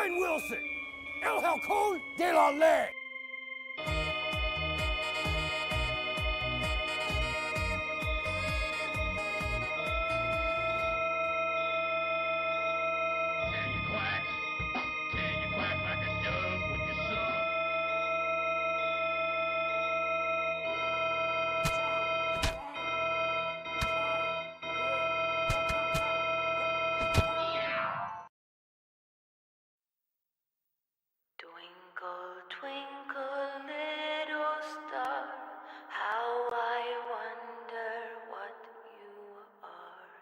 Wayne Wilson. El Halcón de la Ley. Twinkle, twinkle, little star, how I wonder what you are.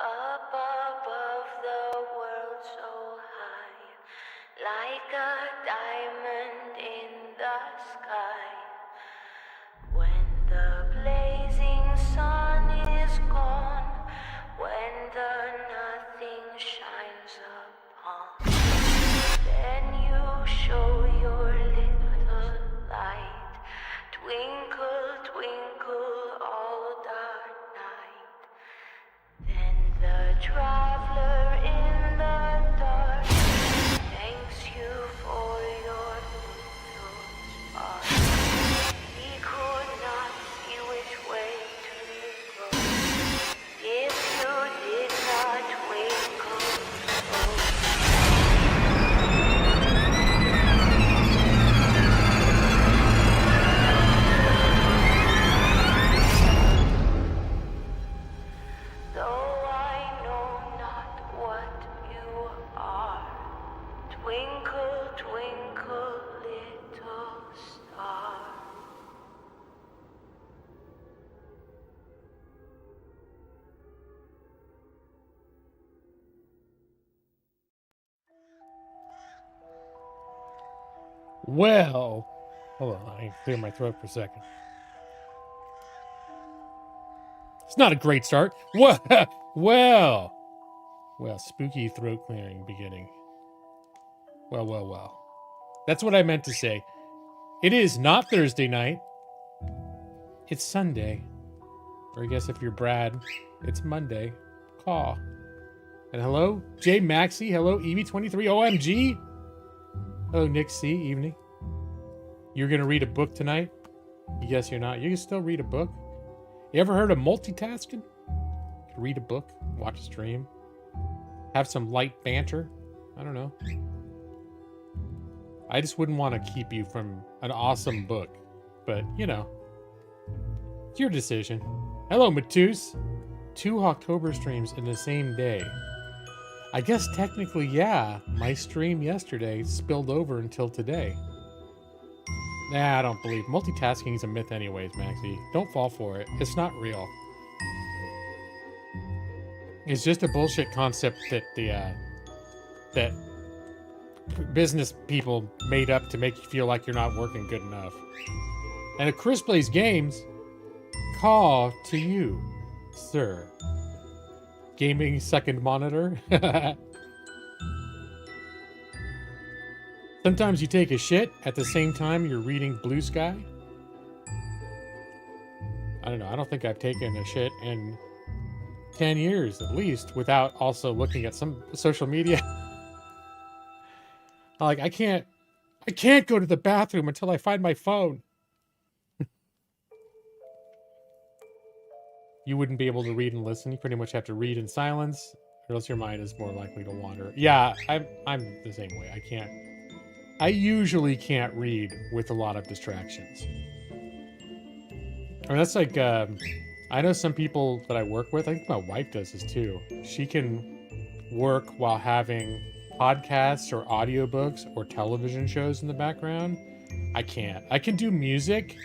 Up above the world so high, like a diamond in the sky. When the blazing sun is gone, when the nothing shines upon, then you show your little light. Twinkle, twinkle all the night. Then the traveler in the dark thanks you for your little spark. He could not see which way to go if you did not twinkle so. Though I know not what you are, twinkle, twinkle, little star. Well, hold on, I need to clear my throat for a second. It's not a great start. Well, spooky throat clearing beginning. Well. That's what I meant to say. It is not Thursday night. It's Sunday. Or I guess if you're Brad, it's Monday. Caw. And hello, J Maxi. Hello, Evie23. OMG. Hello, Nick C. Evening. You're going to read a book tonight? Yes, you're not. You can still read a book. You ever heard of multitasking? Read a book, watch a stream, have some light banter. I don't know. I just wouldn't want to keep you from an awesome book. But, you know, it's your decision. Hello, Matus. 2 HAWKTOBER streams in the same day. I guess technically, yeah, my stream yesterday spilled over until today. Nah, I don't believe. Multitasking is a myth anyways, Maxie. Don't fall for it. It's not real. It's just a bullshit concept that that business people made up to make you feel like you're not working good enough. And if Chris plays games, call to you, sir. Gaming second monitor. Sometimes you take a shit at the same time you're reading Blue Sky. I don't know. I don't think I've taken a shit in 10 years at least without also looking at some social media. Like I can't go to the bathroom until I find my phone. You wouldn't be able to read and listen. You pretty much have to read in silence or else your mind is more likely to wander. Yeah, I'm the same way. I usually can't read with a lot of distractions. I mean, that's like, I know some people that I work with, I think my wife does this too. She can work while having podcasts or audiobooks or television shows in the background. I can't. I can do music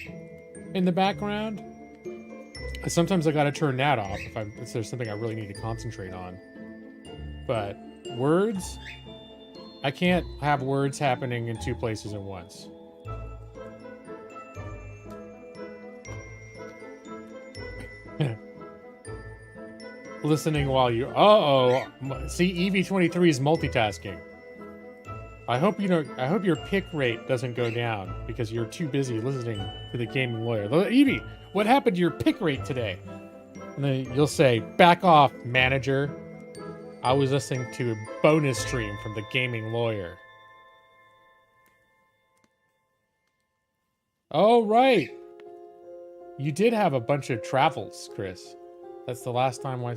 in the background. Sometimes I gotta turn that off if there's something I really need to concentrate on. But words, I can't have words happening in 2 places at once. Listening while you... See, EV23 is multitasking. I hope your pick rate doesn't go down because you're too busy listening to the gaming lawyer. Evie, what happened to your pick rate today? And then you'll say, back off, manager. I was listening to a bonus stream from the gaming lawyer. Oh, right. You did have a bunch of travels, Chris. That's the last time I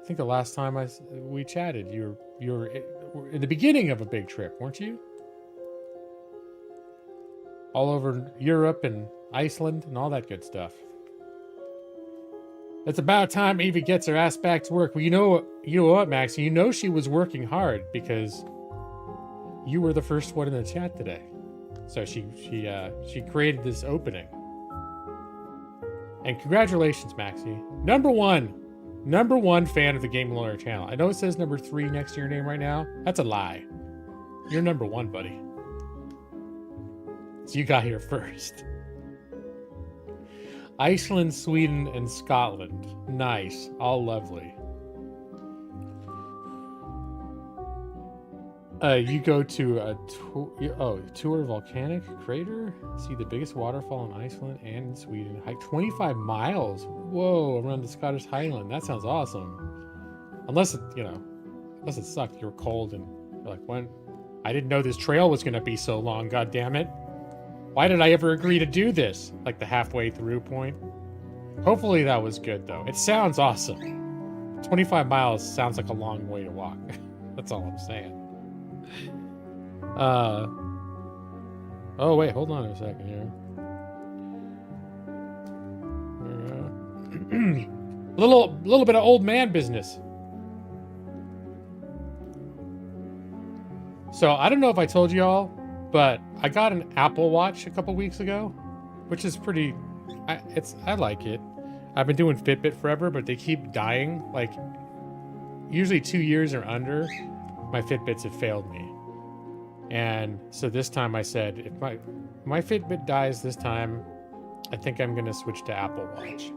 think the last time we chatted, you were in the beginning of a big trip, weren't you? All over Europe and Iceland and all that good stuff. It's about time Evie gets her ass back to work. Well, you know what, Max? You know she was working hard because you were the first one in the chat today. So she created this opening. And congratulations, Maxie. Number one fan of the Game Lawyer channel. I know it says number 3 next to your name right now. That's a lie. You're number 1, buddy. So you got here first. Iceland, Sweden, and Scotland. Nice. All lovely. You go to a tour volcanic crater. See the biggest waterfall in Iceland and in Sweden. Hike 25 miles. Whoa, around the Scottish Highland. That sounds awesome. Unless it sucked. You're cold and you're like, when? I didn't know this trail was gonna be so long. God damn it! Why did I ever agree to do this? Like the halfway through point. Hopefully that was good though. It sounds awesome. 25 miles sounds like a long way to walk. That's all I'm saying. Oh wait, hold on a second here. little bit of old man business. So I don't know if I told you all, but I got an Apple Watch a couple weeks ago, which is pretty. I like it. I've been doing Fitbit forever, but they keep dying. Like usually 2 years or under, my Fitbits have failed me. And so this time I said, if my Fitbit dies this time, I think I'm gonna switch to Apple Watch.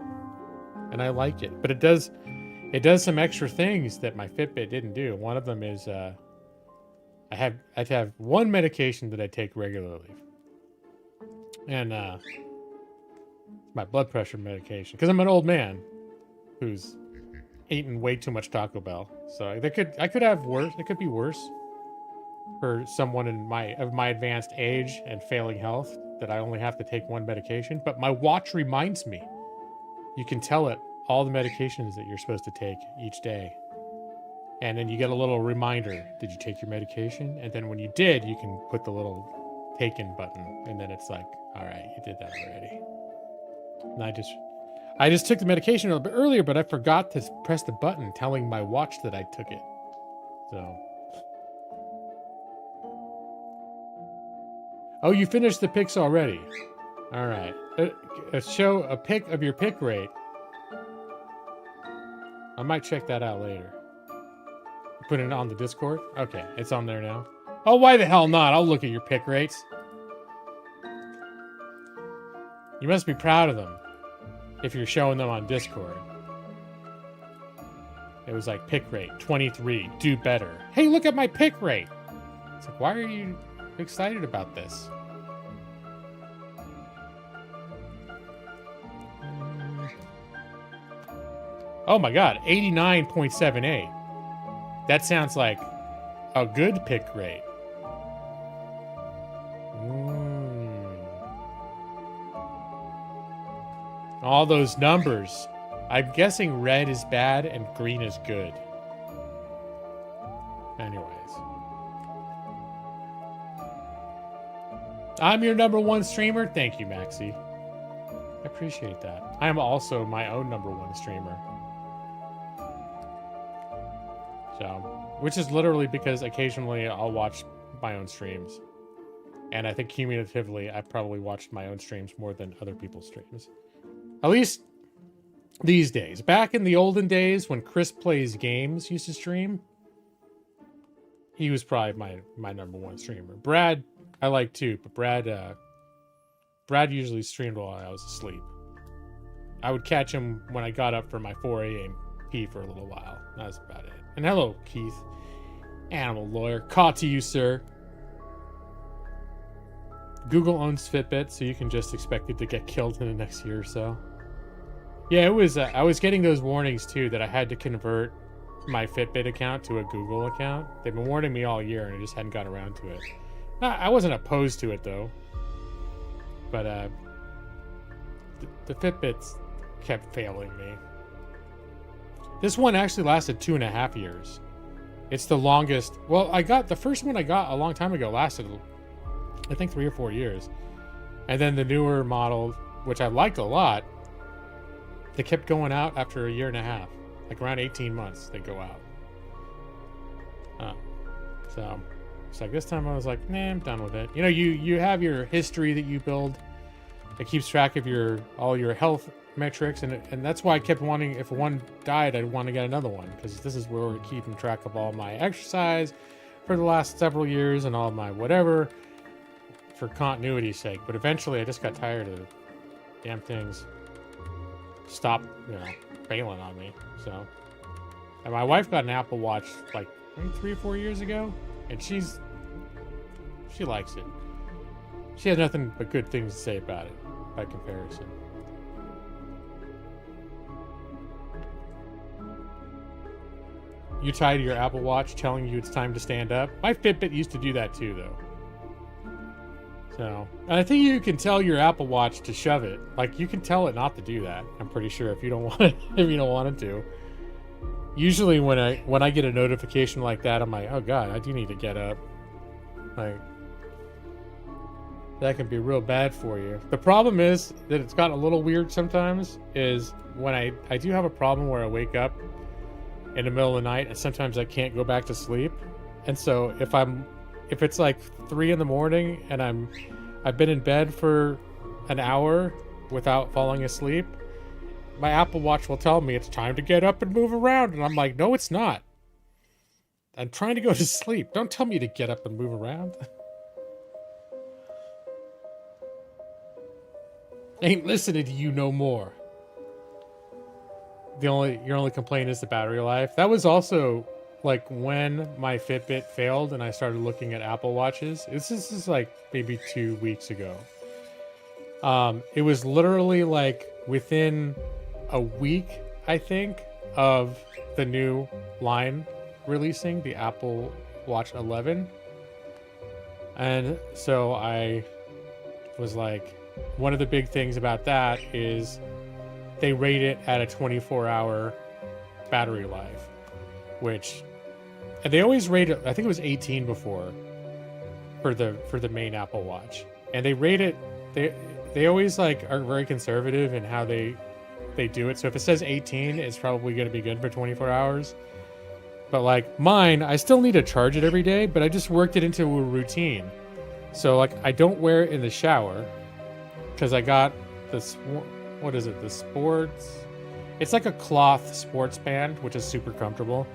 And I like it, but it does some extra things that my Fitbit didn't do. One of them is I have one medication that I take regularly, and my blood pressure medication, because I'm an old man who's eaten way too much Taco Bell. So I could have worse. It could be worse for someone of my advanced age and failing health, that I only have to take one medication. But my watch reminds me. You can tell it all the medications that you're supposed to take each day. And then you get a little reminder, did you take your medication? And then when you did, you can put the little taken button. And then it's like, all right, you did that already. And I just took the medication a little bit earlier, but I forgot to press the button telling my watch that I took it. So. Oh, you finished the picks already. All right. Show a pic of your pick rate. I might check that out later. Put it on the Discord? Okay, it's on there now. Oh, why the hell not? I'll look at your pick rates. You must be proud of them if you're showing them on Discord. It was like pick rate 23, do better. Hey, look at my pick rate. It's like, why are you excited about this? Oh my god, 89.78. That sounds like a good pick rate. All those numbers. I'm guessing red is bad and green is good. Anyways. I'm your #1 streamer. Thank you, Maxie. I appreciate that. I am also my own #1 streamer. So, which is literally because occasionally I'll watch my own streams. And I think cumulatively, I've probably watched my own streams more than other people's streams. At least these days. Back in the olden days when Chris Plays Games used to stream, he was probably my #1 streamer. Brad, I like too, but Brad usually streamed while I was asleep. I would catch him when I got up for my 4 a.m. pee for a little while. That was about it. And hello, Keith. Animal lawyer. Caught to you, sir. Google owns Fitbit, so you can just expect it to get killed in the next year or so. Yeah, it was. I was getting those warnings too that I had to convert my Fitbit account to a Google account. They've been warning me all year, and I just hadn't got around to it. I wasn't opposed to it though. But the Fitbits kept failing me. This one actually lasted 2.5 years. It's the longest. Well, the first one I got a long time ago lasted, I think, 3 or 4 years. And then the newer model, which I liked a lot, they kept going out after 1.5 years. Like around 18 months, they go out. So it's like this time I was like, nah, I'm done with it. You know, you have your history that you build. It keeps track of all your health metrics, and that's why I kept wanting, if one died, I'd want to get another one, because this is where we're keeping track of all my exercise for the last several years and all of my whatever, for continuity's sake. But eventually I just got tired of damn things stop, failing on me. So, and my wife got an Apple Watch like maybe 3 or 4 years ago, and she likes it. She has nothing but good things to say about it by comparison. You tie to your Apple Watch telling you it's time to stand up. My Fitbit used to do that too, though. So, and I think you can tell your Apple Watch to shove it. Like, you can tell it not to do that. I'm pretty sure if you don't want it, to. Usually when I get a notification like that, I'm like, oh god, I do need to get up. Like, that can be real bad for you. The problem is that it's gotten a little weird sometimes, is when I do have a problem where I wake up in the middle of the night and sometimes I can't go back to sleep. And so if it's like 3 a.m. and I've been in bed for an hour without falling asleep, my Apple Watch will tell me it's time to get up and move around. And I'm like, no, it's not. I'm trying to go to sleep. Don't tell me to get up and move around. Ain't listening to you no more. Your only complaint is the battery life. That was also like when my Fitbit failed and I started looking at Apple Watches. This is like maybe 2 weeks ago. It was literally like within a week, I think, of the new line releasing, the Apple Watch 11. And so I was like, one of the big things about that is they rate it at a 24-hour battery life, which, and they always rate it, I think it was 18 before for the main Apple Watch. And they rate it, they always like are very conservative in how they do it. So if it says 18, it's probably going to be good for 24 hours. But like mine, I still need to charge it every day, but I just worked it into a routine. So like I don't wear it in the shower because I got this, what is it? The sports, it's like a cloth sports band, which is super comfortable.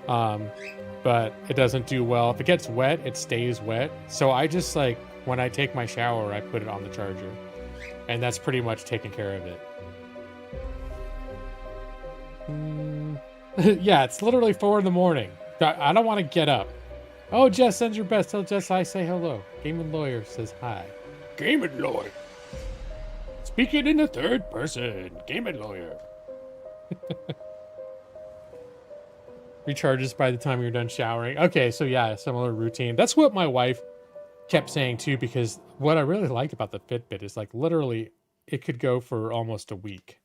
But it doesn't do well. If it gets wet, it stays wet. So I just like, when I take my shower, I put it on the charger, and that's pretty much taking care of it. Yeah, it's literally 4 a.m. I don't want to get up. Oh, Jess sends your best. Tell Jess I say hello. Gaming Lawyer says hi. Gaming Lawyer. Speaking in the third person. Gaming Lawyer. Recharges by the time you're done showering. Okay, so yeah, similar routine. That's what my wife kept saying too, because what I really liked about the Fitbit is like literally it could go for almost a week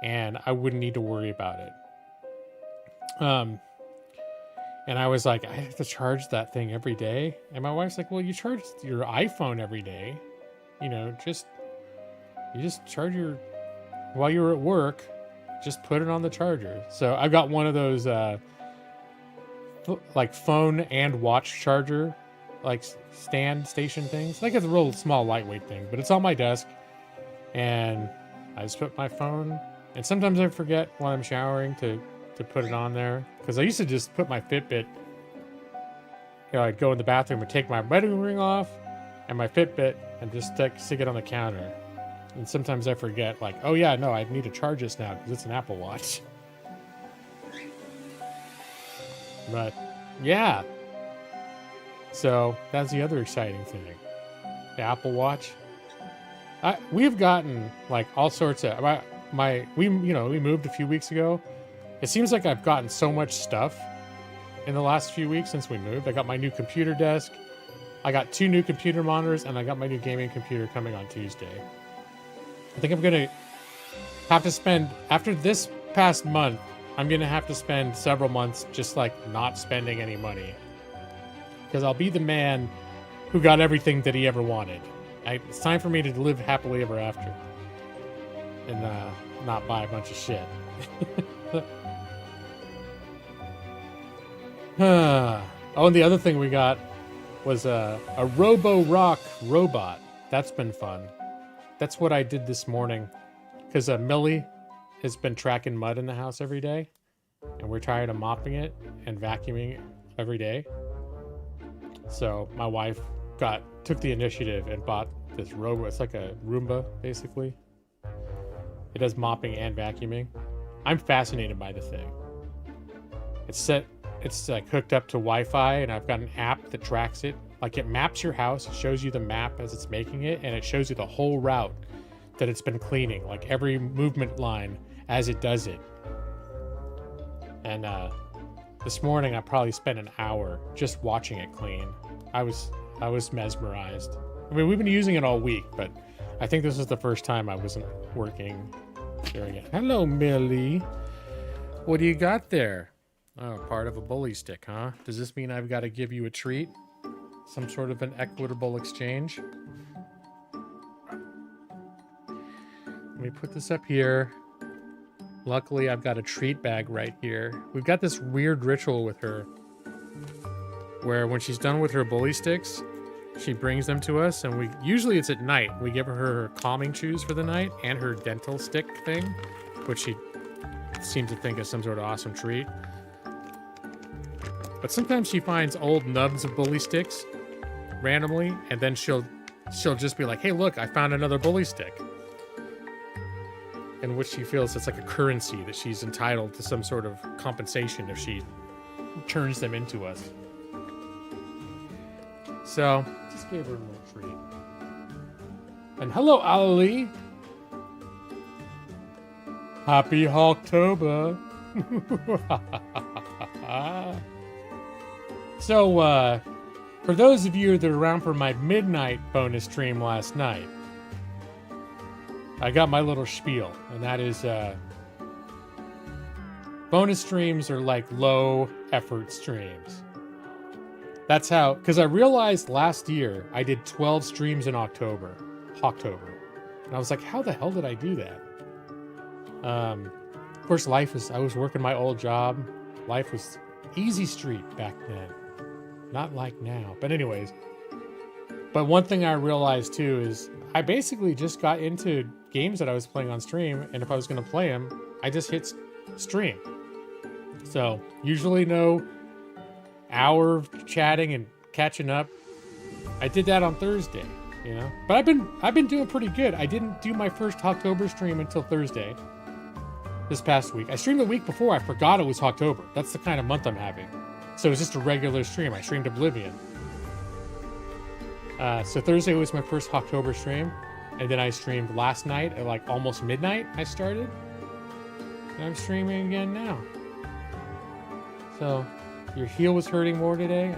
and I wouldn't need to worry about it. And I was like, I have to charge that thing every day. And my wife's like, well, you charge your iPhone every day. You just charge while you're at work, just put it on the charger. So I've got one of those, like phone and watch charger, like station things. Like it's a real small, lightweight thing, but it's on my desk. And I just put my phone, and sometimes I forget when I'm showering to put it on there. Because I used to just put my Fitbit, I'd go in the bathroom and take my wedding ring off and my Fitbit and just stick it on the counter. And sometimes I forget, like, oh yeah, no, I need to charge this now because it's an Apple Watch. But yeah. So that's the other exciting thing. The Apple Watch. We've gotten like all sorts of we moved a few weeks ago. It seems like I've gotten so much stuff in the last few weeks since we moved. I got my new computer desk. I got 2 new computer monitors, and I got my new gaming computer coming on Tuesday. I think I'm gonna have to spend, after this past month, I'm gonna have to spend several months just like not spending any money. Because I'll be the man who got everything that he ever wanted. It's time for me to live happily ever after. And not buy a bunch of shit. Oh, and the other thing we got was a Robo-Rock robot. That's been fun. That's what I did this morning. Because Millie has been tracking mud in the house every day. And we're tired of mopping it and vacuuming every day. So my wife took the initiative and bought this robot. It's like a Roomba, basically. It does mopping and vacuuming. I'm fascinated by the thing. It's like hooked up to Wi-Fi, and I've got an app that tracks it. Like it maps your house, it shows you the map as it's making it, and it shows you the whole route that it's been cleaning, like every movement line as it does it. And this morning I probably spent an hour just watching it clean. I was mesmerized. I mean, we've been using it all week, but I think this was the first time I wasn't working during it. Hello, Millie. What do you got there? Oh, part of a bully stick, huh? Does this mean I've got to give you a treat? Some sort of an equitable exchange? Let me put this up here. Luckily, I've got a treat bag right here. We've got this weird ritual with her where when she's done with her bully sticks, she brings them to us, and usually it's at night. We give her calming chews for the night and her dental stick thing, which she seems to think is some sort of awesome treat. But sometimes she finds old nubs of bully sticks randomly, and then she'll just be like, hey, look, I found another bully stick. In which she feels it's like a currency that she's entitled to some sort of compensation if she turns them into us. So, just gave her a little treat. And hello, Ali. Happy HAWKTOBER. So, for those of you that are around for my midnight bonus stream last night, I got my little spiel, and that is, bonus streams are like low effort streams. That's how, because I realized last year I did 12 streams in HAWKTOBER. And I was like, how the hell did I do that? Of course, I was working my old job. Life was easy street back then. Not like now. But anyways, but one thing I realized too is I basically just got into games that I was playing on stream, and if I was going to play them, I just hit stream. So usually no hour of chatting and catching up. I did that on Thursday, you know. But I've been doing pretty good. I didn't do my first HAWKTOBER stream until Thursday this past week. I streamed the week before. I forgot it was HAWKTOBER. That's the kind of month I'm having. So it was just a regular stream. I streamed Oblivion. So Thursday was my first HAWKTOBER stream, and then I streamed last night at like almost midnight. I started, and I'm streaming again now. So your heel was hurting more today.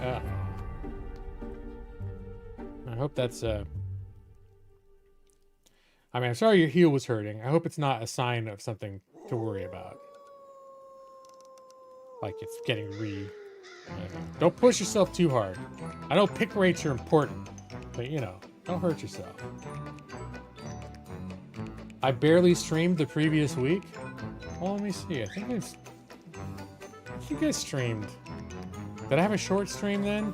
I hope that's I mean, I'm sorry your heel was hurting. I hope it's not a sign of something to worry about. Like it's getting don't push yourself too hard. I know pick rates are important, but you know, don't hurt yourself. I barely streamed the previous week. Well, let me see. I think I streamed. Did I have a short stream then?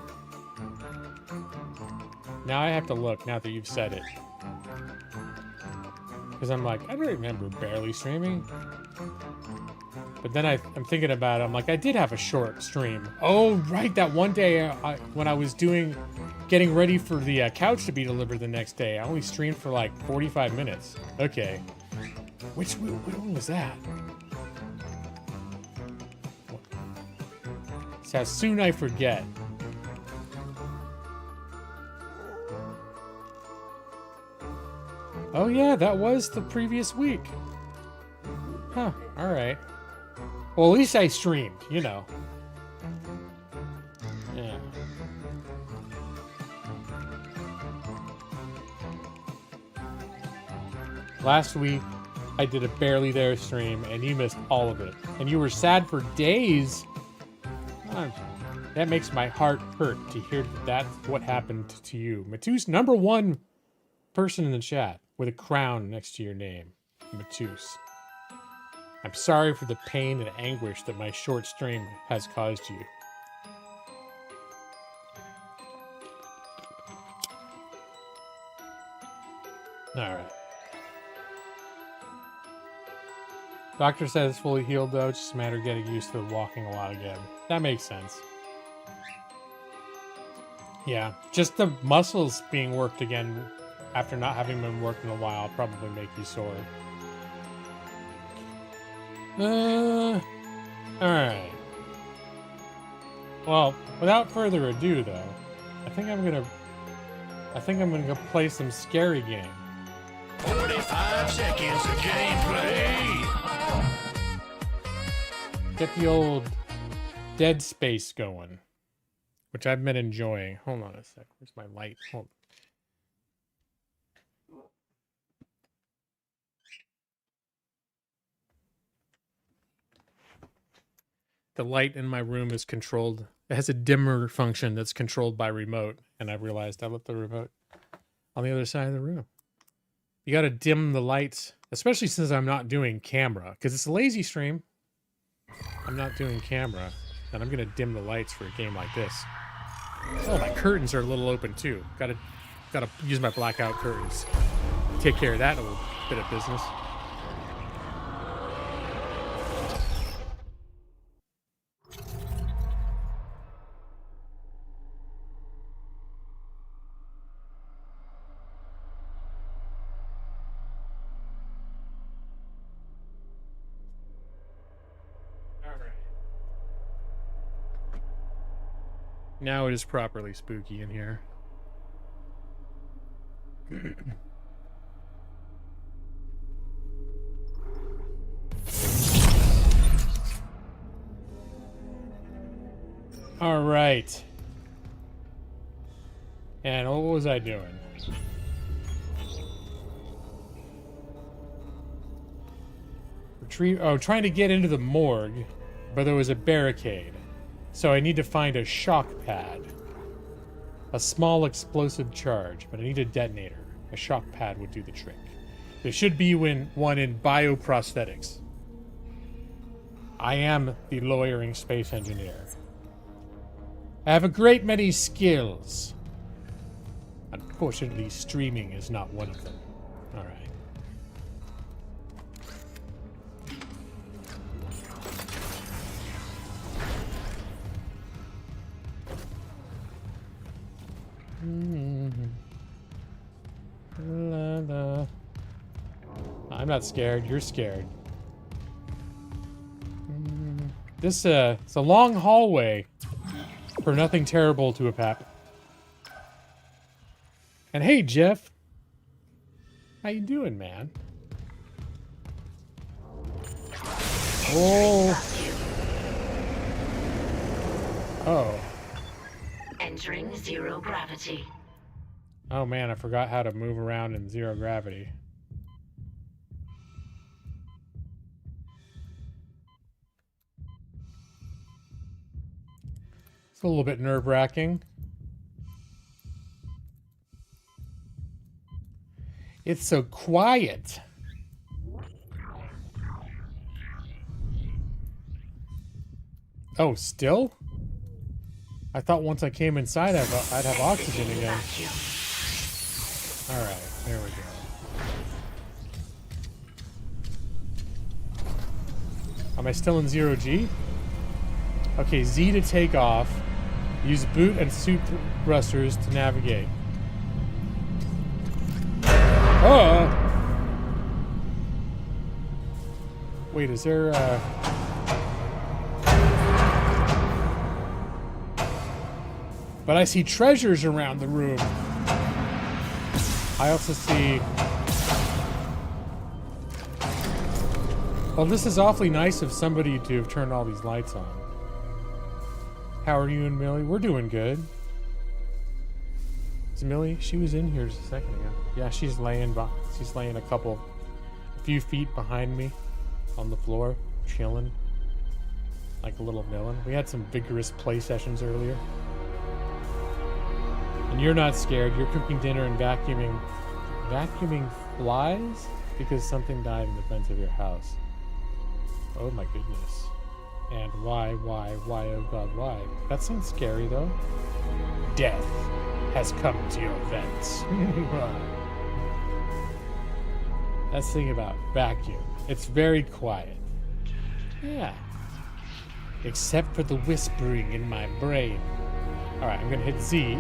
Now I have to look now that you've said it. Because I'm like, I don't remember barely streaming. But then I'm thinking about it. I'm like, I did have a short stream. Oh, right. That one day when I was getting ready for the couch to be delivered the next day, I only streamed for like 45 minutes. Okay. Which one was that? So how soon I forget. Oh yeah, that was the previous week. Huh, alright. Well, at least I streamed, you know. Yeah. Last week, I did a Barely There stream, and you missed all of it. And you were sad for days. That makes my heart hurt to hear that that's what happened to you. Matus, #1 person in the chat with a crown next to your name. Matus. I'm sorry for the pain and anguish that my short stream has caused you. Alright. Doctor says it's fully healed though, it's just a matter of getting used to walking a lot again. That makes sense. Yeah, just the muscles being worked again after not having been worked in a while probably make you sore. Alright. Well, without further ado though, I think I'm gonna go play some scary game. 45 seconds of gameplay. Get the old Dead Space going, which I've been enjoying. Hold on a sec. Where's my light? Hold on. The light in my room is controlled. It has a dimmer function that's controlled by remote, and I realized I left the remote on the other side of the room. You got to dim the lights, especially since I'm not doing camera, because it's a lazy stream. I'm not doing camera, and I'm gonna dim the lights for a game like this. Oh, my curtains are a little open too. Gotta use my blackout curtains. Take care of that little bit of business. Now it is properly spooky in here. All right. And what was I doing? Trying to get into the morgue, but there was a barricade. So I need to find a shock pad. A small explosive charge, but I need a detonator. A shock pad would do the trick. There should be one in bioprosthetics. I am the lawyering space engineer. I have a great many skills. Unfortunately, streaming is not one of them. All right. I'm not scared. You're scared. This it's a long hallway for nothing terrible to have happened. And hey, Jeff, how you doing, man? Oh. Oh. Entering zero gravity. Oh man, I forgot how to move around in zero gravity. It's a little bit nerve-wracking. It's so quiet. Oh, still? I thought once I came inside I'd have oxygen again. Alright, there we go. Am I still in 0G? Okay, Z to take off. Use boot and suit thrusters to navigate. Oh! Wait, is there But I see treasures around the room. I also see... Well, this is awfully nice of somebody to have turned all these lights on. How are you and Millie? We're doing good. Is Millie? She was in here just a second ago. Yeah, she's laying a couple few feet behind me on the floor, chilling like a little villain. We had some vigorous play sessions earlier. And you're not scared. You're cooking dinner and vacuuming flies because something died in the vents of your house. Oh my goodness. And why, oh god, why? That sounds scary though. Death has come to your vents. That's the thing about vacuum. It's very quiet. Yeah. Except for the whispering in my brain. Alright, I'm gonna hit Z.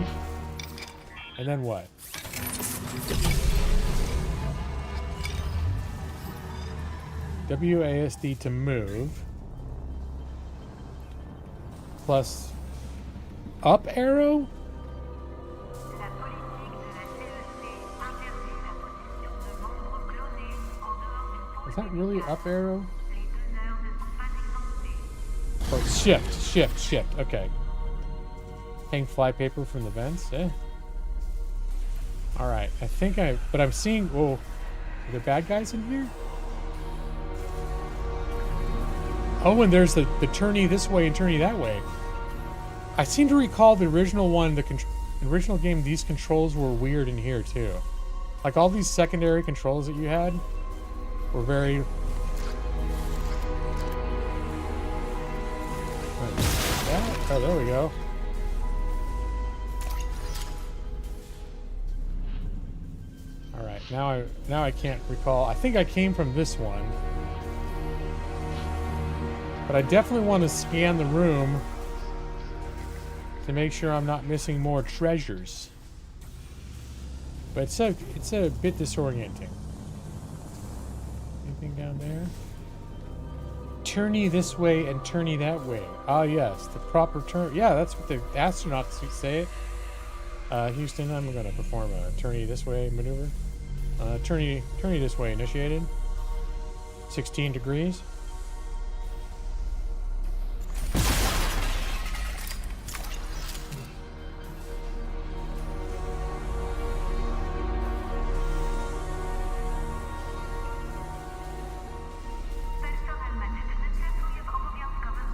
And then what? WASD to move. Plus up arrow? Is that really up arrow? Oh, shift. Okay. Hang flypaper from the vents? Eh. Alright, I think but I'm seeing, whoa, are there bad guys in here? Oh, and there's the tourney this way and tourney that way. I seem to recall the original one, the original game, these controls were weird in here too. Like all these secondary controls that you had were very... Oh, there we go. Alright, now I can't recall. I think I came from this one. But I definitely want to scan the room to make sure I'm not missing more treasures. But it's a bit disorienting. Anything down there? Tourney this way and tourney that way. Ah, yes, the proper turn. Yeah, that's what the astronauts say it. Houston, I'm going to perform a tourney this way maneuver. Tourney this way initiated. 16 degrees.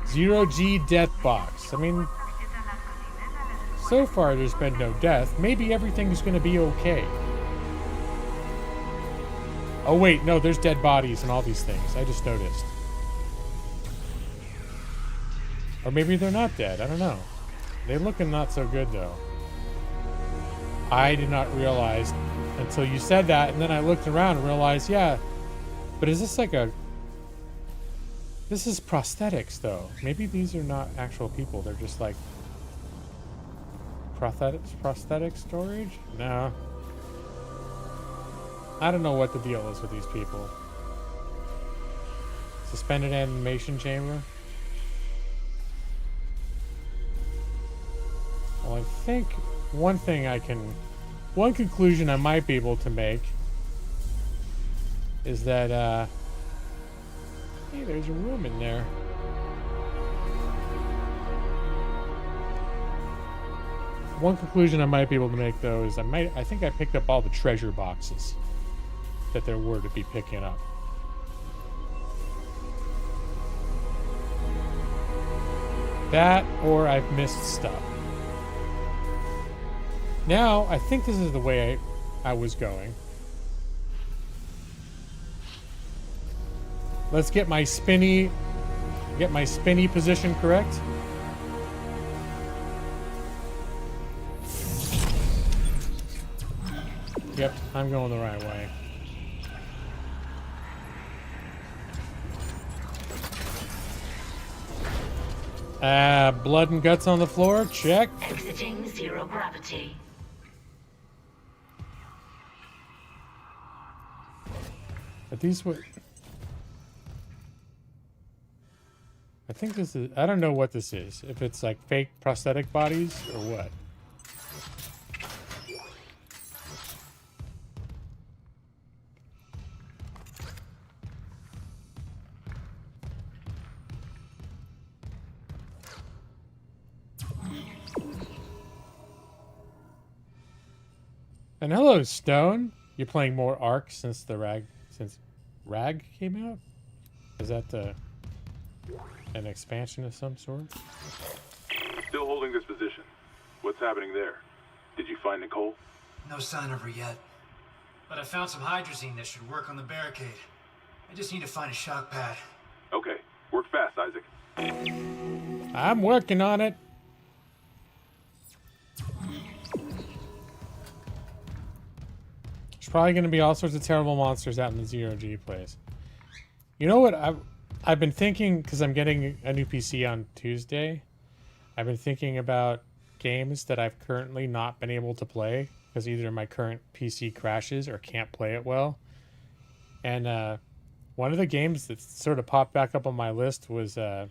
Zero G death box. I mean, so far there's been no death. Maybe everything's gonna be okay. Oh wait, no, there's dead bodies and all these things. I just noticed. Or maybe they're not dead. I don't know. They're looking not so good though. I did not realize until you said that, and then I looked around and realized, yeah. But is this like a... This is prosthetics, though. Maybe these are not actual people. They're just like prosthetic storage? No. I don't know what the deal is with these people. Suspended animation chamber. Well, I think one conclusion I might be able to make is that, hey, there's a room in there. One conclusion I might be able to make, though, is I think I picked up all the treasure boxes that there were to be picking up. That, or I've missed stuff. Now, I think this is the way I was going. Let's get my spinny position correct. Yep, I'm going the right way. Blood and guts on the floor, check. Exiting zero gravity. But these were... I think this is... I don't know what this is. If it's like fake prosthetic bodies or what. And hello, Stone. You're playing more Ark since Rag came out? Is that an expansion of some sort? Still holding this position. What's happening there? Did you find Nicole? No sign of her yet. But I found some hydrazine that should work on the barricade. I just need to find a shock pad. Okay. Work fast, Isaac. I'm working on it. There's probably going to be all sorts of terrible monsters out in the zero-G place. You know what? I've been thinking, because I'm getting a new PC on Tuesday. I've been thinking about games that I've currently not been able to play because either my current PC crashes or can't play it well. And one of the games that sort of popped back up on my list was well,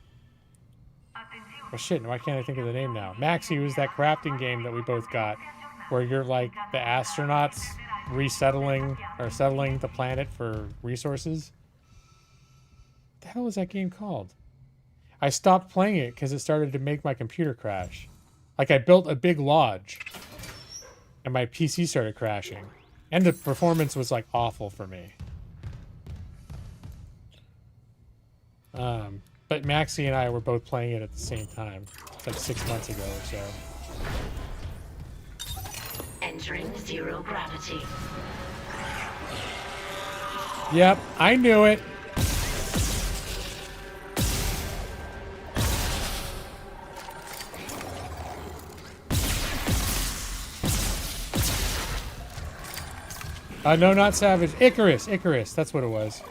shit, why can't I think of the name now? Maxi was that crafting game that we both got, where you're like the astronauts resettling or settling the planet for resources. What the hell is that game called? I stopped playing it because it started to make my computer crash. Like I built a big lodge and my PC started crashing. And the performance was like awful for me. But Maxie and I were both playing it at the same time. It's like 6 months ago or so. Entering zero gravity. Yep, I knew it. No, not Savage. Icarus. Icarus. That's what it was.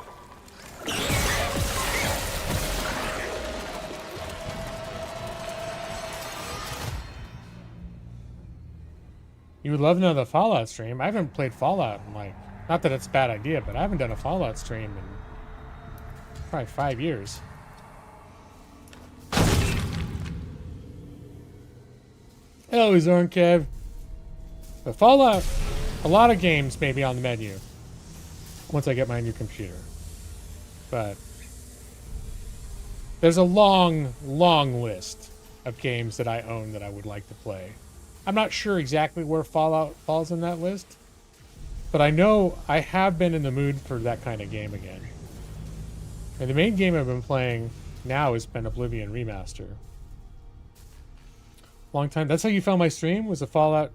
You would love another Fallout stream. I haven't played Fallout in like, not that it's a bad idea, but I haven't done a Fallout stream in probably 5 years. Hello, Zornkev. But Fallout, a lot of games may be on the menu once I get my new computer. But there's a long, long list of games that I own that I would like to play. I'm not sure exactly where Fallout falls in that list, but I know I have been in the mood for that kind of game again. And the main game I've been playing now has been Oblivion Remaster. Long time. That's how you found my stream? Was a Fallout?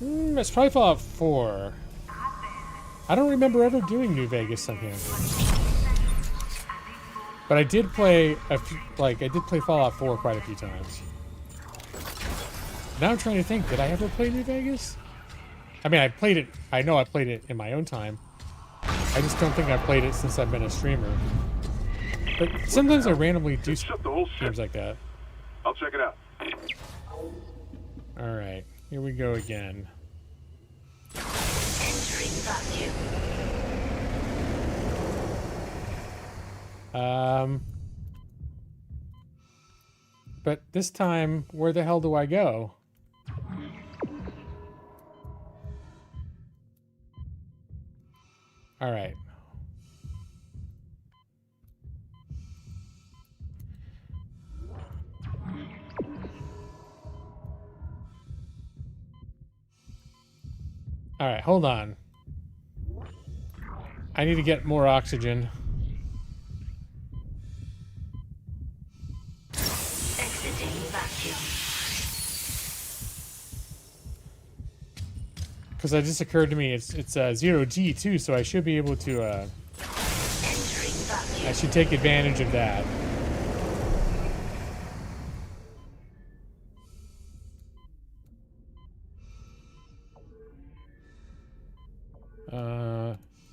It's probably Fallout 4. I don't remember ever doing New Vegas on here. But I did play I did play Fallout 4 quite a few times. Now I'm trying to think, did I ever play New Vegas? I mean, I played it, I know I played it in my own time. I just don't think I've played it since I've been a streamer. But sometimes I randomly do games like that. I'll check it out. Alright, here we go again. Entering vacuum. But this time, where the hell do I go? All right. All right, hold on. I need to get more oxygen. Exiting vacuum. Because it just occurred to me, it's 0G too, so I should be able to, Entering vacuum. I should take advantage of that.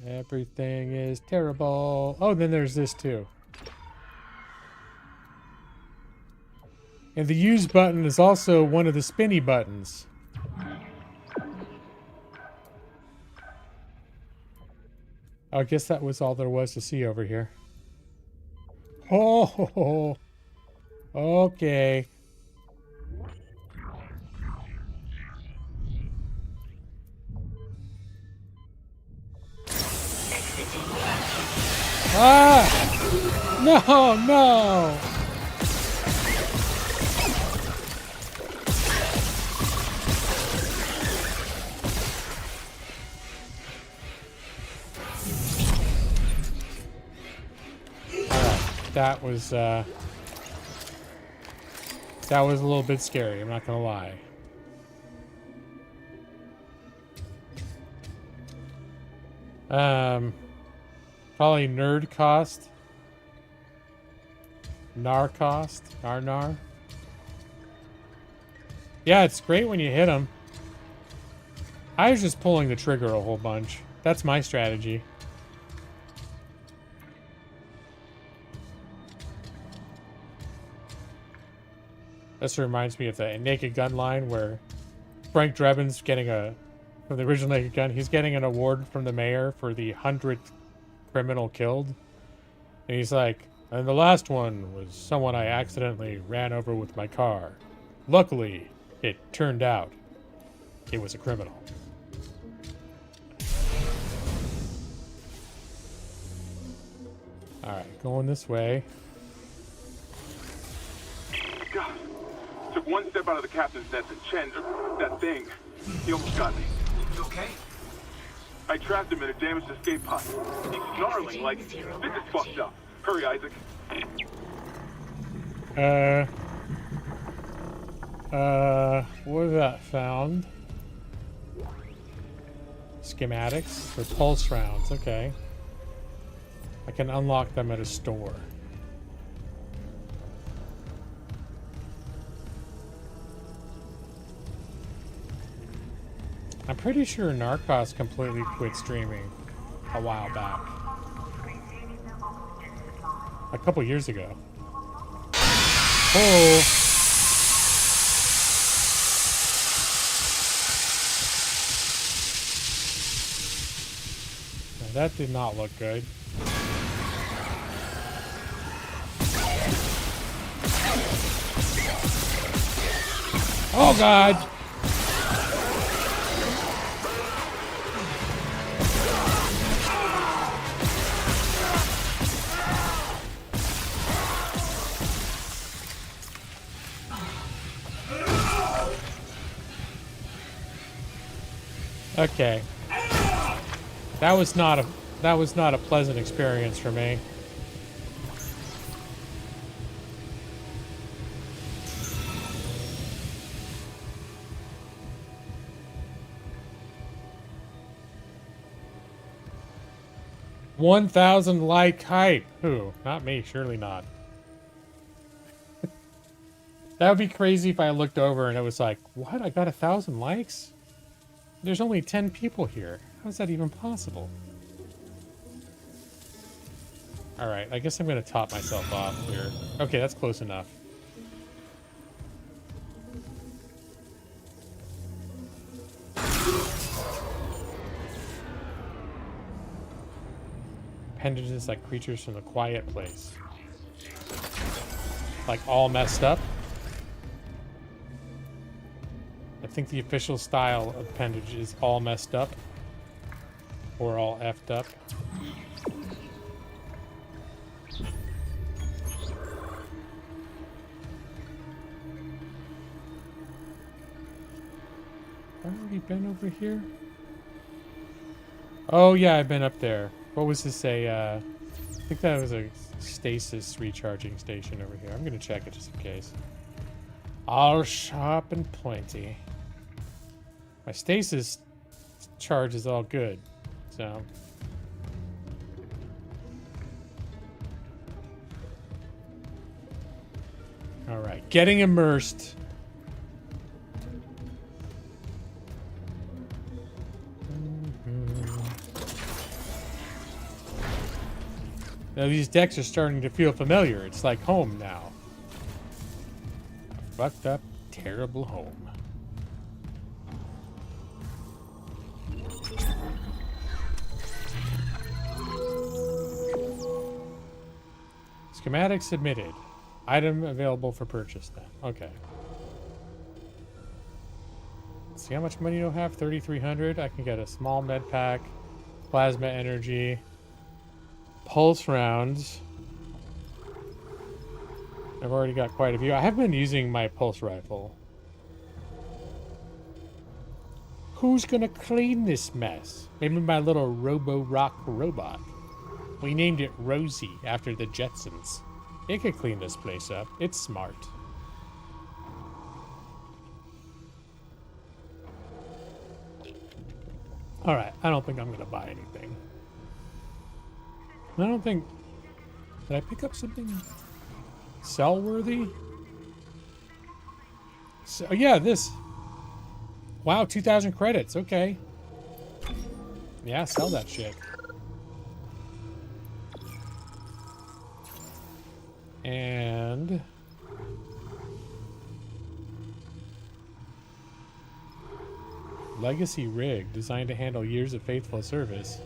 Everything is terrible. Oh, then there's this too. And the use button is also one of the spinny buttons. I guess that was all there was to see over here. Oh, okay. Ah! No, no! That was a little bit scary, I'm not gonna lie. Probably nerd cost. Nar cost. Nar. Yeah, it's great when you hit them. I was just pulling the trigger a whole bunch. That's my strategy. This reminds me of the Naked Gun line where Frank Drebin's getting from the original Naked Gun, he's getting an award from the mayor for the 100th criminal killed. And he's like, and the last one was someone I accidentally ran over with my car. Luckily, it turned out it was a criminal. Alright, going this way. God. Took one step out of the captain's nest and Chen, that thing, he almost got me. You okay? I trapped him in a damaged escape pod. He's snarling like, this is fucked up. Hurry, Isaac. What was that found? Schematics or pulse rounds, okay. I can unlock them at a store. I'm pretty sure Narcos completely quit streaming a while back. A couple years ago. Oh! Now that did not look good. Oh God! Okay. That was not a pleasant experience for me. $1,000 like hype. Who? Not me, surely not. That would be crazy if I looked over and it was like, what? I got 1,000 likes? There's only 10 people here. How is that even possible? Alright, I guess I'm gonna top myself off here. Okay, that's close enough. Appendages like creatures from the quiet place. Like all messed up. I think the official style of appendage is all messed up. Or all effed up. Have I already been over here? Oh yeah, I've been up there. What was this? I think that was a stasis recharging station over here. I'm gonna check it just in case. All sharp and pointy. My stasis charge is all good, so. All right, getting immersed. Now these decks are starting to feel familiar. It's like home now. A fucked up, terrible home. Schematic submitted. Item available for purchase then. Okay. Let's see how much money do I have? 3,300. I can get a small med pack, plasma energy, pulse rounds. I've already got quite a few. I have been using my pulse rifle. Who's gonna clean this mess? Maybe my little Robo-Rock robot. We named it Rosie after the Jetsons. It could clean this place up. It's smart. Alright, I don't think I'm gonna buy anything. I don't think... Did I pick up something sell-worthy? So, yeah, this. Wow, 2,000 credits. Okay. Yeah, sell that shit. And... Legacy rig, designed to handle years of faithful service.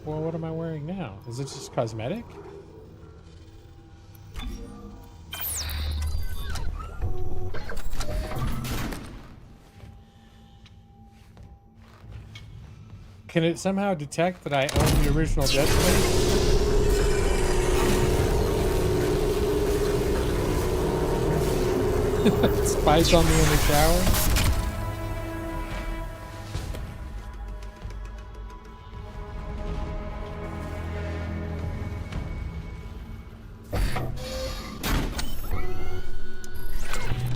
Well, what am I wearing now? Is it just cosmetic? Can it somehow detect that I own the original Dead Space? Spies on me in the shower?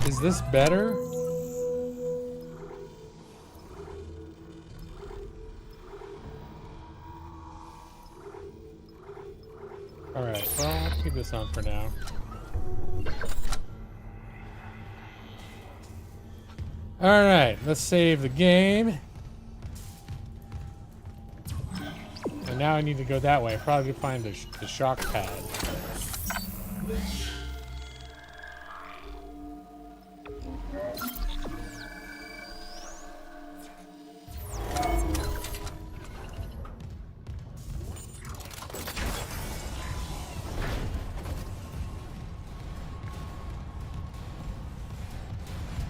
Is this better? Alright, well, I'll keep this on for now. Alright, let's save the game. And now I need to go that way. Probably to find the shock pad.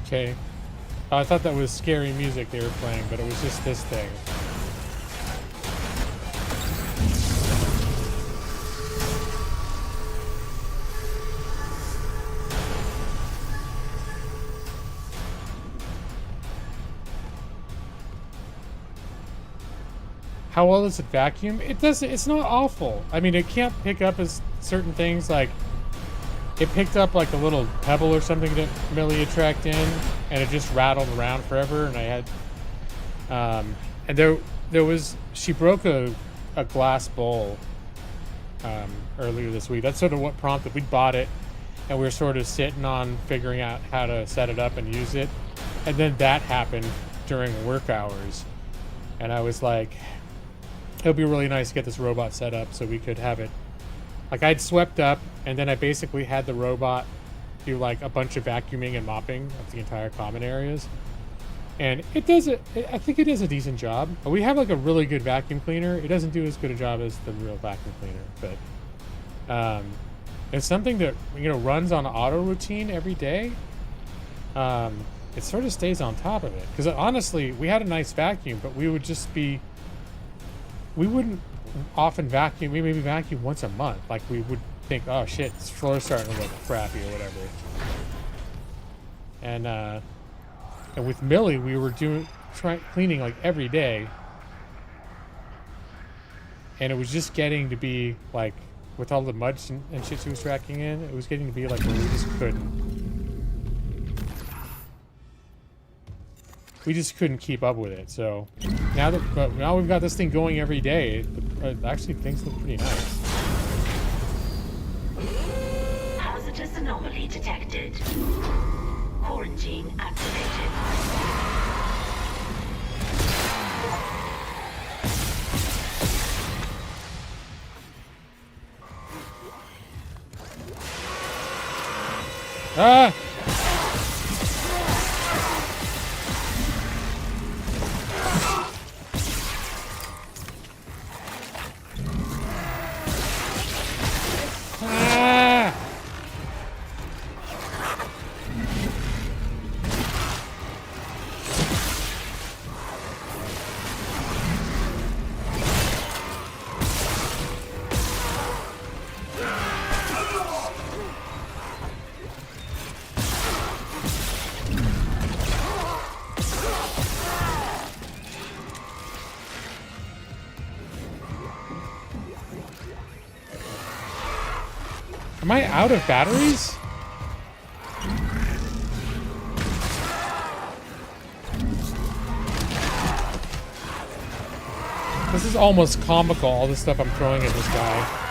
Okay. Oh, I thought that was scary music they were playing, but it was just this thing. How well does it vacuum? It doesn't. It's not awful. I mean, it can't pick up as certain things like. It picked up like a little pebble or something that Millie had tracked in, and it just rattled around forever. And I had, and there was, she broke a glass bowl earlier this week. That's sort of what prompted. We bought it, and we were sort of sitting on figuring out how to set it up and use it, and then that happened during work hours, and I was like, it would be really nice to get this robot set up so we could have it. Like, I'd swept up, and then I basically had the robot do, like, a bunch of vacuuming and mopping of the entire common areas. And it does it. I think it does a decent job. We have, like, a really good vacuum cleaner. It doesn't do as good a job as the real vacuum cleaner. But it's something that, you know, runs on auto routine every day. It sort of stays on top of it. Because, honestly, we had a nice vacuum, but we would just be... We wouldn't often vacuum. We maybe vacuum once a month. Like, we would think, oh shit, this floor's starting to look crappy or whatever. And with Millie, we were cleaning like every day, and it was just getting to be like, with all the mud and shit she was tracking in, it was getting to be like where we just couldn't keep up with it. So now we've got this thing going every day. Actually, things look pretty nice. Hazardous anomaly detected. Quarantine activated. Ah! Am I out of batteries? This is almost comical, all the stuff I'm throwing at this guy.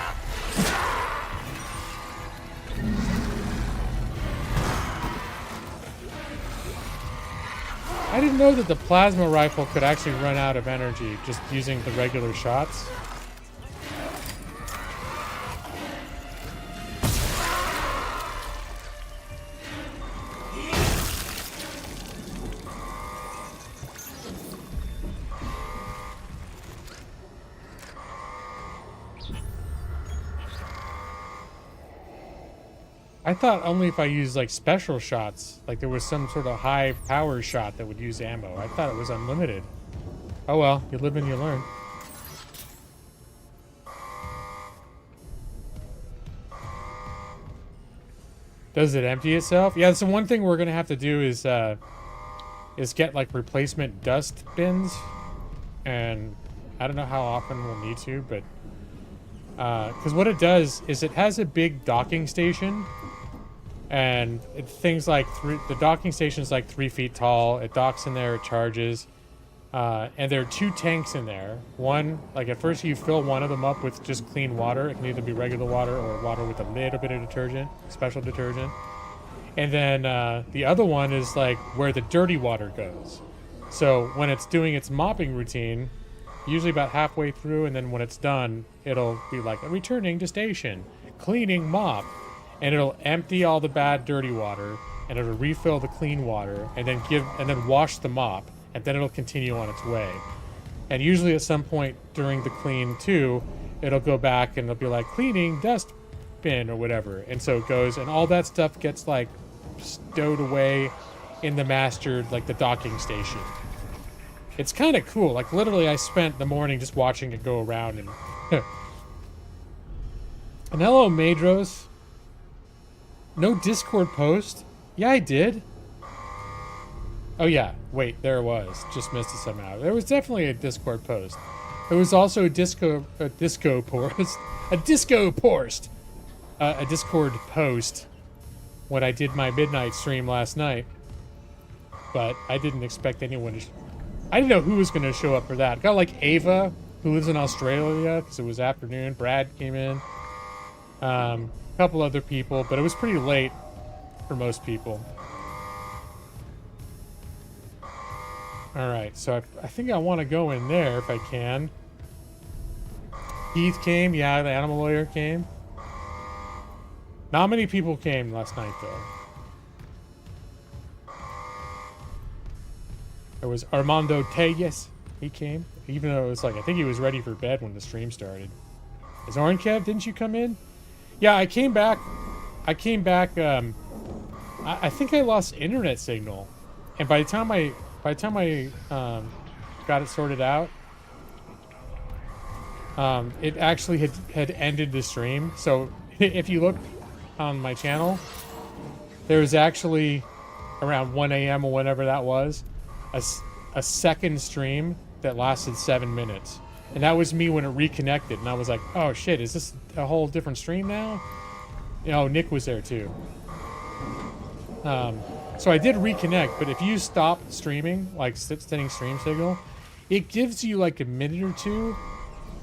I didn't know that the plasma rifle could actually run out of energy just using the regular shots. I thought only if I used like special shots, like there was some sort of high power shot that would use ammo. I thought it was unlimited. Oh well, you live and you learn. Does it empty itself? Yeah, so one thing we're gonna have to do is get like replacement dust bins, and I don't know how often we'll need to, but because what it does is it has a big docking station. And things like the docking station is like 3 feet tall. It docks in there, it charges, and there are 2 tanks in there. One, like at first you fill one of them up with just clean water. It can either be regular water or water with a little bit of detergent, special detergent. And then the other one is like where the dirty water goes. So when it's doing its mopping routine, usually about halfway through, and then when it's done, it'll be like returning to station, cleaning mop. And it'll empty all the bad dirty water, and it'll refill the clean water, and then wash the mop, and then it'll continue on its way. And usually at some point during the clean too, it'll go back and it'll be like cleaning dust bin or whatever. And so it goes, and all that stuff gets like stowed away in the master, like the docking station. It's kind of cool. Like literally I spent the morning just watching it go around and and hello Madros. No Discord post? Yeah, I did. Oh yeah, wait, there it was. Just missed it somehow. There was definitely a Discord post. There was also a Discord post when I did my midnight stream last night. But I didn't expect anyone to... I didn't know who was going to show up for that. Got like Ava, who lives in Australia, because it was afternoon. Brad came in. Couple other people, but it was pretty late for most people. Alright, so I think I want to go in there if I can. Keith came, yeah, the animal lawyer came. Not many people came last night, though. There was Armando Tejas, he came. Even though it was like, I think he was ready for bed when the stream started. Is Orange Kev, didn't you come in? Yeah, I came back, I think I lost internet signal. And by the time I got it sorted out, it actually had ended the stream. So if you look on my channel, there was actually around 1 a.m. or whatever that was, a second stream that lasted 7 minutes. And that was me when it reconnected, and I was like, oh shit, is this a whole different stream now? You know, Nick was there too. So I did reconnect, but if you stop streaming, like sending stream signal, it gives you like a minute or two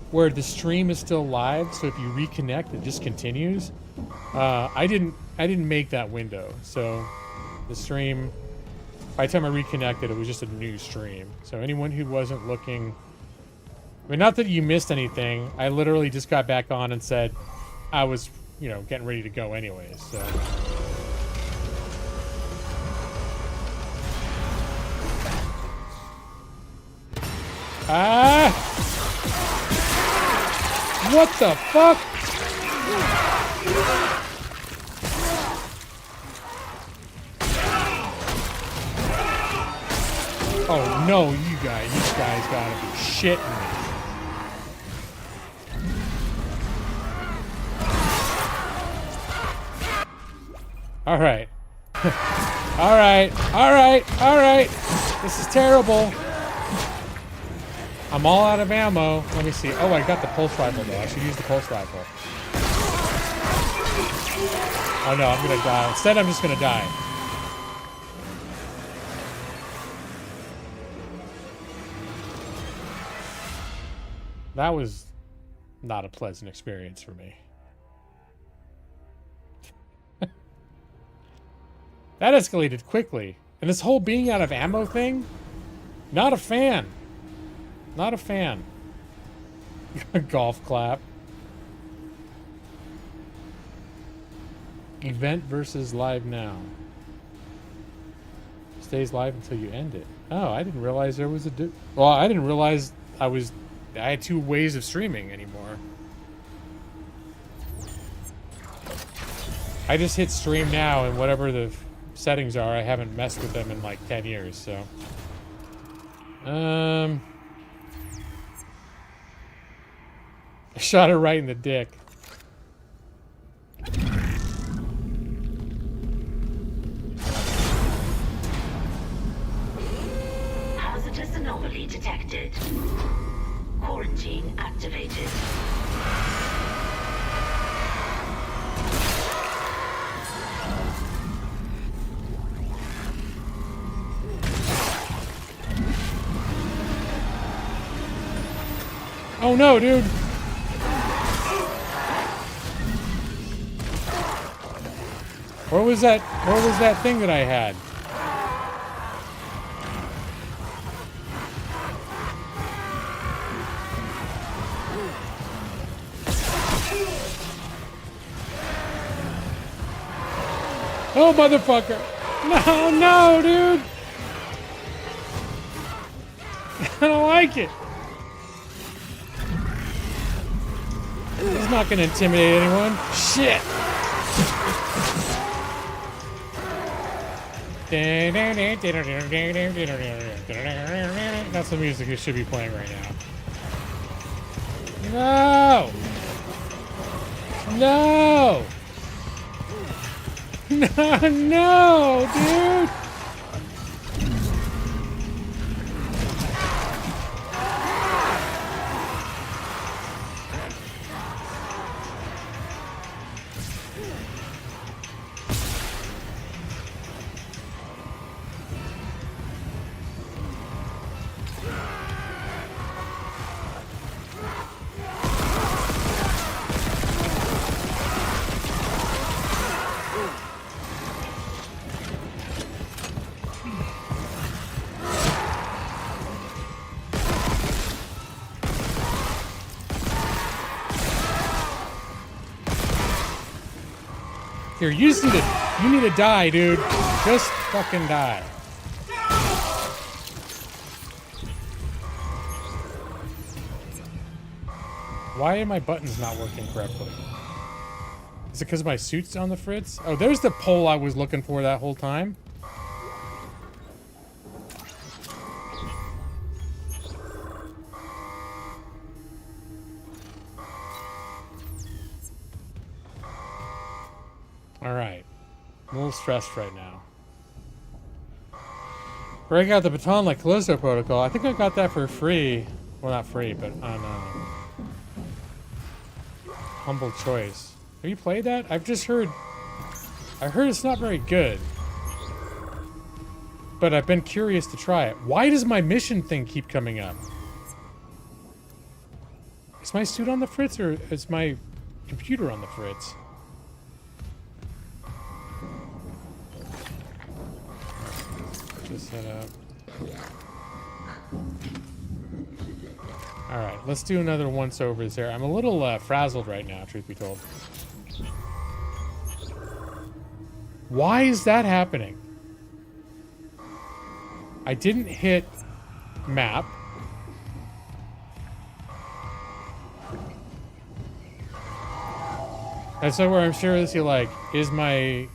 where the stream is still live, so if you reconnect, it just continues. I didn't make that window, so the stream, by the time I reconnected, it was just a new stream. So anyone who wasn't looking... I mean, not that you missed anything. I literally just got back on and said I was, you know, getting ready to go anyways, so... Ah! What the fuck? Oh no, you guys gotta be shitting me. Alright. Alright. This is terrible. I'm all out of ammo. Let me see. Oh, I got the pulse rifle though. I should use the pulse rifle. Oh no, I'm gonna die. Instead, I'm just gonna die. That was not a pleasant experience for me. That escalated quickly. And this whole being out of ammo thing, not a fan. Not a fan. Golf clap. Event versus live now. Stays live until you end it. Oh, I didn't realize there was a... Well, I didn't realize I had two ways of streaming anymore. I just hit stream now, and whatever the settings are, I haven't messed with them in like 10 years, so... I shot her right in the dick. Hazardous anomaly detected. Quarantine activated. Oh no, dude! Where was that thing that I had? Oh, motherfucker! No, no, dude! I don't like it. He's not gonna intimidate anyone. Shit! That's the music that should be playing right now. No! No! No, no, dude! Here, you need to die, dude. Just fucking die. Why are my buttons not working correctly? Is it because my suit's on the fritz? Oh, there's the pole I was looking for that whole time. Alright. I'm a little stressed right now. Break out the baton like Callisto Protocol. I think I got that for free. Well, not free, but on Humble Choice. Have you played that? I've just heard... I heard it's not very good. But I've been curious to try it. Why does my mission thing keep coming up? Is my suit on the fritz or is my computer on the fritz? Just set up. Alright, let's do another once-overs there. I'm a little frazzled right now, truth be told. Why is that happening? I didn't hit map. That's where I'm seriously like, is my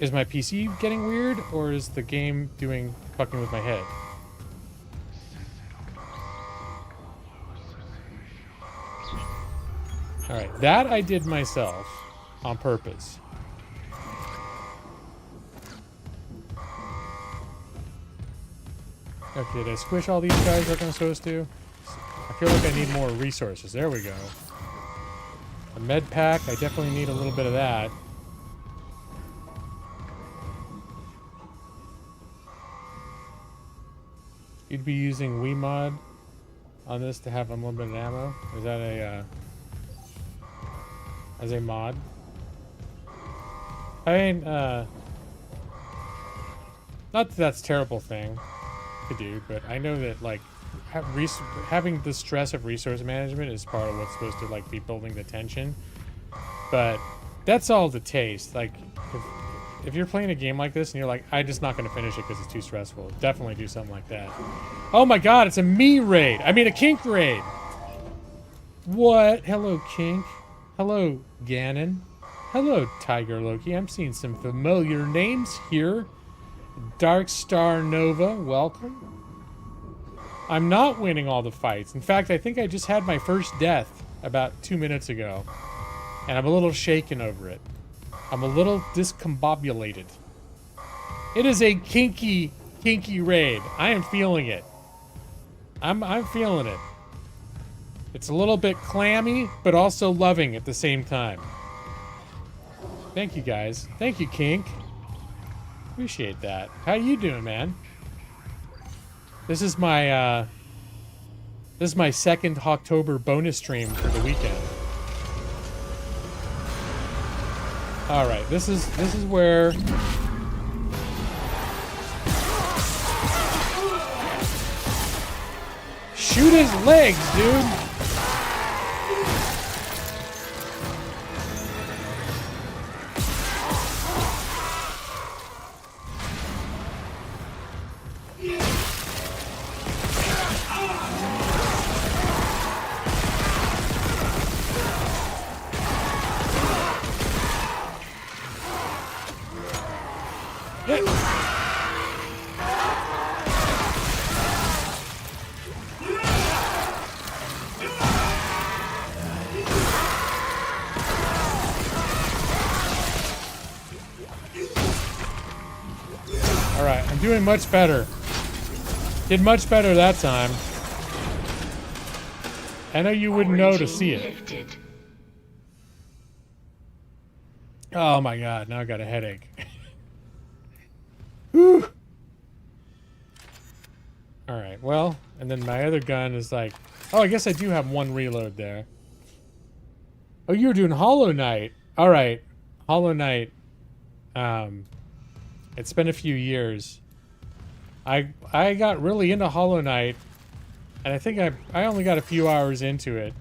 PC getting weird, or is the game fucking with my head? Alright, that I did myself on purpose. Okay, did I squish all these guys like I'm supposed to? I feel like I need more resources. There we go. A med pack, I definitely need a little bit of that. You'd be using Wiimod on this to have unlimited ammo? Is that a, as a mod? I mean, not that that's a terrible thing to do, but I know that, like, having the stress of resource management is part of what's supposed to, like, be building the tension. But that's all to taste. Like, if you're playing a game like this and you're like, I'm just not going to finish it because it's too stressful, definitely do something like that. Oh my god, it's a me raid. I mean, a kink raid. What? Hello, Kink. Hello, Ganon. Hello, Tiger Loki. I'm seeing some familiar names here. Dark Star Nova, welcome. I'm not winning all the fights. In fact, I think I just had my first death about 2 minutes ago. And I'm a little shaken over it. I'm a little discombobulated. It is a kinky raid. I am feeling it. I'm feeling it. It's a little bit clammy, but also loving at the same time. Thank you, guys. Thank you, Kink. Appreciate that. How you doing, man? This is my second HAWKTOBER bonus stream for the weekend. All right, this is where shoot his legs, dude. Alright, I'm doing much better. Did much better that time. I know you wouldn't know to see it. Oh my god, now I got a headache. Whew. Alright, well, and then my other gun is like... Oh, I guess I do have one reload there. Oh, you were doing Hollow Knight. Alright, Hollow Knight. It's been a few years. I got really into Hollow Knight, and I think I only got a few hours into it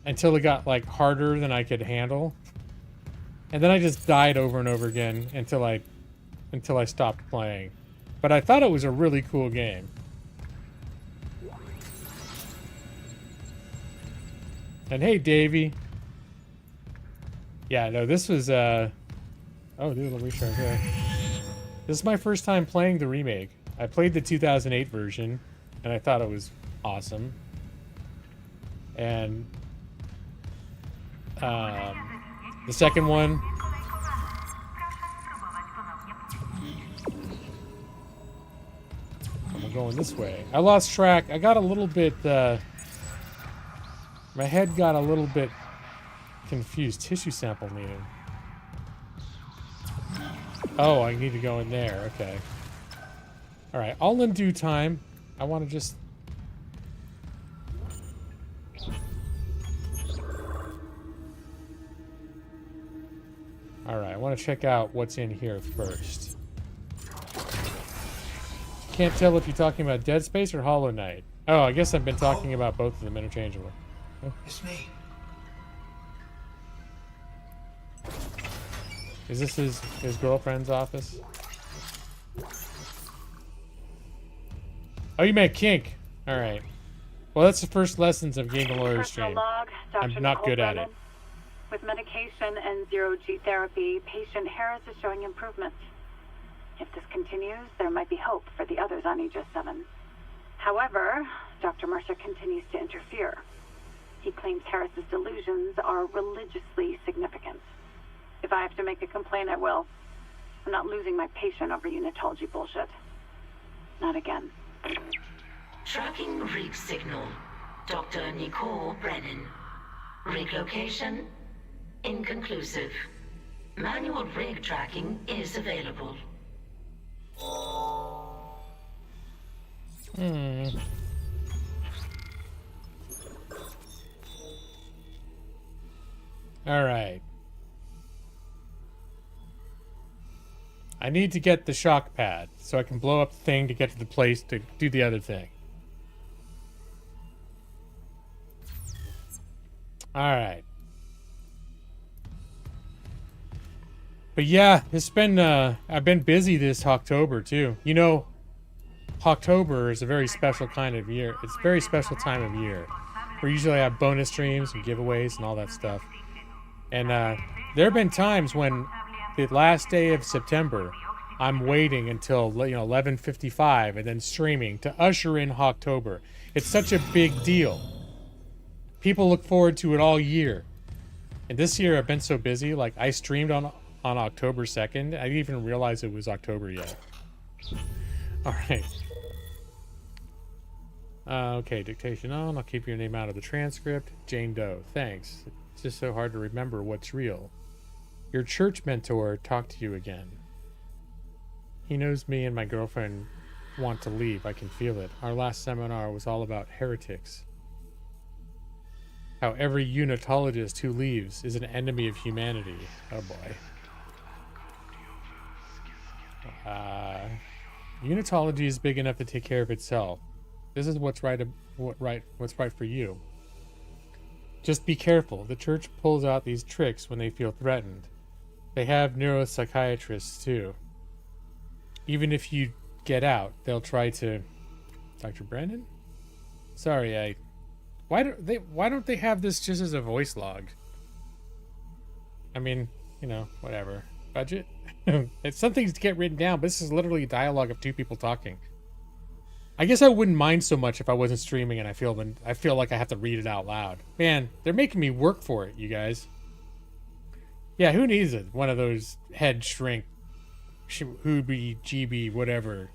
until it got like harder than I could handle, and then I just died over and over again until I stopped playing. But I thought it was a really cool game. And hey, Davey. Yeah, no, this was oh, dude, let me show here. This is my first time playing the remake. I played the 2008 version, and I thought it was awesome. And the second one, I'm going this way. I lost track. I got a little bit, my head got a little bit confused. Tissue sample needed. Oh, I need to go in there. Okay. Alright, all in due time. I want to just... Alright, I want to check out what's in here first. Can't tell if you're talking about Dead Space or Hollow Knight. Oh, I guess I've been talking about both of them interchangeably. Oh. It's me. Is this his girlfriend's office? Oh, you meant kink. All right. Well, that's the first lessons of Game Lawyer stream. Log, Dr. I'm not good at it. With medication and zero-G therapy, patient Harris is showing improvement. If this continues, there might be hope for the others on Aegis 7. However, Dr. Mercer continues to interfere. He claims Harris's delusions are religiously significant. If I have to make a complaint, I will. I'm not losing my patient over unitology bullshit. Not again. Tracking rig signal. Dr. Nicole Brennan. Rig location? Inconclusive. Manual rig tracking is available. All right. I need to get the shock pad so I can blow up the thing to get to the place to do the other thing. All right. But yeah, it's been I've been busy this Hawktober too. You know, Hawktober is a very special kind of year. It's a very special time of year. We usually have bonus streams and giveaways and all that stuff. And there have been times when the last day of September, I'm waiting until 11:55 and then streaming to usher in Hawktober. It's such a big deal. People look forward to it all year. And this year I've been so busy. Like I streamed on October 2nd. I didn't even realize it was October yet. All right. Okay, dictation on. I'll keep your name out of the transcript. Jane Doe. Thanks. It's just so hard to remember what's real. Your church mentor talked to you again. He knows me and my girlfriend want to leave. I can feel it. Our last seminar was all about heretics. How every unitologist who leaves is an enemy of humanity. Oh boy. Unitology is big enough to take care of itself. This is what's right for you. Just be careful. The church pulls out these tricks when they feel threatened. They have neuropsychiatrists too. Even if you get out, they'll try to... Dr. Brandon? Sorry, why don't they have this just as a voice log? I mean, whatever. Budget? It's something to get written down, but this is literally a dialogue of two people talking. I guess I wouldn't mind so much if I wasn't streaming and I feel like I have to read it out loud. Man, they're making me work for it, you guys. Yeah, who needs it? One of those head shrink, Hoobie, GB, whatever.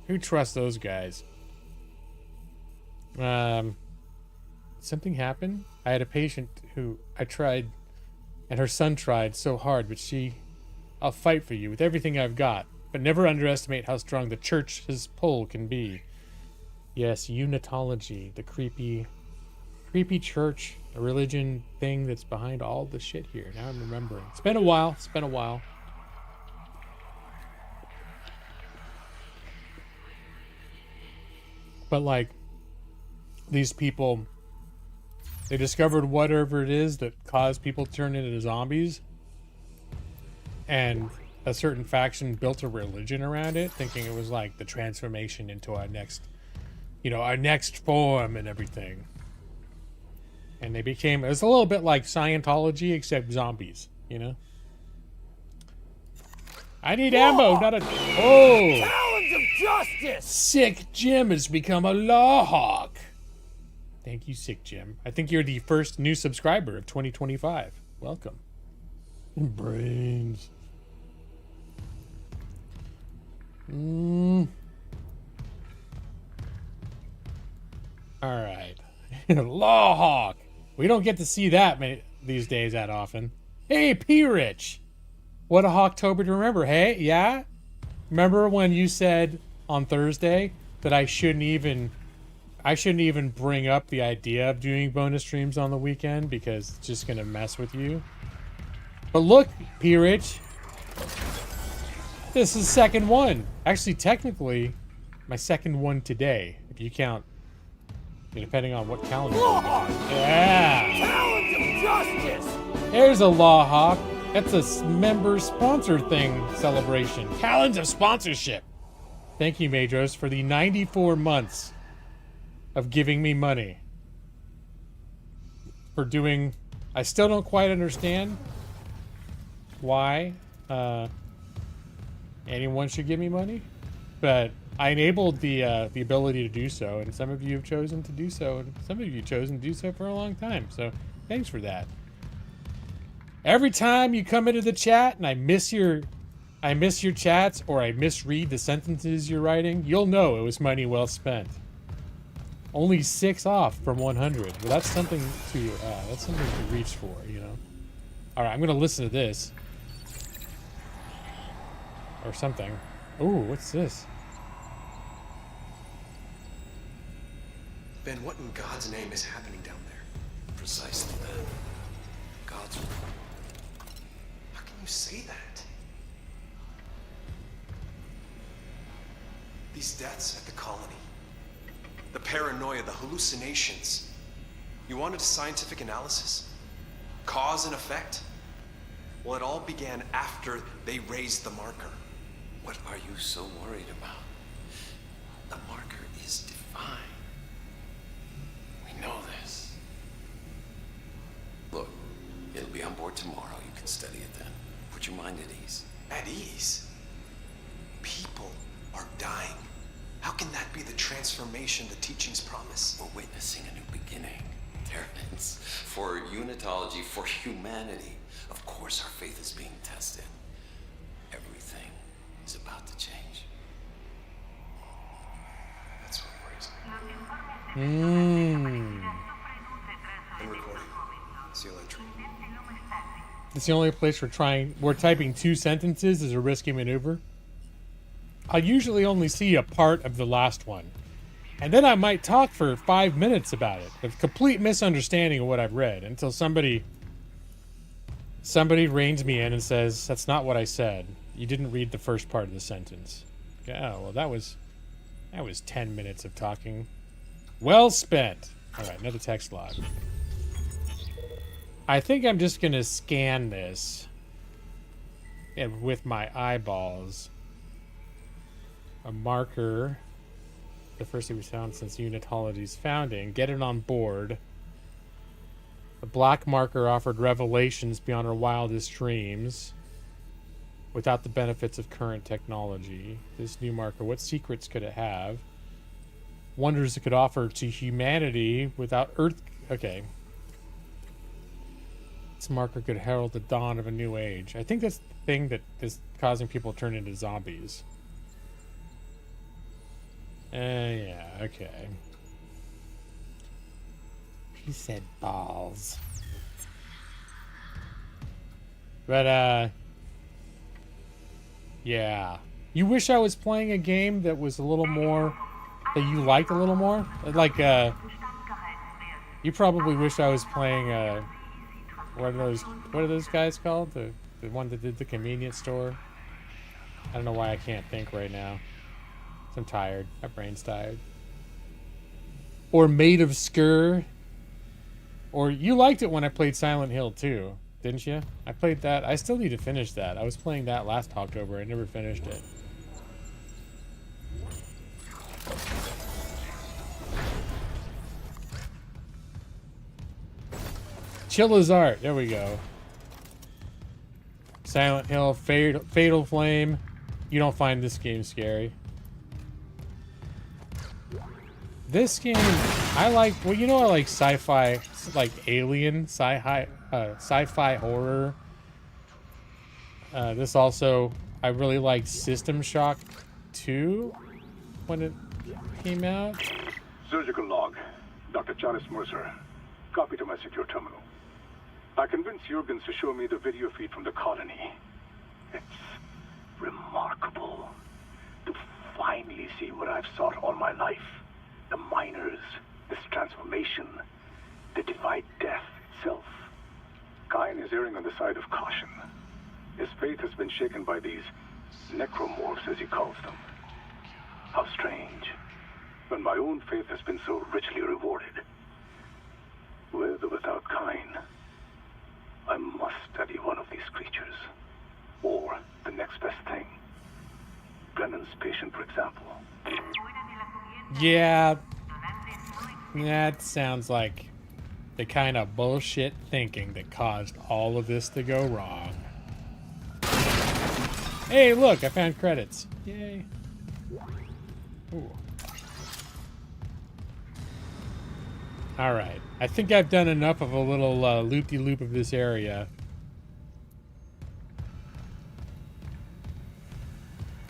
Who trusts those guys? Something happened. I had a patient who I tried, and her son tried so hard, but I'll fight for you with everything I've got, but never underestimate how strong the church's pull can be. Yes, unitology, the creepy church, a religion thing that's behind all the shit here. Now I'm remembering. It's been a while. But like, these people, they discovered whatever it is that caused people to turn into zombies. And a certain faction built a religion around it, thinking it was like the transformation into our next form and everything. And it was a little bit like Scientology, except zombies, I need ammo, not a... Oh! Talons of justice! Sick Jim has become a law hawk. Thank you, Sick Jim. I think you're the first new subscriber of 2025. Welcome. Brains. Alright. Law hawk. We don't get to see that these days that often. Hey, P-Rich. What a Hawktober to remember, hey? Yeah? Remember when you said on Thursday that I shouldn't even bring up the idea of doing bonus streams on the weekend because it's just gonna mess with you? But look, P-Rich. This is second one. Actually, technically, my second one today, if you count, depending on what calendar. Yeah. Talons of justice! There's a Law Hawk. That's a member sponsor thing celebration. Talons of sponsorship. Thank you, Madros, for the 94 months of giving me money. For doing... I still don't quite understand why anyone should give me money, but I enabled the ability to do so, and some of you have chosen to do so, and some of you have chosen to do so for a long time, so thanks for that. Every time you come into the chat and I miss your chats or I misread the sentences you're writing, you'll know it was money well spent. Only 6 off from 100. Well, that's something to reach for, All right, I'm gonna listen to this or something. Ooh, what's this? Ben, what in God's name is happening down there? Precisely that. God's will. How can you say that? These deaths at the colony, the paranoia, the hallucinations. You wanted a scientific analysis? Cause and effect? Well, it all began after they raised the marker. What are you so worried about? The marker is divine. We know this. Look, it'll be on board tomorrow. You can study it then. Put your mind at ease. At ease? People are dying. How can that be the transformation the teachings promise? We're witnessing a new beginning, Terrence. For unitology, for humanity. Of course our faith is being tested. Everything is about to change. That's what worries me. I'm recording. See you later. It's the only place we're typing 2 sentences is a risky maneuver. I usually only see a part of the last one. And then I might talk for 5 minutes about it, with complete misunderstanding of what I've read, until somebody reins me in and says, that's not what I said. You didn't read the first part of the sentence. Oh, well, that was 10 minutes of talking. Well spent. All right, another text log. I think I'm just going to scan this with my eyeballs. A marker. The first thing we found since unitology's founding. Get it on board. The black marker offered revelations beyond our wildest dreams without the benefits of current technology. This new marker, what secrets could it have? Wonders it could offer to humanity without Earth... Okay. This marker could herald the dawn of a new age. I think that's the thing that is causing people to turn into zombies. Yeah, okay. He said balls. But, yeah. You wish I was playing a game that was a little more... that you liked a little more? Like, you probably wish I was playing, what are those guys called? The one that did the convenience store? I don't know why I can't think right now. I'm tired. My brain's tired. Or Made of Skur. Or you liked it when I played Silent Hill too, didn't you? I played that. I still need to finish that. I was playing that last HAWKTOBER. I never finished it. Chill as art. There we go. Silent Hill, Fatal Flame. You don't find this game scary. This game, I like, well, you know, I like sci-fi, like alien, sci-fi horror. This also, I really liked System Shock 2 when it came out. Surgical log. Dr. Charles Mercer. Copy to my secure terminal. I convinced Jurgens to show me the video feed from the colony. It's remarkable to finally see what I've sought all my life. The miners, this transformation, the divine death itself. Kine is erring on the side of caution. His faith has been shaken by these necromorphs, as he calls them. How strange, when my own faith has been so richly rewarded. With or without Kine, I must study one of these creatures. Or the next best thing. Brennan's patient, for example. Yeah, that sounds like the kind of bullshit thinking that caused all of this to go wrong. Hey, look, I found credits. Yay. Ooh. All right, I think I've done enough of a little loop-de-loop of this area.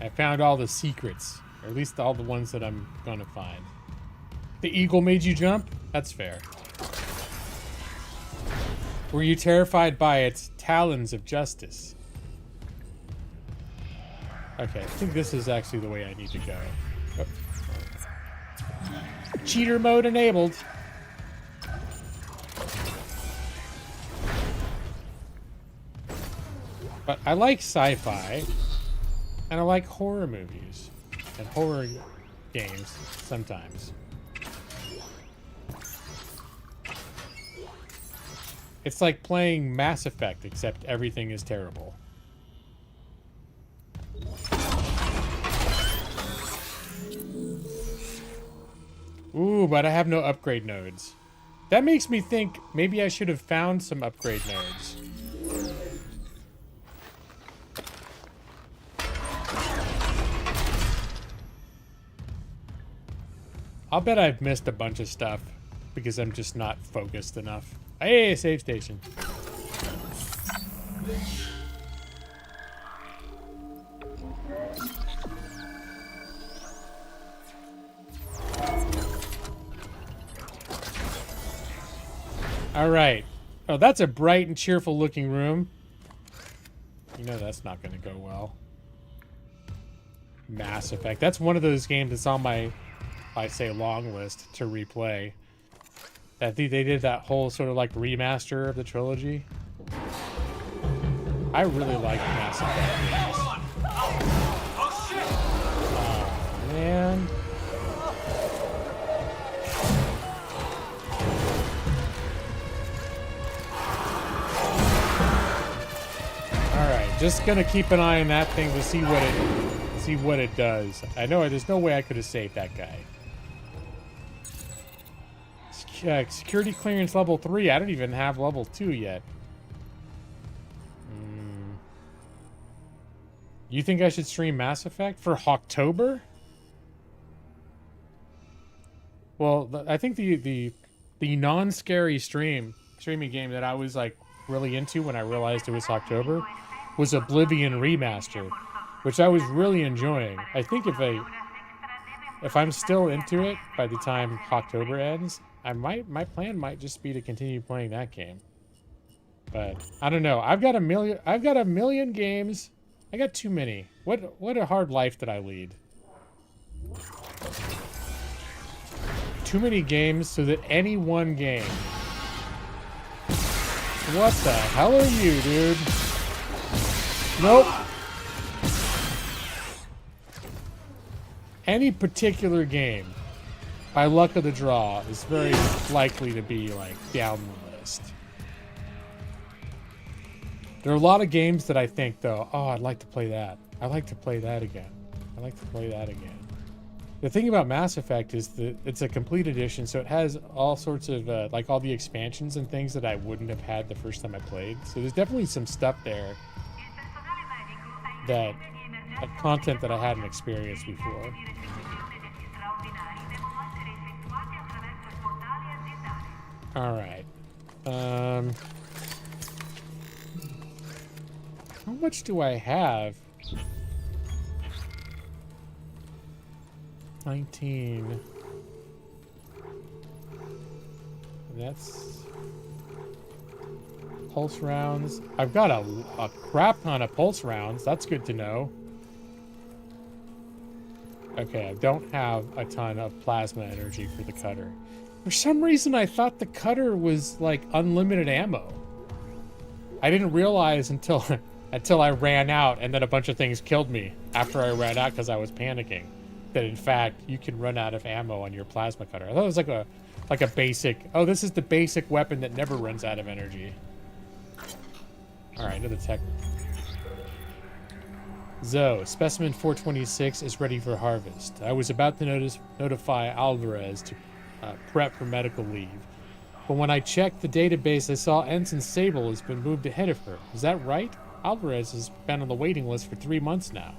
I found all the secrets. Or at least all the ones that I'm gonna find. The eagle made you jump? That's fair. Were you terrified by its talons of justice? Okay, I think this is actually the way I need to go. Oh. Cheater mode enabled. But I like sci-fi, and I like horror movies, and horror games sometimes. It's like playing Mass Effect, except everything is terrible. Ooh, but I have no upgrade nodes. That makes me think maybe I should have found some upgrade nodes. I'll bet I've missed a bunch of stuff because I'm just not focused enough. Hey, save station. All right. Oh, that's a bright and cheerful looking room. You know that's not going to go well. Mass Effect. That's one of those games that's on my, I say, long list to replay. I think they did that whole sort of like remaster of the trilogy. I really like Mass Effect games. Oh, man. Alright, just gonna keep an eye on that thing to see what it does. I know there's no way I could have saved that guy. Security clearance level 3. I don't even have level 2 yet. You think I should stream Mass Effect for HAWKTOBER? Well, I think the non-scary streaming game that I was like really into when I realized it was HAWKTOBER was Oblivion Remaster, which I was really enjoying. I think if I'm still into it by the time HAWKTOBER ends, my plan might just be to continue playing that game. But I don't know. I've got a million games. I got too many. What a hard life that I lead. Too many games so that any one game. What the hell are you, dude? Nope. Any particular game, by luck of the draw, is very likely to be like down the list. There are a lot of games that I think though, oh, I'd like to play that. I'd like to play that again. I'd like to play that again. The thing about Mass Effect is that it's a complete edition, so it has all sorts of like all the expansions and things that I wouldn't have had the first time I played. So there's definitely some stuff there that content that I hadn't experienced before. All right. How much do I have? 19. That's pulse rounds. I've got a crap ton of pulse rounds. That's good to know. Okay, I don't have a ton of plasma energy for the cutter. For some reason, I thought the cutter was like unlimited ammo. I didn't realize until I ran out, and then a bunch of things killed me after I ran out because I was panicking. That in fact you can run out of ammo on your plasma cutter. I thought it was like a basic. Oh, this is the basic weapon that never runs out of energy. All right, another tech. Zoe, specimen 426 is ready for harvest. I was about to notify Alvarez to prep for medical leave, but when I checked the database, I saw Ensign Sable has been moved ahead of her. Is that right? Alvarez has been on the waiting list for 3 months now.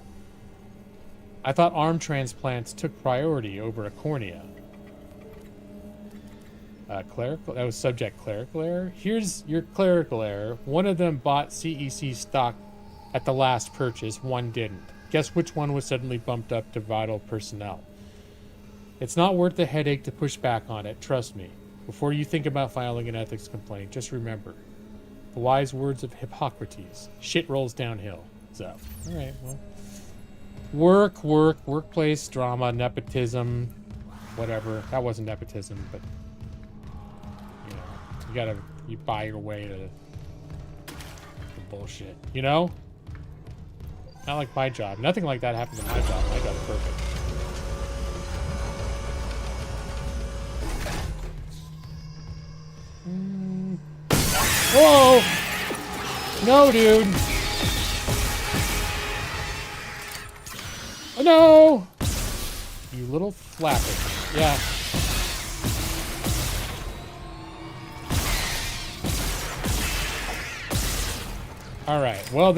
I thought arm transplants took priority over a cornea. Clerical? That was subject clerical error. Here's your clerical error. One of them bought CEC stock at the last purchase, one didn't. Guess which one was suddenly bumped up to vital personnel? It's not worth the headache to push back on it, trust me. Before you think about filing an ethics complaint, just remember the wise words of Hippocrates. Shit rolls downhill. So, alright, well. Workplace drama, nepotism, whatever. That wasn't nepotism, but you know, you buy your way to the bullshit, you know? Not like my job. Nothing like that happened to my job. My job's perfect. Whoa! No, dude! Oh, no! You little flapper. Yeah. Alright, well,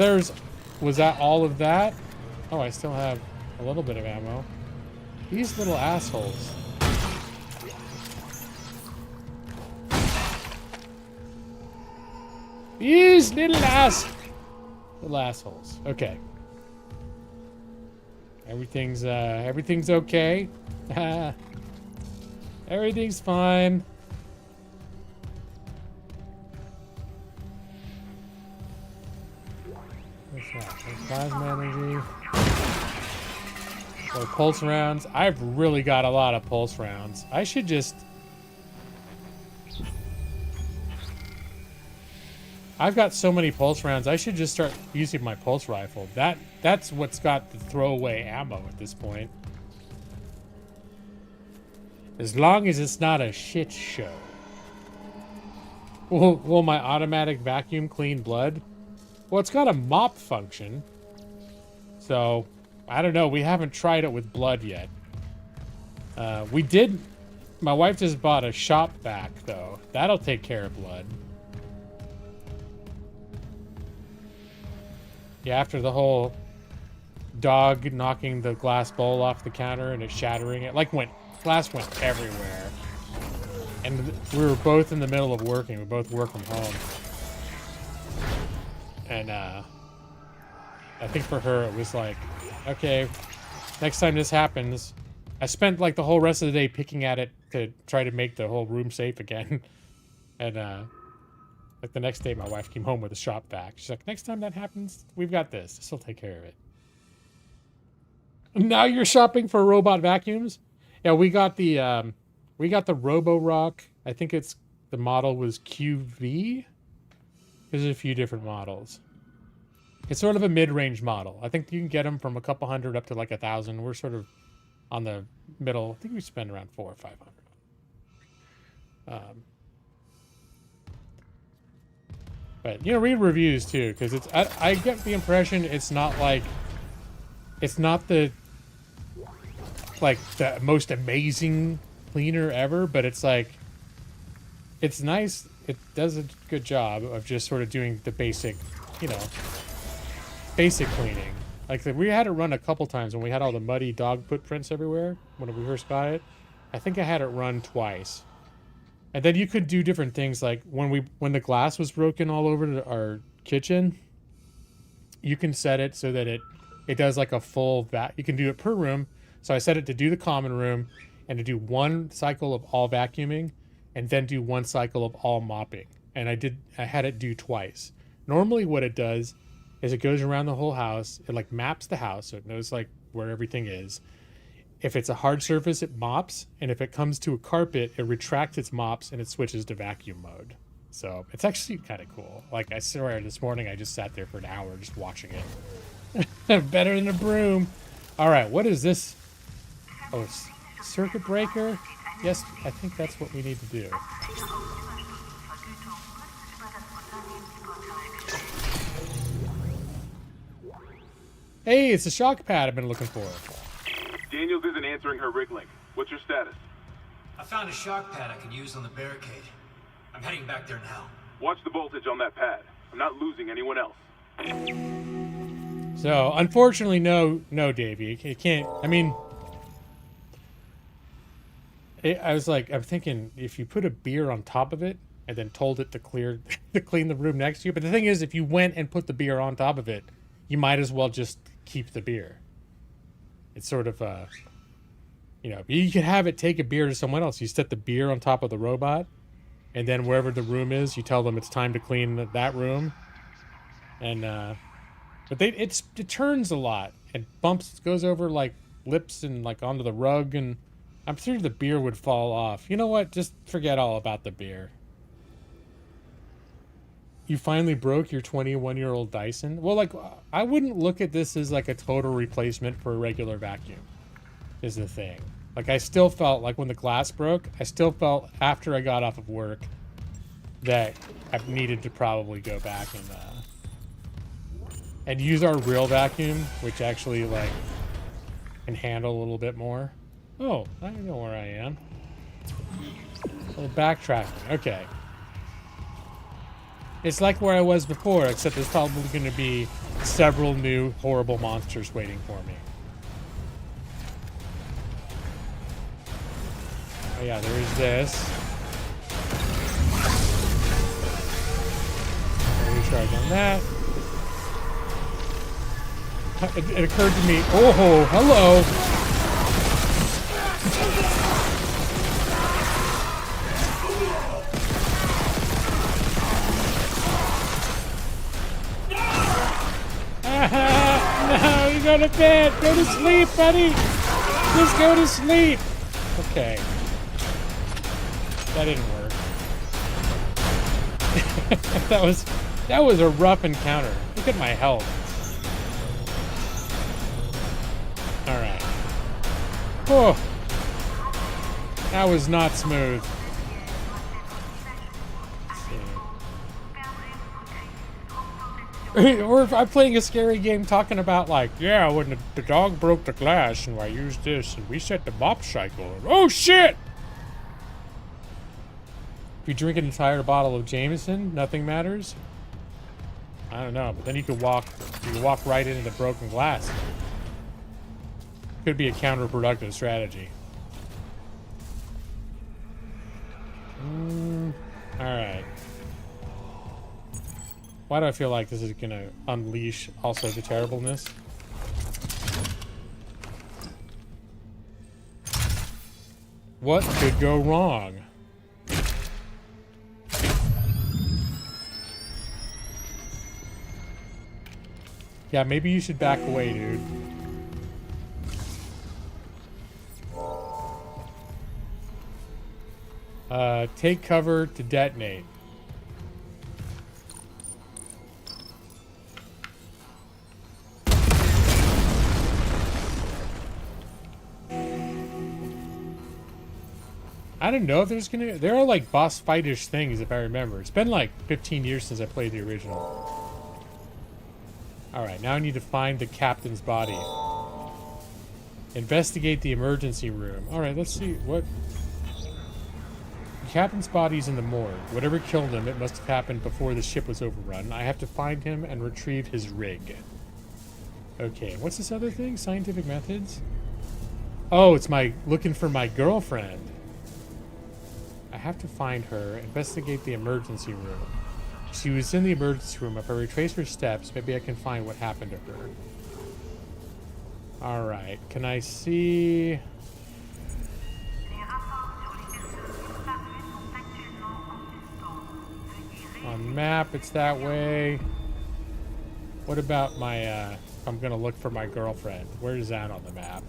was that all of that? Oh, I still have a little bit of ammo. These little assholes. These little assholes. Okay. Everything's okay. Everything's fine. What's that? Plasma energy. So pulse rounds. I've really got a lot of pulse rounds. I should just... I've got so many pulse rounds. I should just start using my pulse rifle. That's what's got the throwaway ammo at this point. As long as it's not a shit show. Will my automatic vacuum clean blood? Well, it's got a mop function. So, I don't know. We haven't tried it with blood yet. We did... My wife just bought a shop vac, though. That'll take care of blood. Yeah, after the whole dog knocking the glass bowl off the counter and it shattering it, like glass went everywhere. And we were both in the middle of working. We both work from home. And I think for her it was like, okay, next time this happens, I spent like the whole rest of the day picking at it to try to make the whole room safe again. And like the next day, my wife came home with a shop vac. She's like, next time that happens, we've got this. This will take care of it. Now you're shopping for robot vacuums? Yeah, we got the Roborock. I think the model was QV. There's a few different models. It's sort of a mid-range model. I think you can get them from a couple hundred up to like 1,000. We're sort of on the middle. I think we spend around 400 or 500. But, you know, read reviews, too, because I get the impression it's not the most amazing cleaner ever, but it's like, it's nice. It does a good job of just sort of doing the basic, you know, basic cleaning. Like, we had it run a couple times when we had all the muddy dog footprints everywhere when we first got it. I think I had it run twice. And then you could do different things, like when the glass was broken all over our kitchen, you can set it so that it does like a full you can do it per room. So I set it to do the common room and to do one cycle of all vacuuming and then do one cycle of all mopping. And I had it do twice. Normally what it does is it goes around the whole house. It like maps the house, so it knows like where everything is. If it's a hard surface, it mops, and if it comes to a carpet, it retracts its mops and it switches to vacuum mode. So it's actually kind of cool. Like, I swear, this morning I just sat there for an hour just watching it. Better than a broom. All right, what is this? Oh, circuit breaker? Yes, I think that's what we need to do. Hey, it's the shock pad I've been looking for. Daniels isn't answering her rig link. What's your status? I found a shock pad I can use on the barricade. I'm heading back there now. Watch the voltage on that pad. I'm not losing anyone else. So, unfortunately, no, Davey. You can't, I mean... I'm thinking, if you put a beer on top of it, and then told it to clean the room next to you, but the thing is, if you went and put the beer on top of it, you might as well just keep the beer. It's sort of, you know, you can have it take a beer to someone else. You set the beer on top of the robot, and then wherever the room is, you tell them it's time to clean that room. And, but it turns a lot. It goes over, like, lips and, like, onto the rug, and I'm sure the beer would fall off. You know what? Just forget all about the beer. You finally broke your 21-year-old Dyson? Well, like, I wouldn't look at this as like a total replacement for a regular vacuum, is the thing. Like, I still felt like when the glass broke, I still felt after I got off of work that I needed to probably go back and use our real vacuum, which actually, like, can handle a little bit more. Oh, I know where I am. A little backtracking. Okay. It's like where I was before, except there's probably going to be several new horrible monsters waiting for me. Oh yeah, there is this. Recharge on that. It occurred to me, oh, hello. No, you go to bed. Go to sleep, buddy. Just go to sleep. Okay. That didn't work. that was a rough encounter. Look at my health. All right. Oh, that was not smooth. Or if I'm playing a scary game talking about, like, yeah, when the dog broke the glass and I used this and we set the mop cycle. Oh, shit! If you drink an entire bottle of Jameson, nothing matters? I don't know, but then you could walk right into the broken glass. Could be a counterproductive strategy. Alright. Why do I feel like this is gonna unleash all sorts of terribleness? What could go wrong? Yeah, maybe you should back away, dude. Take cover to detonate. I don't know if there's gonna... There are, like, boss fight-ish things, if I remember. It's been, like, 15 years since I played the original. Alright, now I need to find the captain's body. Investigate the emergency room. Alright, let's see. What... The captain's body's in the morgue. Whatever killed him, it must have happened before the ship was overrun. I have to find him and retrieve his rig. Okay, what's this other thing? Scientific methods? Oh, it's my... Looking for my girlfriend. I have to find her, investigate the emergency room. She was in the emergency room. If I retrace her steps, maybe I can find what happened to her. Alright, can I see... On map, it's that way. What about my, I'm gonna look for my girlfriend. Where is that on the map?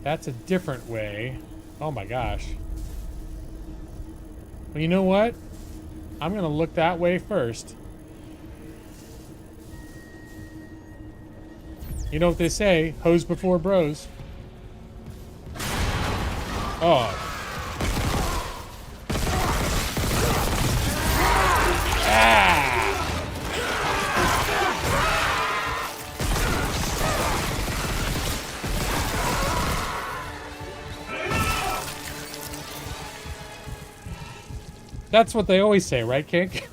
That's a different way. Oh my gosh. Well, you know what? I'm gonna look that way first. You know what they say, hoes before bros. Oh. Ah! That's what they always say, right, Kink?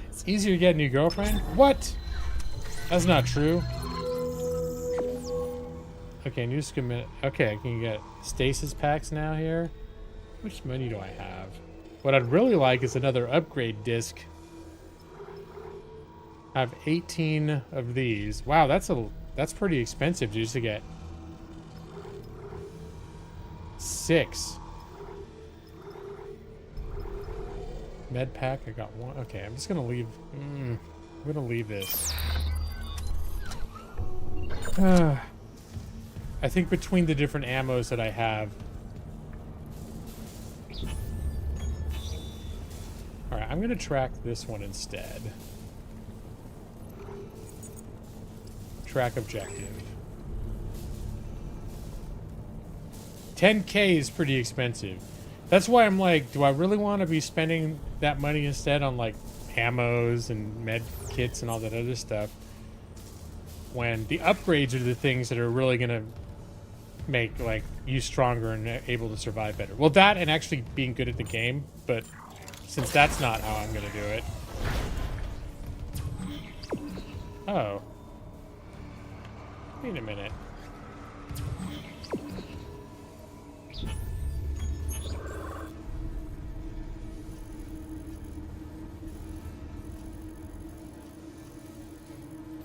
It's easier to get a new girlfriend? What? That's not true. Okay, new commit. Okay, I can get stasis packs now here. Which money do I have? What I'd really like is another upgrade disc. I have 18 of these. Wow, that's pretty expensive just to get 6. Med pack, I got 1. Okay, I'm just gonna leave. I'm gonna leave this. I think between the different ammos that I have. Alright, I'm gonna track this one instead. Track objective. 10K is pretty expensive. That's why I'm like, do I really want to be spending that money instead on like ammos and med kits and all that other stuff, when the upgrades are the things that are really gonna make like you stronger and able to survive better. Well, that and actually being good at the game, but since that's not how I'm gonna do it. Oh. Wait a minute.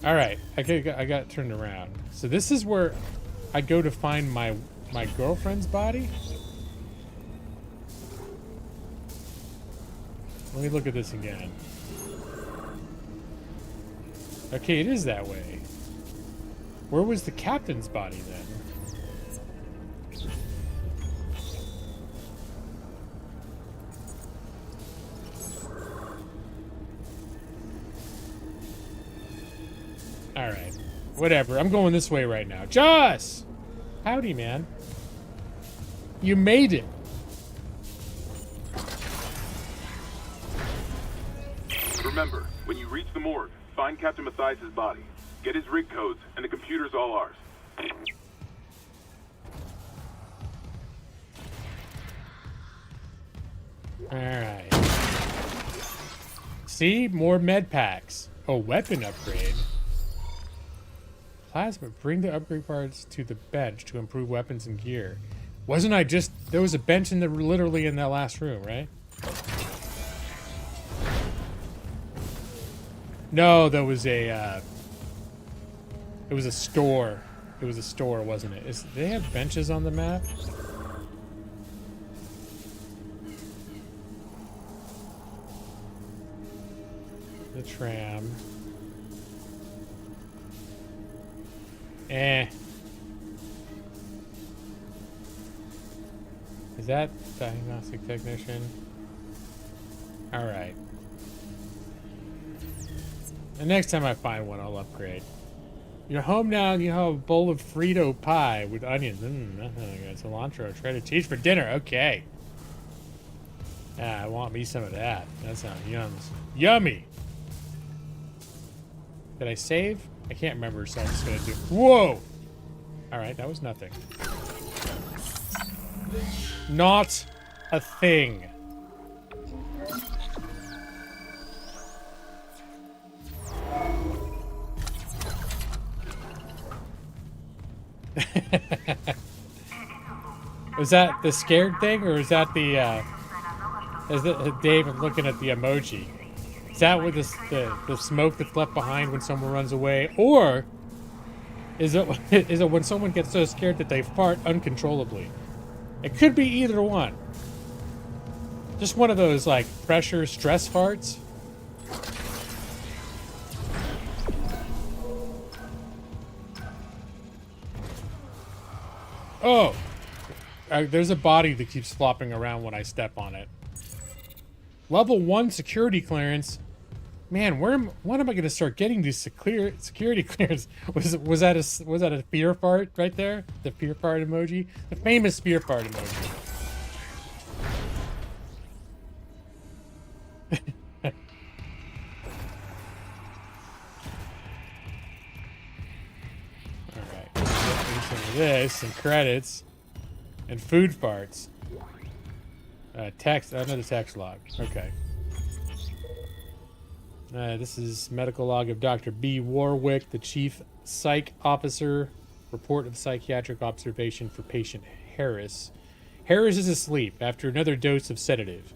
All right, I got turned around. So this is where I go to find my girlfriend's body. Let me look at this again. Okay, it is that way. Where was the captain's body then? Alright. Whatever. I'm going this way right now. Joss! Howdy, man. You made it. Remember, when you reach the morgue, find Captain Mathias' body. Get his rig codes, and the computer's all ours. Alright. See? More med packs. Oh, weapon upgrade. Plasma. Bring the upgrade parts to the bench to improve weapons and gear. Wasn't I just... There was a bench in the literally in that last room, right? No, there was a... it was a store. It was a store, wasn't it? Do they have benches on the map? The tram. Eh. Is that diagnostic technician? Alright. The next time I find one, I'll upgrade. You're home now and you have a bowl of Frito pie with onions. I got cilantro, shredded cheese for dinner. Okay. I want me some of that. That sounds yummy. Did I save? I can't remember, so I'm just gonna do... Whoa! Alright, that was nothing. Not a thing. Was that the scared thing, or is that the, is it Dave looking at the emoji? Is that with the smoke that's left behind when someone runs away? Or is it when someone gets so scared that they fart uncontrollably? It could be either one. Just one of those, like, pressure stress farts. Oh! There's a body that keeps flopping around when I step on it. Level 1 security clearance. Man, when am I going to start getting these security clearance? Was that a fear fart right there? The fear fart emoji? The famous fear fart emoji. Alright, get me some of this, some credits, and food farts. Another text log. Okay. This is medical log of Dr. B. Warwick, the chief psych officer. Report of psychiatric observation for patient Harris. Harris is asleep after another dose of sedative.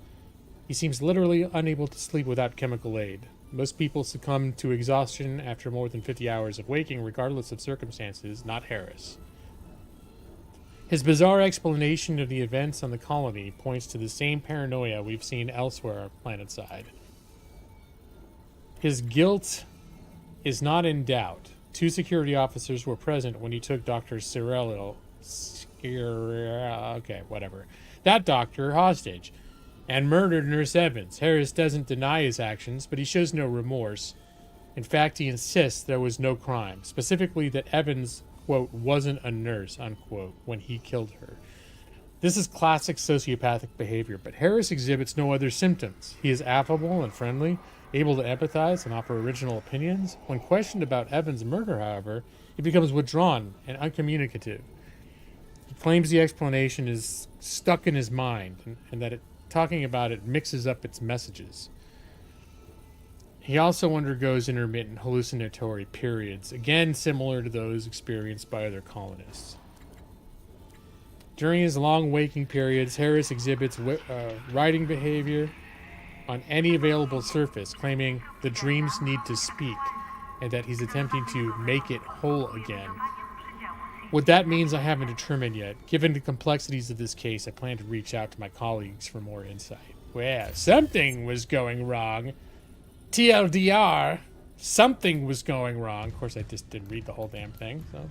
He seems literally unable to sleep without chemical aid. Most people succumb to exhaustion after more than 50 hours of waking, regardless of circumstances, not Harris. His bizarre explanation of the events on the colony points to the same paranoia we've seen elsewhere planetside. His guilt is not in doubt. 2 security officers were present when he took Dr. Okay, whatever. That doctor hostage and murdered Nurse Evans. Harris doesn't deny his actions, but he shows no remorse. In fact, he insists there was no crime, specifically that Evans, quote, wasn't a nurse, unquote, when he killed her. This is classic sociopathic behavior, but Harris exhibits no other symptoms. He is affable and friendly, able to empathize and offer original opinions. When questioned about Evans' murder, however, he becomes withdrawn and uncommunicative. He claims the explanation is stuck in his mind and that talking about it mixes up its messages. He also undergoes intermittent hallucinatory periods, again similar to those experienced by other colonists. During his long waking periods, Harris exhibits writing behavior on any available surface, claiming the dreams need to speak and that he's attempting to make it whole again. What that means I haven't determined yet. Given the complexities of this case, I plan to reach out to my colleagues for more insight. Well, something was going wrong. TLDR, something was going wrong. Of course, I just didn't read the whole damn thing, so.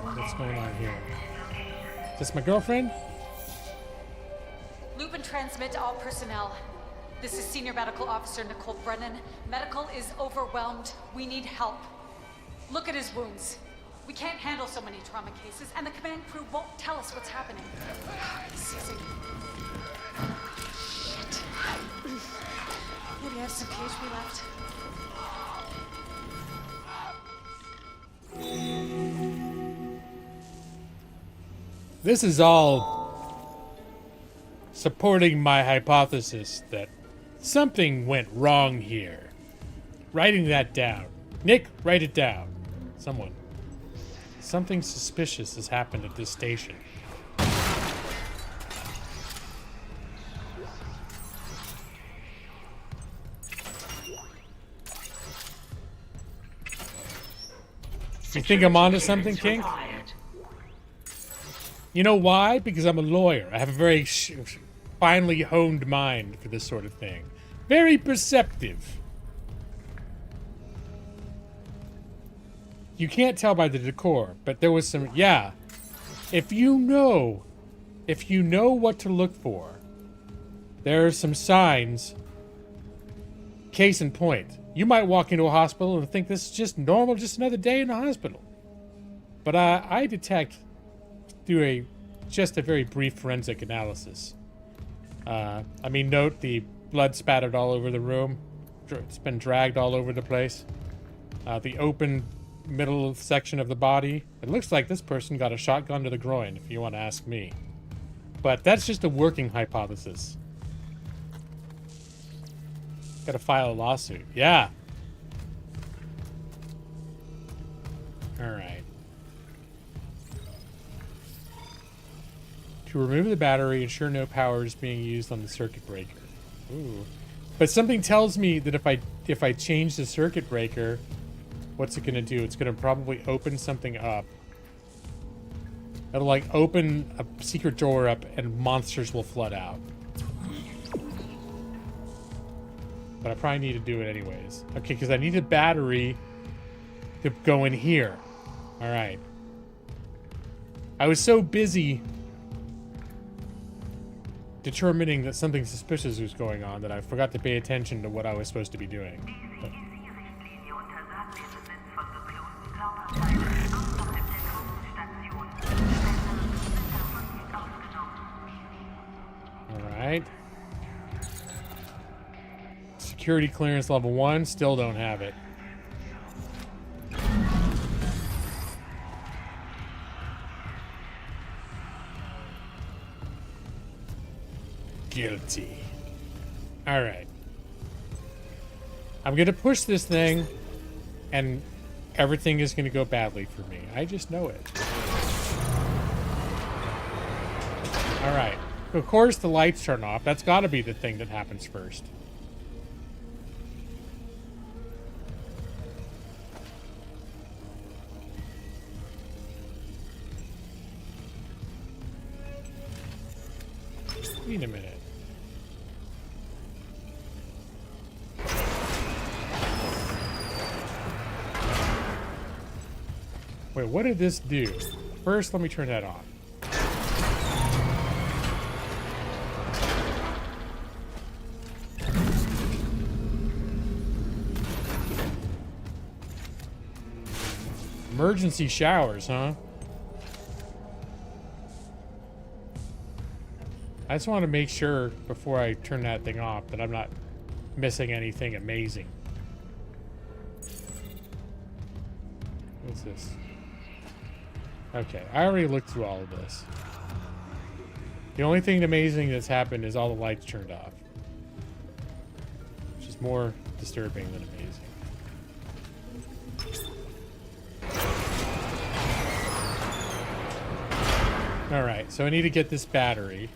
What's going on here? Is this my girlfriend? Loop and transmit to all personnel. This is Senior Medical Officer Nicole Brennan. Medical is overwhelmed. We need help. Look at his wounds. We can't handle so many trauma cases, and the command crew won't tell us what's happening. This is shit. Maybe I have some PHP left. This is all supporting my hypothesis that something went wrong here. Writing that down. Nick, write it down. Someone. Something suspicious has happened at this station. You think I'm onto something, King? You know why? Because I'm a lawyer. I have a very finely honed mind for this sort of thing. Very perceptive. You can't tell by the decor, but there was some, yeah. If you know what to look for, there are some signs. Case in point, you might walk into a hospital and think this is just normal, just another day in the hospital. But I detect through just a very brief forensic analysis. I mean, note the blood spattered all over the room. It's been dragged all over the place. The open middle section of the body. It looks like this person got a shotgun to the groin, if you want to ask me. But that's just a working hypothesis. Gotta file a lawsuit. Yeah. Alright. To remove the battery, ensure no power is being used on the circuit breaker. Ooh. But something tells me that if I change the circuit breaker, what's it gonna do? It's gonna probably open something up. It'll like open a secret door up and monsters will flood out. But I probably need to do it anyways. Okay, because I need a battery to go in here. Alright. I was so busy determining that something suspicious was going on that I forgot to pay attention to what I was supposed to be doing. But... Alright. Security clearance level 1, still don't have it. Guilty. Alright. I'm gonna push this thing, and everything is gonna go badly for me. I just know it. Alright. Of course the lights turn off. That's gotta be the thing that happens first. Wait a minute. Wait, what did this do? First, let me turn that on. Emergency showers, huh? I just want to make sure before I turn that thing off that I'm not missing anything amazing. What's this? Okay, I already looked through all of this. The only thing amazing that's happened is all the lights turned off. Which is more disturbing than amazing. Alright, so I need to get this battery.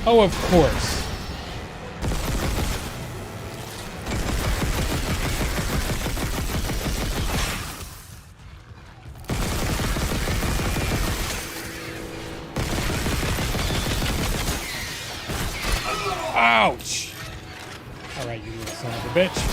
Oh, of course. Ouch! Alright, you little son of a bitch.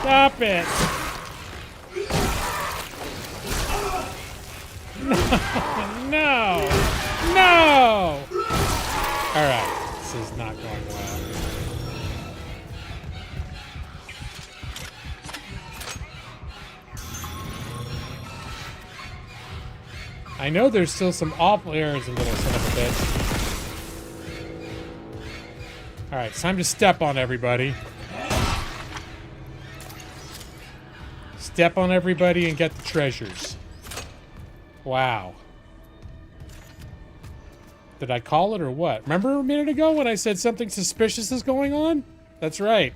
Stop it! No! No! Alright, this is not going well. I know there's still some awful errors in little son of a bitch. Alright, it's time to step on everybody. Step on everybody and get the treasures. Wow. Did I call it or what? Remember a minute ago when I said something suspicious is going on? That's right.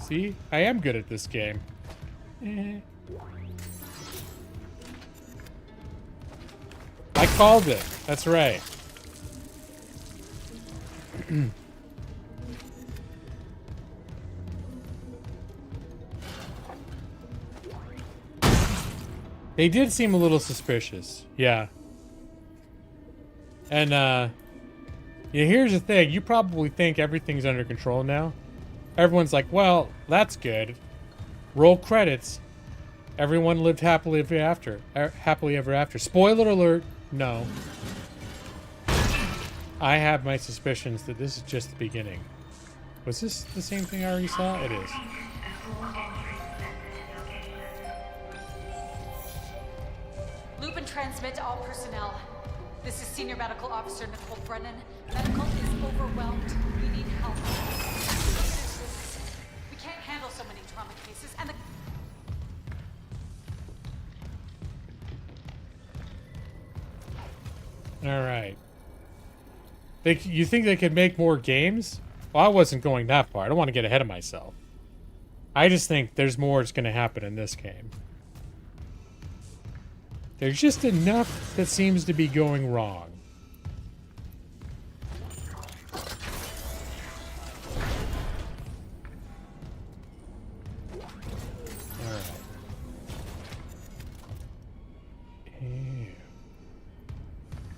See? I am good at this game. I called it. That's right. They did seem a little suspicious. Yeah. And, yeah, here's the thing. You probably think everything's under control now. Everyone's like, well, that's good. Roll credits. Everyone lived happily ever after. Happily ever after. Spoiler alert, no. I have my suspicions that this is just the beginning. Was this the same thing I already saw? It is. Loop and transmit to all personnel. This is Senior Medical Officer Nicole Brennan. Medical is overwhelmed. We need help. We can't handle so many trauma cases, and the... All right. You think they could make more games? Well, I wasn't going that far. I don't want to get ahead of myself. I just think there's more that's going to happen in this game. There's just enough that seems to be going wrong. Alright.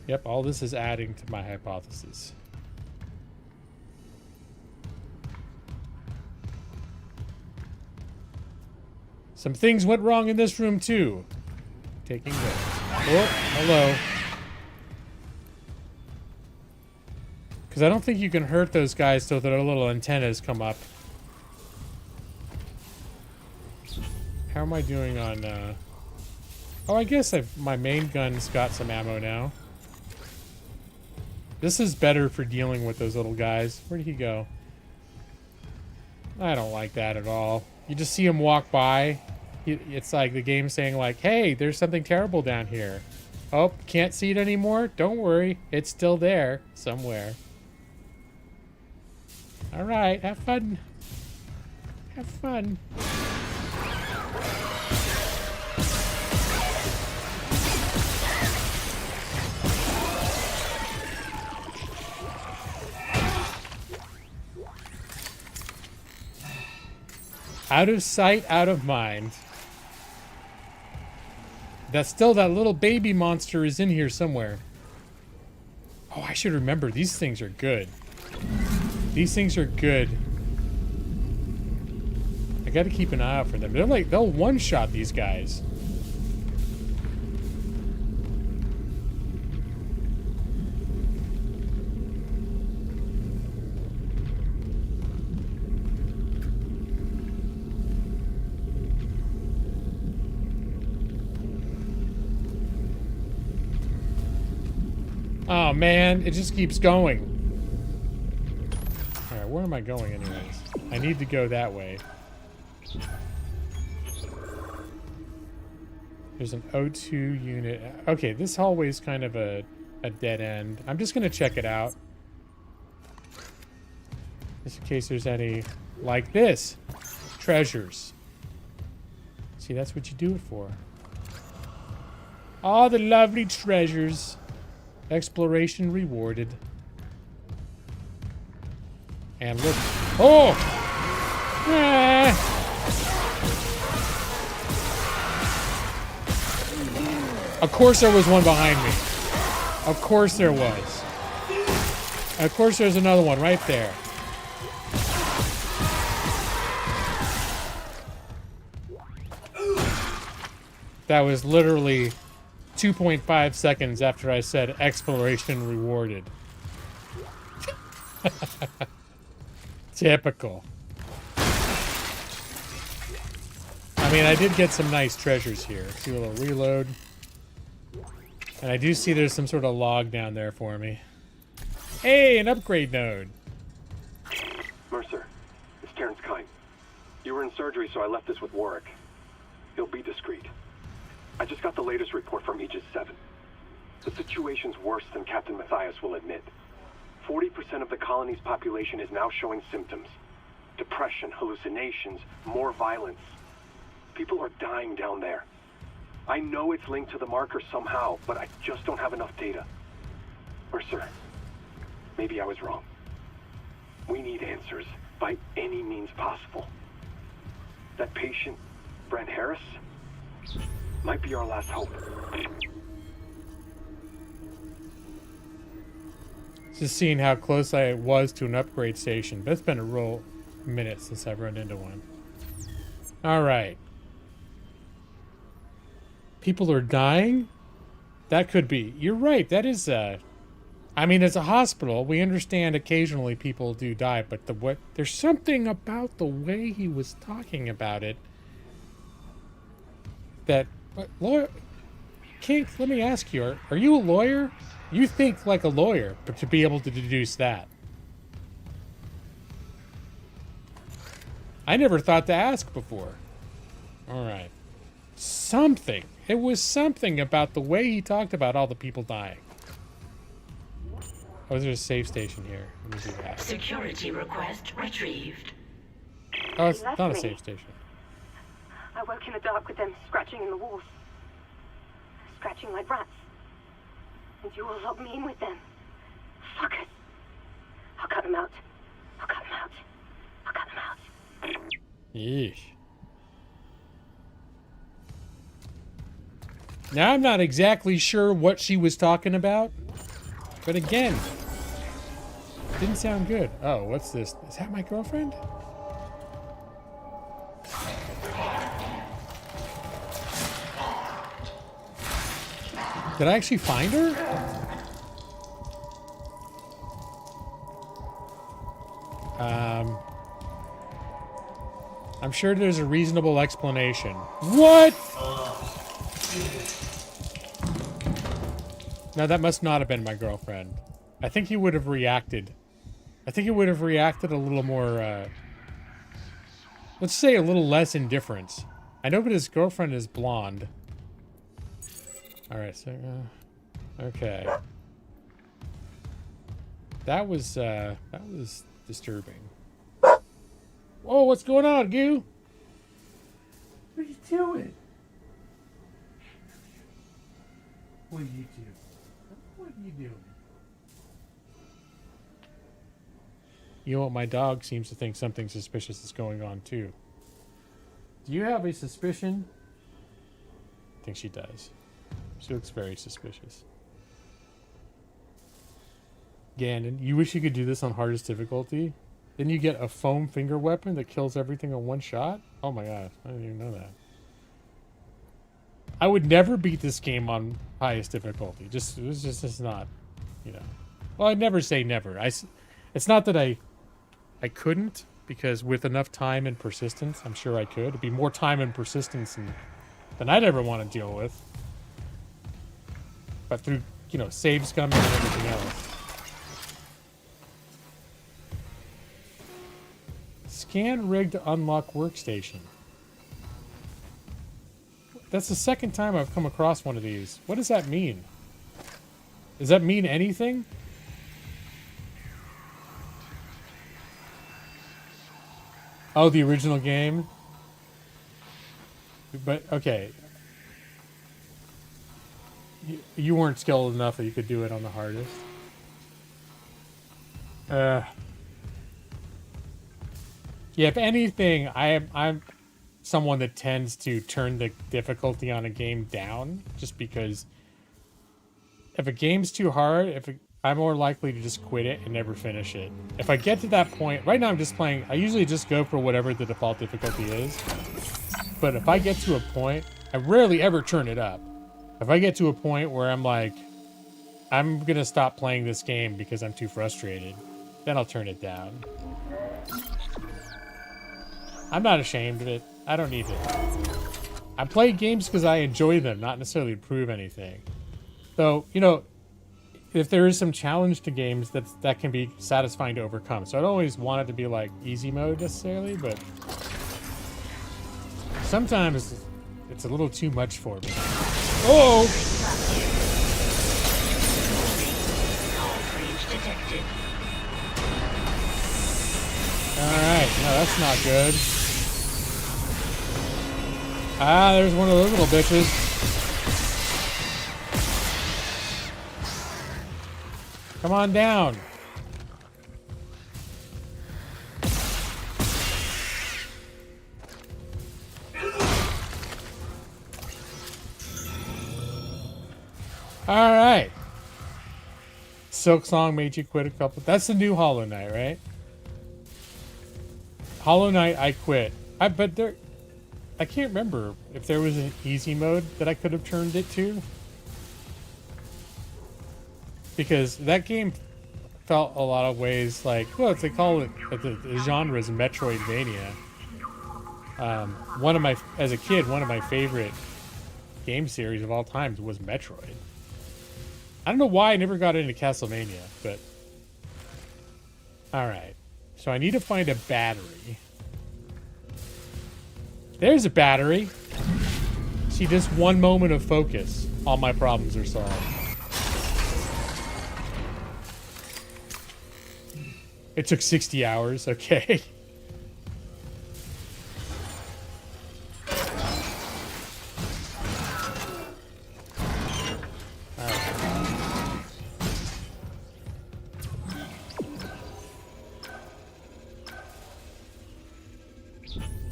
Yep, all this is adding to my hypothesis. Some things went wrong in this room too. Taking notes. Oh, hello. Because I don't think you can hurt those guys so that their little antennas come up. How am I doing on, Oh, I guess my main gun's got some ammo now. This is better for dealing with those little guys. Where'd he go? I don't like that at all. You just see him walk by. It's like the game saying like, hey, there's something terrible down here. Oh, can't see it anymore? Don't worry. It's still there somewhere. All right, have fun. Have fun. Out of sight, out of mind. That's still that little baby monster is in here somewhere. Oh, I should remember. These things are good. These things are good. I gotta keep an eye out for them. They're like, they'll one-shot these guys. Oh man, it just keeps going. Alright, where am I going anyways? I need to go that way. There's an O2 unit. Okay, this hallway is kind of a dead end. I'm just gonna check it out. Just in case there's any, like this, treasures. See, that's what you do it for. All the lovely treasures. Exploration rewarded. And look. Oh! Ah! Of course there was one behind me. Of course there was. Of course there's another one right there. That was literally 2.5 seconds after I said exploration rewarded. Typical. I mean, I did get some nice treasures here. Let's do a little reload. And I do see there's some sort of log down there for me. Hey, an upgrade node. Mercer, it's Terrence Kine. You were in surgery, so I left this with Warwick. He'll be discreet. I just got the latest report from Aegis 7. The situation's worse than Captain Matthias will admit. 40% of the colony's population is now showing symptoms. Depression, hallucinations, more violence. People are dying down there. I know it's linked to the marker somehow, but I just don't have enough data. Mercer, maybe I was wrong. We need answers by any means possible. That patient, Brent Harris, might be our last hope. Just seeing how close I was to an upgrade station, but it's been a real minute since I've run into one. All right. People are dying? That could be. You're right. That is I mean, it's a hospital. We understand occasionally people do die, but there's something about the way he was talking about it that lawyer, Kink, let me ask you, are you a lawyer? You think like a lawyer, but to be able to deduce that. I never thought to ask before. All right. Something. It was something about the way he talked about all the people dying. Oh, there's a safe station here. Let me do that. Security request retrieved. Oh, it's not a safe station. I woke in the dark with them scratching in the walls. Scratching like rats. And you all locked me in with them. Fuckers. I'll cut them out. I'll cut them out. I'll cut them out. Yeesh. Now I'm not exactly sure what she was talking about. But again, didn't sound good. Oh, what's this? Is that my girlfriend? Did I actually find her? I'm sure there's a reasonable explanation. What? No, that must not have been my girlfriend. I think he would have reacted. I think he would have reacted a little more, let's say a little less indifference. I know that his girlfriend is blonde. Alright, so, okay. That was disturbing. Whoa, what's going on, Goo? What are you doing? What are you doing? What are you doing? You know what? My dog seems to think something suspicious is going on, too. Do you have a suspicion? I think she does. She looks very suspicious. Ganon, you wish you could do this on hardest difficulty? Then you get a foam finger weapon that kills everything in one shot? Oh my god, I didn't even know that. I would never beat this game on highest difficulty. It's just not, you know. Well, I'd never say never. It's not that I couldn't, because with enough time and persistence, I'm sure I could. It'd be more time and persistence than I'd ever want to deal with. But through, you know, save scumming and everything else. Scan rig to unlock workstation. That's the second time I've come across one of these. What does that mean? Does that mean anything? Oh, the original game? But, okay. You weren't skilled enough that you could do it on the hardest. Yeah, if anything, I'm someone that tends to turn the difficulty on a game down, just because if a game's too hard, I'm more likely to just quit it and never finish it. If I get to that point, right now I'm just playing, I usually just go for whatever the default difficulty is. But if I get to a point, I rarely ever turn it up. If I get to a point where I'm like, I'm gonna stop playing this game because I'm too frustrated, then I'll turn it down. I'm not ashamed of it. I don't need it. I play games because I enjoy them, not necessarily to prove anything. Though, you know, if there is some challenge to games, that can be satisfying to overcome. So I don't always want it to be like easy mode necessarily, but sometimes it's a little too much for me. Oh! Alright, no, that's not good. Ah, there's one of those little bitches. Come on down. Alright. Silk Song made you quit a couple. That's the new Hollow Knight, right? Hollow Knight, I quit. I can't remember if there was an easy mode that I could have turned it to. Because that game felt a lot of ways like, well, they call it, the genre is Metroidvania. As a kid, one of my favorite game series of all time was Metroid. I don't know why I never got into Castlevania, but... Alright. So I need to find a battery. There's a battery. See, just one moment of focus. All my problems are solved. It took 60 hours, okay.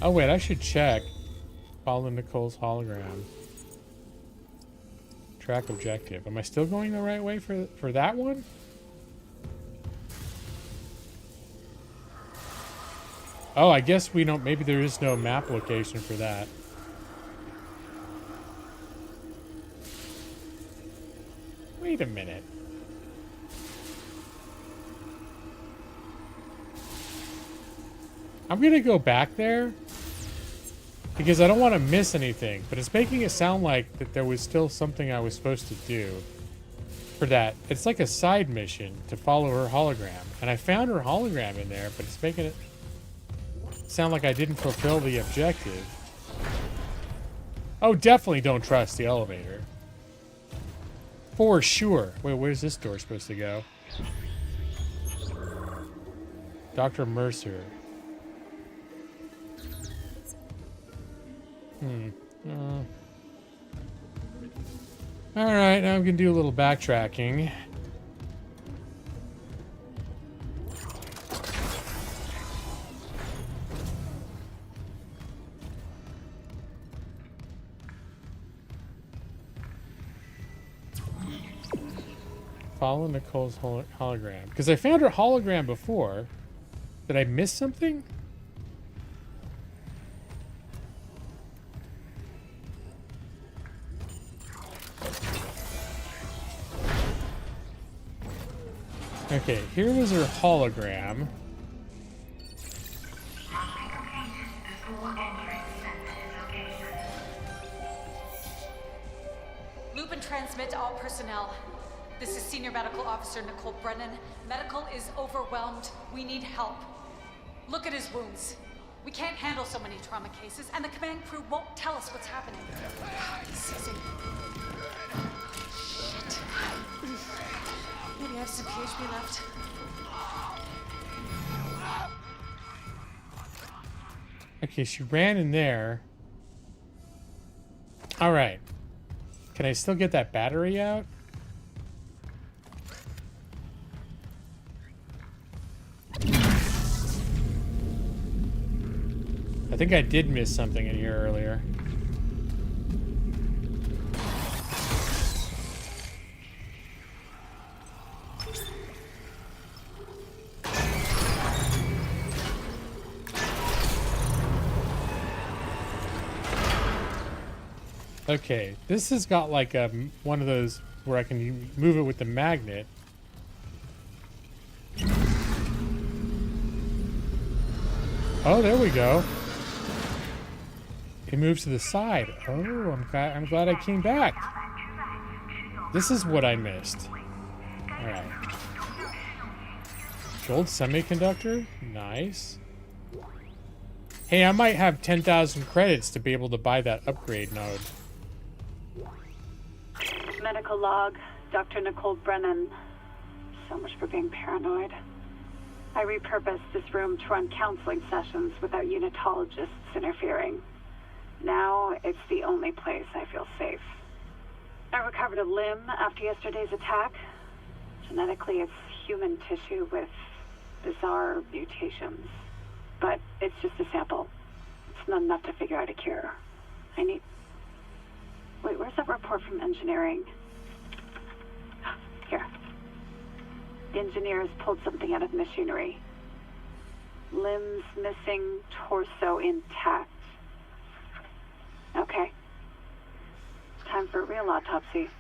Oh wait, I should check. Follow Nicole's hologram. Track objective. Am I still going the right way for that one? Oh, I guess we don't. Maybe there is no map location for that. Wait a minute. I'm gonna go back there because I don't want to miss anything, but it's making it sound like that there was still something I was supposed to do for that. It's like a side mission to follow her hologram, and I found her hologram in there, but it's making it sound like I didn't fulfill the objective. Oh, definitely don't trust the elevator. For sure. Wait, where's this door supposed to go? Dr. Mercer. All right, now I'm gonna do a little backtracking. Follow Nicole's hologram. Because I found her hologram before. Did I miss something? Okay, here was her hologram. Loop and transmit to all personnel. This is Senior Medical Officer Nicole Brennan. Medical is overwhelmed. We need help. Look at his wounds. We can't handle so many trauma cases, and the command crew won't tell us what's happening. He's seizing. Shit. Maybe I have some PHP left. Okay, she ran in there. All right. Can I still get that battery out? I think I did miss something in here earlier. Okay, this has got like a one of those where I can move it with the magnet. Oh, there we go. It moves to the side. Oh, I'm glad I came back. This is what I missed. All right. Gold semiconductor, nice. Hey, I might have 10,000 credits to be able to buy that upgrade node. Medical log, Dr. Nicole Brennan. So much for being paranoid. I repurposed this room to run counseling sessions without unitologists interfering. Now it's the only place I feel safe. I recovered a limb after yesterday's attack. Genetically, it's human tissue with bizarre mutations. But it's just a sample. It's not enough to figure out a cure. I need... Wait, where's that report from engineering? Here. The engineers pulled something out of machinery. Limbs missing, torso intact. Okay. Time for a real autopsy.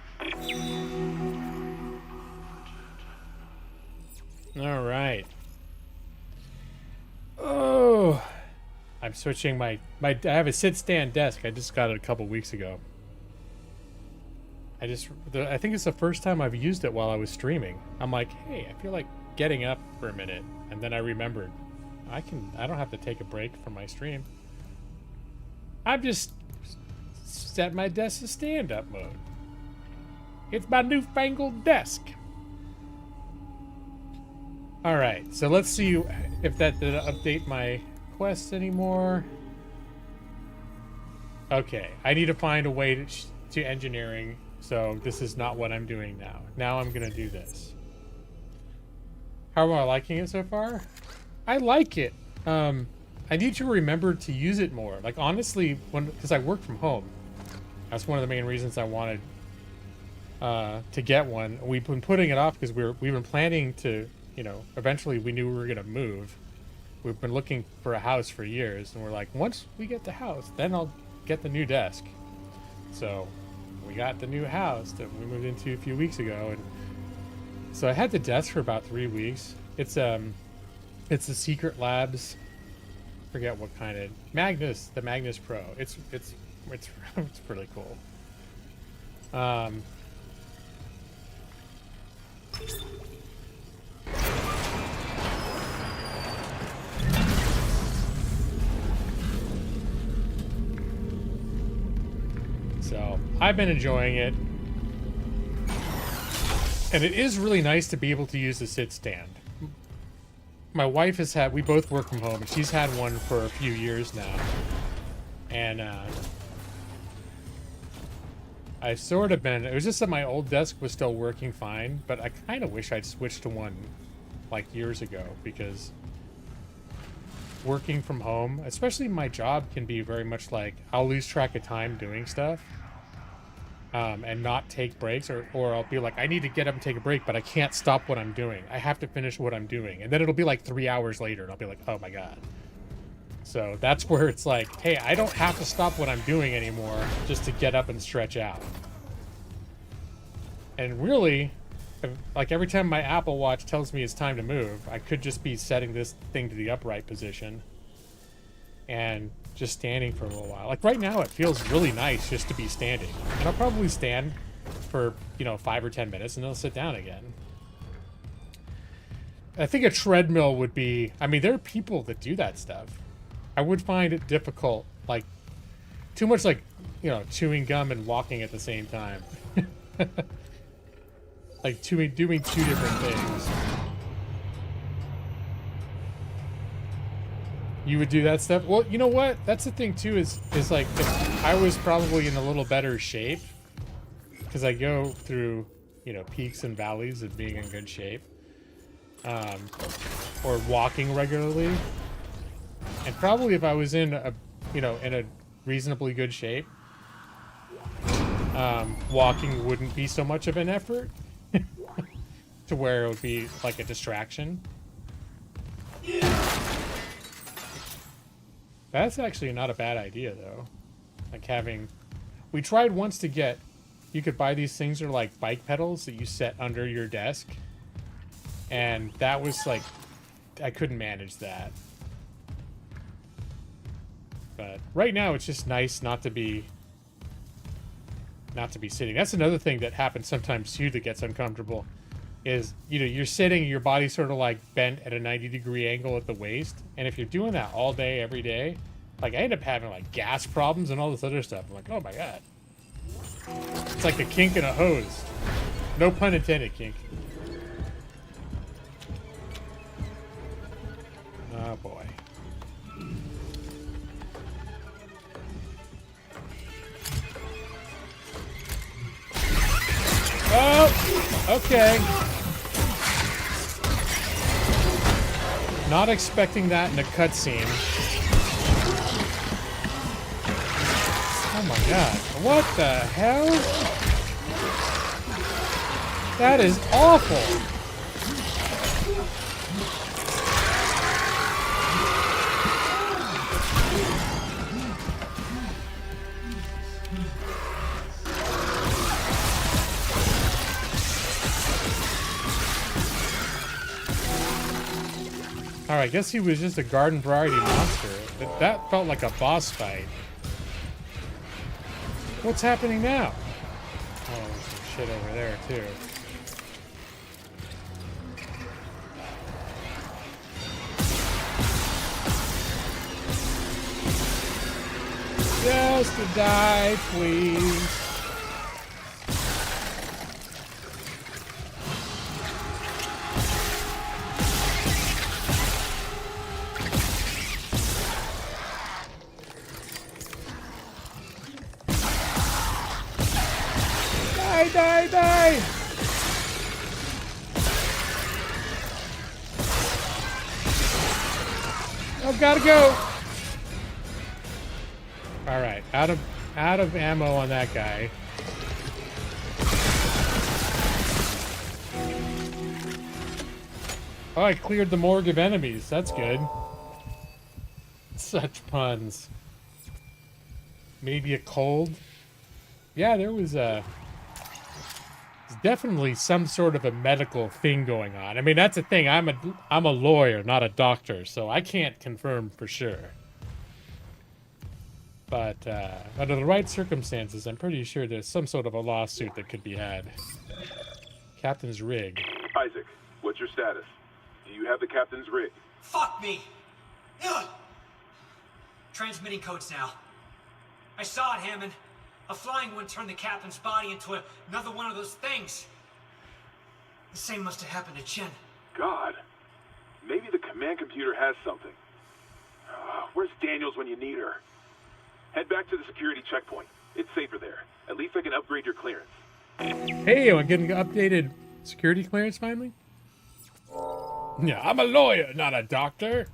All right. Oh, I'm switching I have a sit-stand desk. I just got it a couple weeks ago. I think it's the first time I've used it while I was streaming. I'm like, hey, I feel like getting up for a minute, and then I remembered I don't have to take a break from my stream. I've just set my desk to stand-up mode. It's my newfangled desk. All right, so let's see if that did update my quest anymore. Okay, I need to find a way to engineering, so this is not what I'm doing now. Now I'm gonna do this. How am I liking it so far? I like it. I need to remember to use it more. Like honestly, because I work from home, that's one of the main reasons I wanted to get one. We've been putting it off because we've been planning to, eventually we knew we were gonna move. We've been looking for a house for years, and we're like, once we get the house, then I'll get the new desk. So we got the new house that we moved into a few weeks ago, and so I had the desk for about 3 weeks. It's a Secret Labs, forget what kind of the Magnus Pro. It's pretty cool. So I've been enjoying it, and it is really nice to be able to use the sit stand. My wife we both work from home, and she's had one for a few years now, and I've sort of been, it was just that my old desk was still working fine, but I kind of wish I'd switched to one like years ago, because working from home, especially my job, can be very much like I'll lose track of time doing stuff and not take breaks, or I'll be like, I need to get up and take a break, but I can't stop what I'm doing. I have to finish what I'm doing. And then it'll be like 3 hours later and I'll be like, oh my God. So that's where it's like, hey, I don't have to stop what I'm doing anymore just to get up and stretch out. And really, like every time my Apple Watch tells me it's time to move, I could just be setting this thing to the upright position and just standing for a little while. Like right now, it feels really nice just to be standing. And I'll probably stand for, 5 or 10 minutes and then I'll sit down again. I think a treadmill would be, I mean, there are people that do that stuff. I would find it difficult, like too much like, chewing gum and walking at the same time. Like doing two different things. You would do that stuff? Well, you know what? That's the thing too, is like, I was probably in a little better shape because I go through, peaks and valleys of being in good shape. Or walking regularly. And probably if I was in a, in a reasonably good shape, walking wouldn't be so much of an effort to where it would be like a distraction. That's actually not a bad idea though. Like we tried once to get, you could buy these things that are like bike pedals that you set under your desk. And that was like, I couldn't manage that. But right now it's just nice not to be sitting. That's another thing that happens sometimes too that gets uncomfortable is, you're sitting, your body's sort of like bent at a 90-degree angle at the waist. And if you're doing that all day, every day, like I end up having like gas problems and all this other stuff. I'm like, oh my God. It's like a kink in a hose. No pun intended, kink. Oh boy. Oh, okay. Not expecting that in a cutscene. Oh my God. What the hell? That is awful. Alright, I guess he was just a garden variety monster. That felt like a boss fight. What's happening now? Oh, there's some shit over there, too. Just to die, please. Die, die! Oh, gotta go! Alright, out of ammo on that guy. Oh, I cleared the morgue of enemies. That's good. Such puns. Maybe a cold? Yeah, there was definitely some sort of a medical thing going on. I mean, that's the thing. I'm a lawyer, not a doctor, so I can't confirm for sure. But under the right circumstances, I'm pretty sure there's some sort of a lawsuit that could be had. Captain's rig. Isaac, what's your status? Do you have the captain's rig? Fuck me! Ugh. Transmitting codes now. I saw it, Hammond. A flying one turned the captain's body into another one of those things. The same must have happened to Chen. God. Maybe the command computer has something. Where's Daniels when you need her? Head back to the security checkpoint. It's safer there. At least I can upgrade your clearance. Hey, I'm getting updated security clearance finally. Yeah, I'm a lawyer, not a doctor.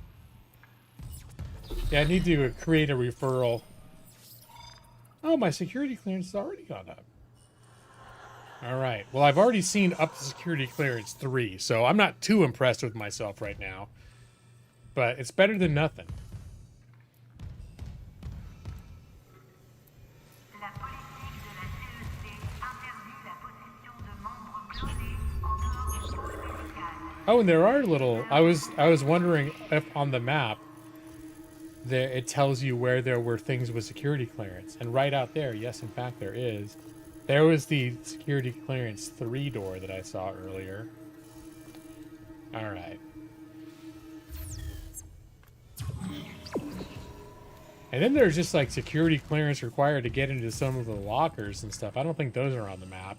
Yeah, I need to create a referral. Oh, my security clearance has already gone up. All right. Well, I've already seen up to security clearance 3, so I'm not too impressed with myself right now. But it's better than nothing. Oh, and there are little. I was wondering if on the map there it tells you where there were things with security clearance, and right out there, yes, in fact, there is. There was the security clearance 3 door that I saw earlier. All right. And then there's just like security clearance required to get into some of the lockers and stuff. I don't think those are on the map.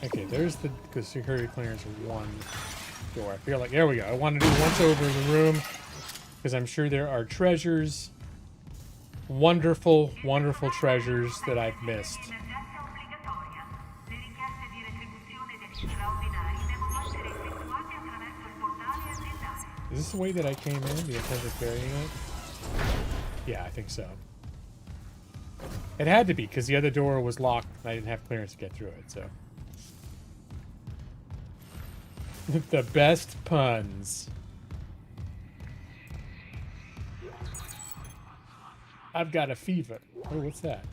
Okay, there's the security clearance 1 door. I feel like, there we go. I want to do once over the room because I'm sure there are treasures, wonderful, wonderful treasures that I've missed. Is this the way that I came in? The attempted burying it? Yeah, I think so. It had to be because the other door was locked and I didn't have clearance to get through it, so. The best puns. I've got a fever. Oh, what's that?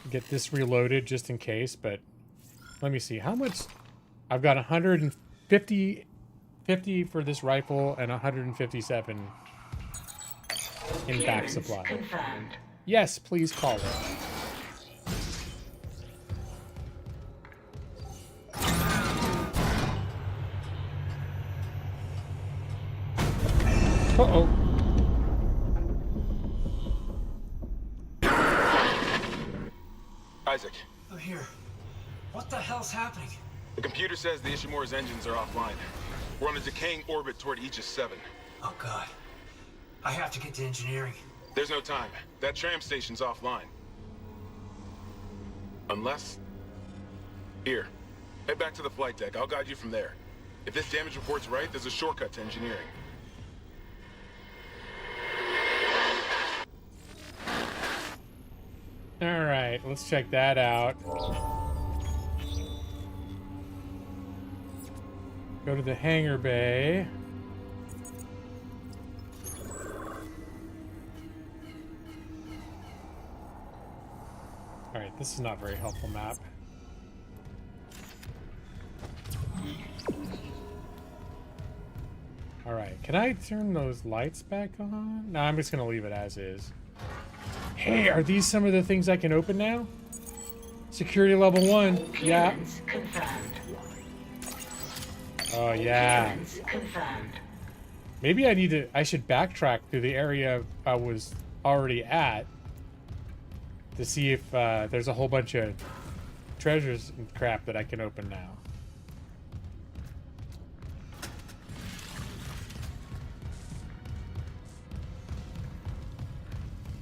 Get this reloaded just in case, but let me see. How much? I've got 150 for this rifle and 157 in back supply. Confirmed. Yes, please call it. Uh-oh. Isaac, I'm here. What the hell's happening? the computer says the Ishimura's engines are offline. We're on a decaying orbit toward Aegis 7. Oh, God. I have to get to engineering. There's no time. That tram station's offline. Unless... Here. Head back to the flight deck. I'll guide you from there. If this damage report's right, there's a shortcut to engineering. Alright, let's check that out. Go to the hangar bay. Alright, this is not a very helpful map. Alright, can I turn those lights back on? No, I'm just gonna leave it as is. Hey, are these some of the things I can open now? Security level 1. Yeah. Confirmed. Oh, yeah. Confirmed. Maybe I should backtrack to the area I was already at to see if there's a whole bunch of treasures and crap that I can open now.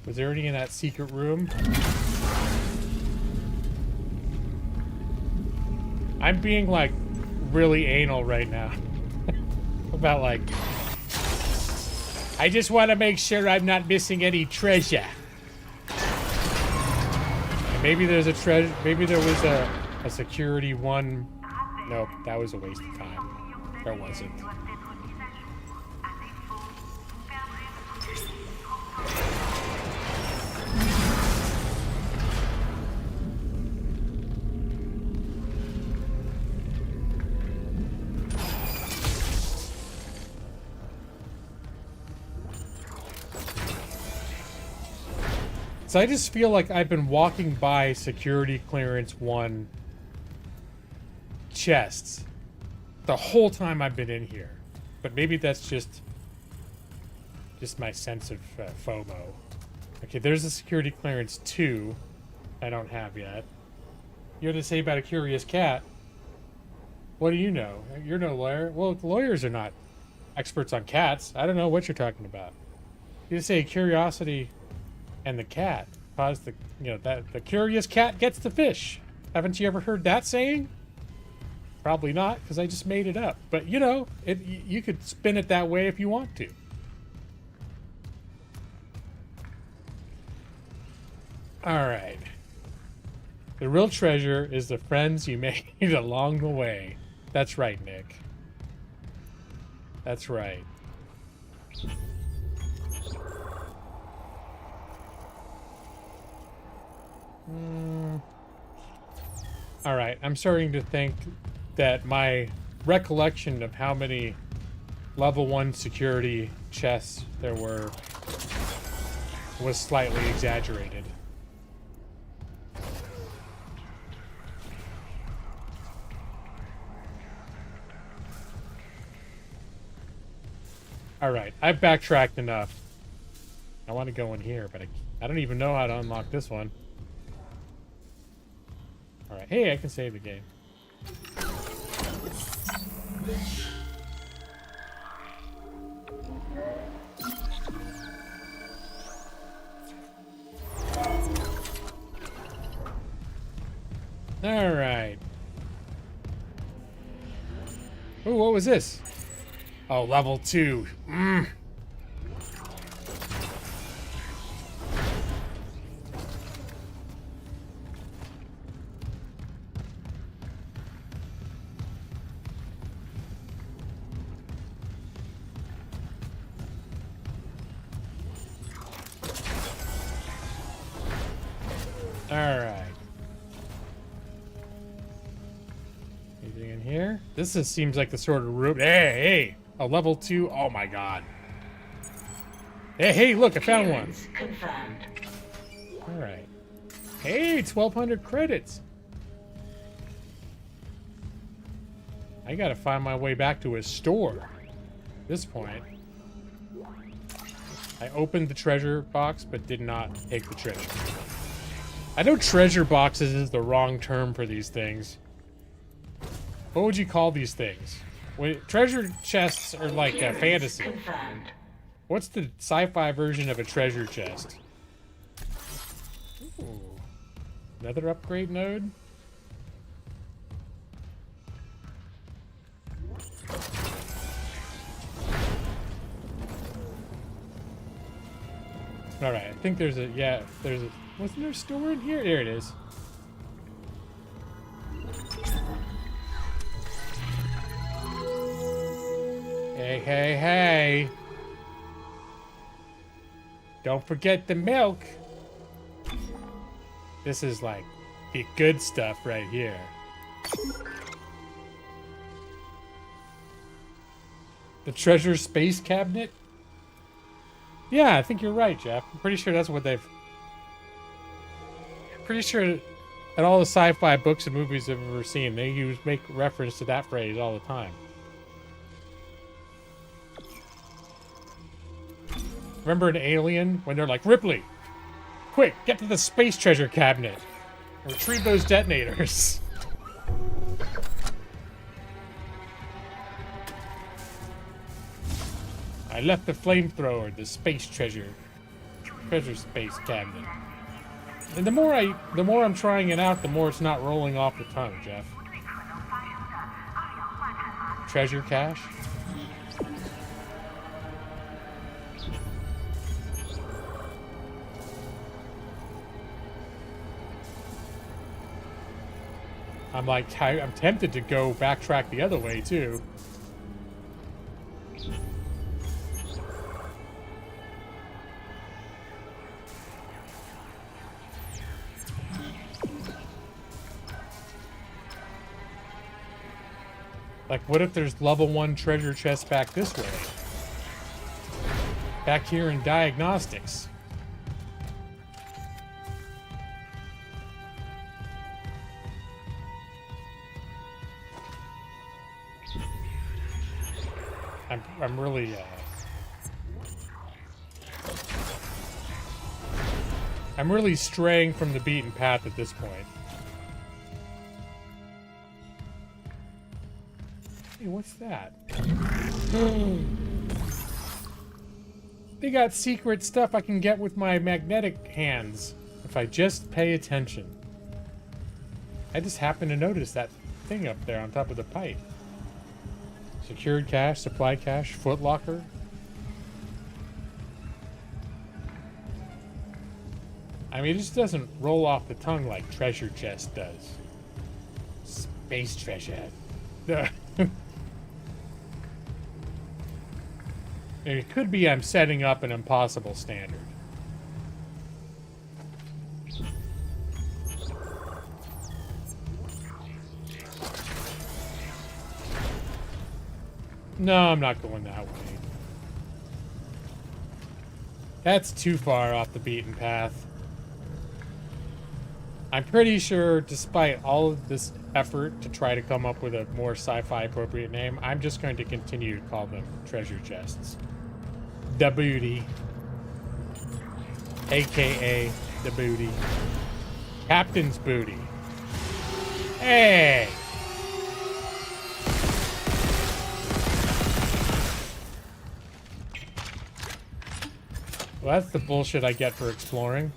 Was there any in that secret room? I'm being like really anal right now. About like, I just want to make sure I'm not missing any treasure. And maybe there's a treasure, maybe there was a security one. Nope, that was a waste of time. There wasn't. So I just feel like I've been walking by security clearance 1 chests the whole time I've been in here. But maybe that's just my sense of FOMO. Okay, there's a security clearance 2 I don't have yet. You had to say about a curious cat. What do you know? You're no lawyer. Well, lawyers are not experts on cats. I don't know what you're talking about. You just say curiosity and the cat caused the, you know, that the curious cat gets the fish. Haven't you ever heard that saying? Probably not, because I just made it up. But, you know, you could spin it that way if you want to. All right. The real treasure is the friends you made along the way. That's right, Nick. That's right. All right, I'm starting to think that my recollection of how many level 1 security chests there were was slightly exaggerated. All right, I've backtracked enough. I want to go in here, but I don't even know how to unlock this one. All right, hey, I can save the game. All right. Ooh, what was this? Oh, level 2. All right. Anything in here? This seems like the sort of room. Hey! A level 2. Oh my god. Hey, look, I found one. Confirmed. All right. Hey, 1,200 credits. I gotta find my way back to his store. At this point. I opened the treasure box, but did not take the treasure. I know treasure boxes is the wrong term for these things. What would you call these things? Treasure chests are like a fantasy. Confirmed. What's the sci-fi version of a treasure chest? Ooh. Another upgrade node? Alright, I think there's a, yeah, there's a, wasn't there a store in here? There it is. Hey. Don't forget the milk. This is like the good stuff right here. The treasure space cabinet? Yeah, I think you're right, Jeff. I'm pretty sure that's what they've... Pretty sure in all the sci-fi books and movies I've ever seen, they make reference to that phrase all the time. Remember in Alien when they're like, Ripley, quick, get to the space treasure cabinet. Retrieve those detonators. I left the flamethrower at the space treasure space cabinet. And the more I'm trying it out, the more it's not rolling off the tongue, Jeff. Treasure cache? I'm like, I'm tempted to go backtrack the other way, too. Like, what if there's level 1 treasure chest back this way? Back here in diagnostics. I'm really, I'm really straying from the beaten path at this point. Hey, what's that? They got secret stuff I can get with my magnetic hands if I just pay attention. I just happened to notice that thing up there on top of the pipe. Secured cache, supply cache, footlocker. I mean, it just doesn't roll off the tongue like treasure chest does. Space treasure. It could be I'm setting up an impossible standard. No, I'm not going that way. That's too far off the beaten path. I'm pretty sure, despite all of this effort to try to come up with a more sci-fi appropriate name, I'm just going to continue to call them treasure chests. The booty. A.k.a. the booty. Captain's booty. Hey! Well, that's the bullshit I get for exploring.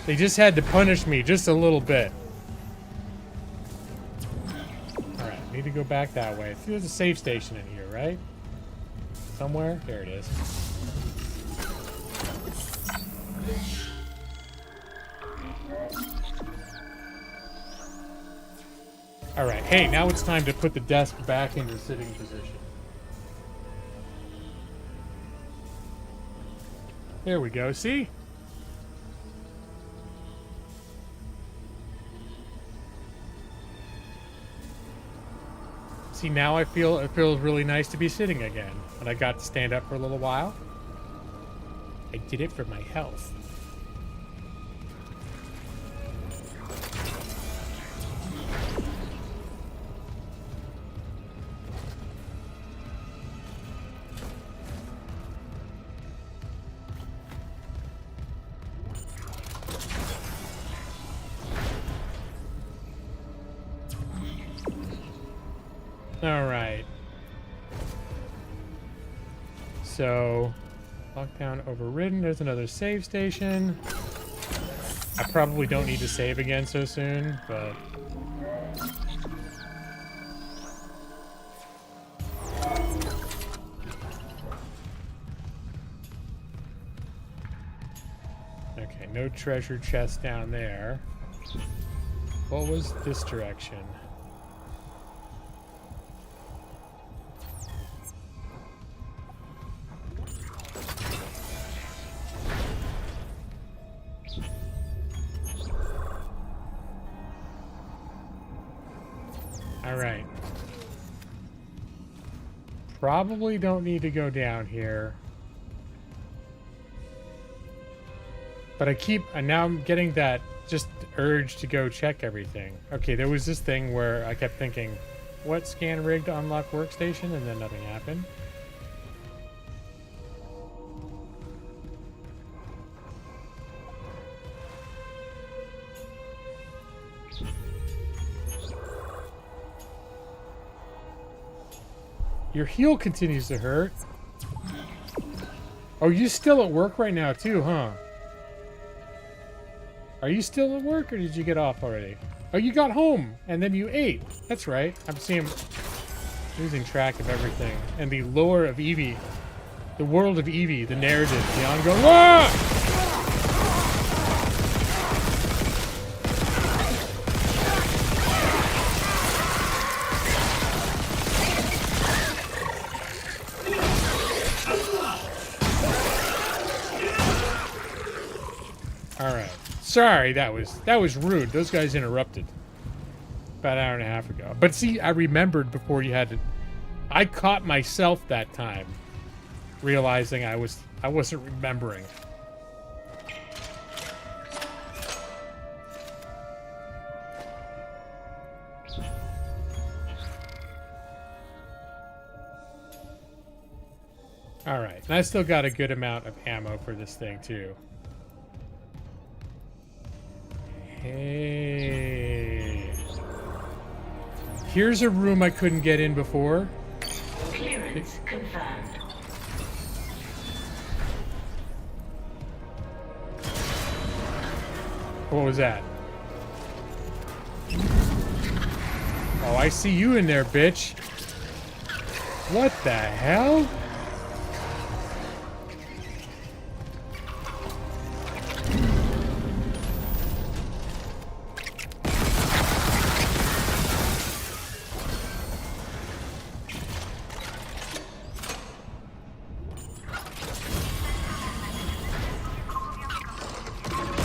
They just had to punish me just a little bit. Alright, need to go back that way. There's a save station in here, right? Somewhere? There it is. Alright, hey, now it's time to put the desk back into sitting position. There we go, see? See, now it feels really nice to be sitting again. And I got to stand up for a little while. I did it for my health. Alright. So, lockdown overridden. There's another save station. I probably don't need to save again so soon, but... Okay, no treasure chest down there. What was this direction? Alright. Probably don't need to go down here. But now I'm getting that just urge to go check everything. Okay, there was this thing where I kept thinking, what scan rig to unlock workstation? And then nothing happened. Your heel continues to hurt. Oh, you still at work right now too, huh? Are you still at work or did you get off already? Oh, you got home and then you ate. That's right. I'm losing track of everything. And the lore of Evie, the world of Evie, the narrative, the ongoing. Ah! Alright. Sorry, that was rude. Those guys interrupted. About an hour and a half ago. But see, I remembered before you had to... I caught myself that time. Realizing I wasn't remembering. Alright. And I still got a good amount of ammo for this thing, too. Okay. Here's a room I couldn't get in before. Clearance confirmed. What was that? Oh, I see you in there, bitch. What the hell?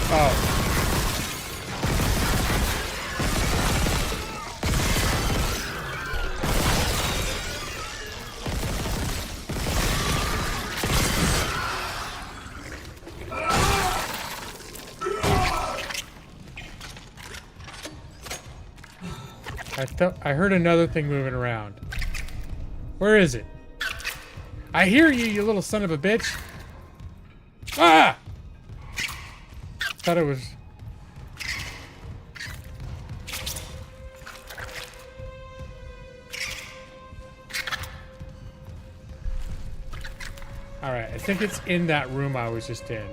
Oh. I heard another thing moving around. Where is it? I hear you, you little son of a bitch. Ah! Thought it was... Alright, I think it's in that room I was just in.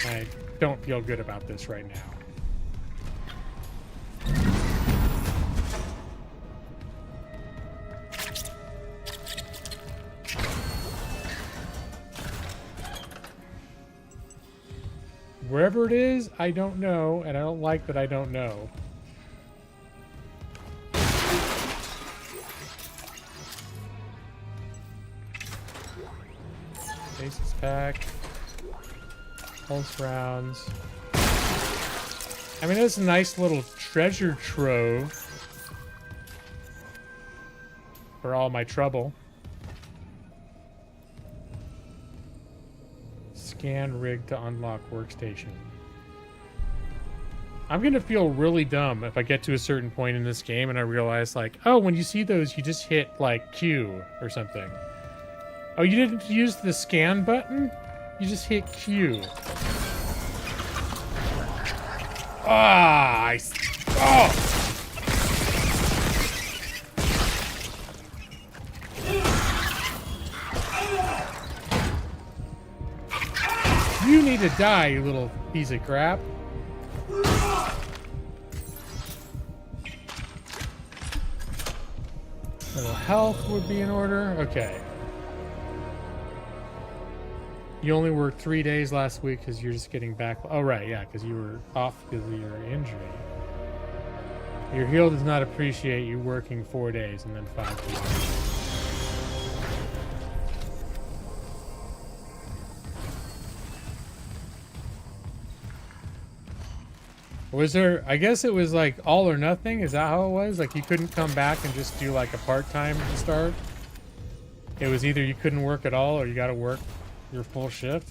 I don't feel good about this right now. Wherever it is, I don't know, and I don't like that I don't know. Aces pack. Pulse rounds. I mean, that's a nice little treasure trove for all my trouble. Scan rig to unlock workstation. I'm gonna feel really dumb if I get to a certain point in this game and I realize, like, oh, when you see those, you just hit, like, Q or something. Oh, you didn't use the scan button? You just hit Q. Ah, oh! You need to die, you little piece of crap. Little health would be in order. Okay. You only worked 3 days last week because you're just getting back. Oh, right, yeah, because you were off because of your injury. Your heel does not appreciate you working 4 days and then 5 weeks. Was there, I guess it was like all or nothing? Is that how it was? Like you couldn't come back and just do like a part-time to start? It was either you couldn't work at all or you got to work your full shift?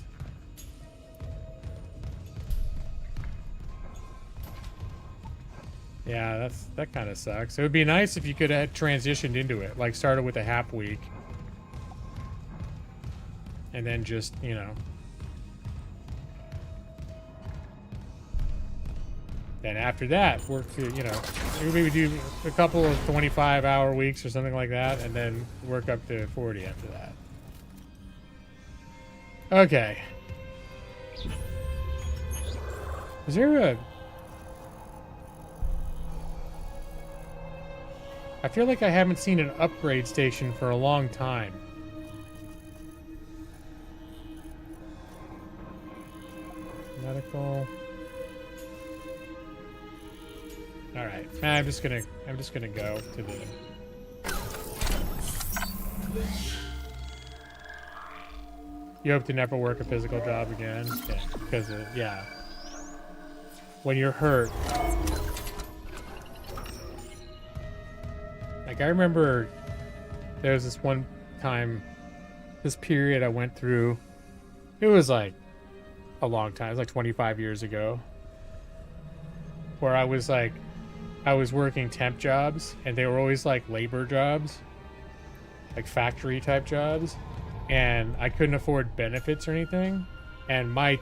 Yeah, that kind of sucks. It would be nice if you could have transitioned into it, like started with a half week. And then just, you know. Then after that, work to, you know, maybe do a couple of 25-hour weeks or something like that, and then work up to 40 after that. Okay. Is there a... I feel like I haven't seen an upgrade station for a long time. Medical... All right, I'm just gonna go to the. You hope to never work a physical job again, yeah, because yeah. When you're hurt, like I remember, there was this one time, this period I went through. It was like a long time. It was like 25 years ago, where I was like. I was working temp jobs, and they were always like labor jobs, like factory type jobs, and I couldn't afford benefits or anything, and my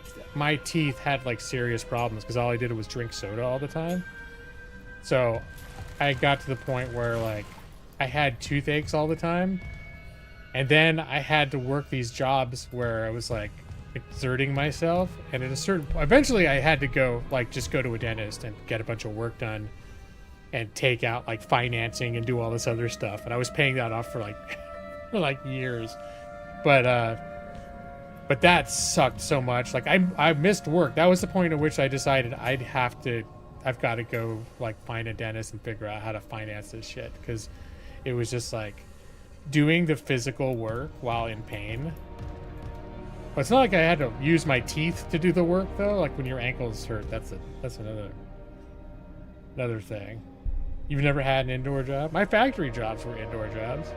teeth had like serious problems because all I did was drink soda all the time. So I got to the point where like I had toothaches all the time, and then I had to work these jobs where I was like exerting myself, and at a certain eventually I had to go like just go to a dentist and get a bunch of work done and take out like financing and do all this other stuff, and I was paying that off for like years, but that sucked so much. Like I missed work. That was the point at which I decided I've got to go like find a dentist and figure out how to finance this shit, because it was just like doing the physical work while in pain. But it's not like I had to use my teeth to do the work though. Like when your ankles hurt, that's another thing. You've never had an indoor job? My factory jobs were indoor jobs.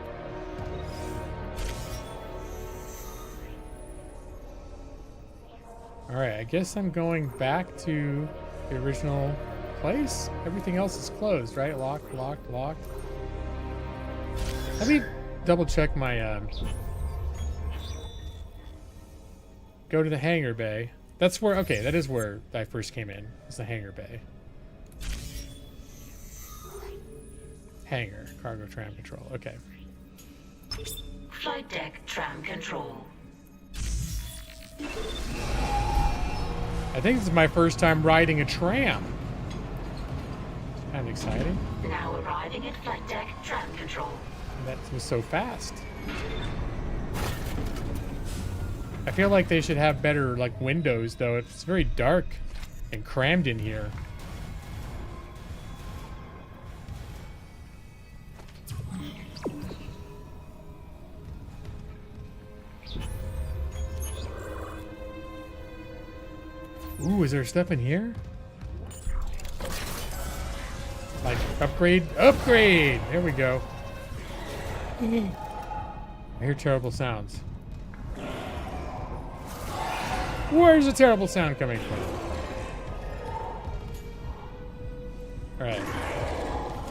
All right, I guess I'm going back to the original place. Everything else is closed, right? Locked. Let me double check my go to the hangar bay. That's where, okay, that is where I first came in. It's the hangar bay. Hangar, cargo tram control, okay. Flight deck tram control. I think this is my first time riding a tram. Kind of exciting. Now arriving at flight deck tram control. That was so fast. I feel like they should have better like windows though. It's very dark and crammed in here. Ooh, is there stuff in here? Like upgrade? Upgrade! There we go. I hear terrible sounds. Where's the terrible sound coming from? Alright.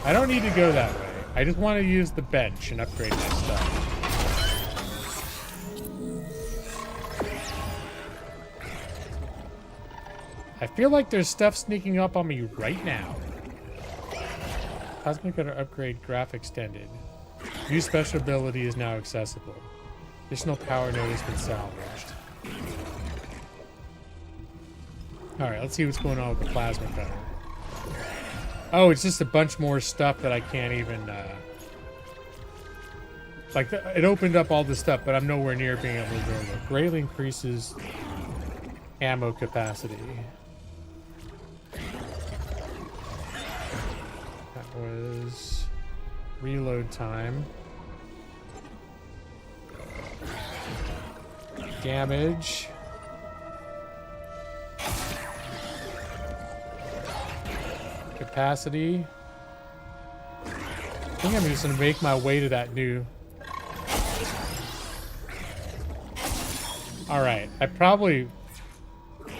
I don't need to go that way. I just want to use the bench and upgrade my stuff. I feel like there's stuff sneaking up on me right now. Cosmic Cutter upgrade graph extended. New special ability is now accessible. Additional power node has been salvaged. Alright, let's see what's going on with the plasma cutter. Oh, it's just a bunch more stuff that I can't even, like, it opened up all this stuff, but I'm nowhere near being able to go there. Greatly increases ammo capacity. That was reload time. Damage. Capacity. I think I'm just gonna make my way to that new. Alright, I probably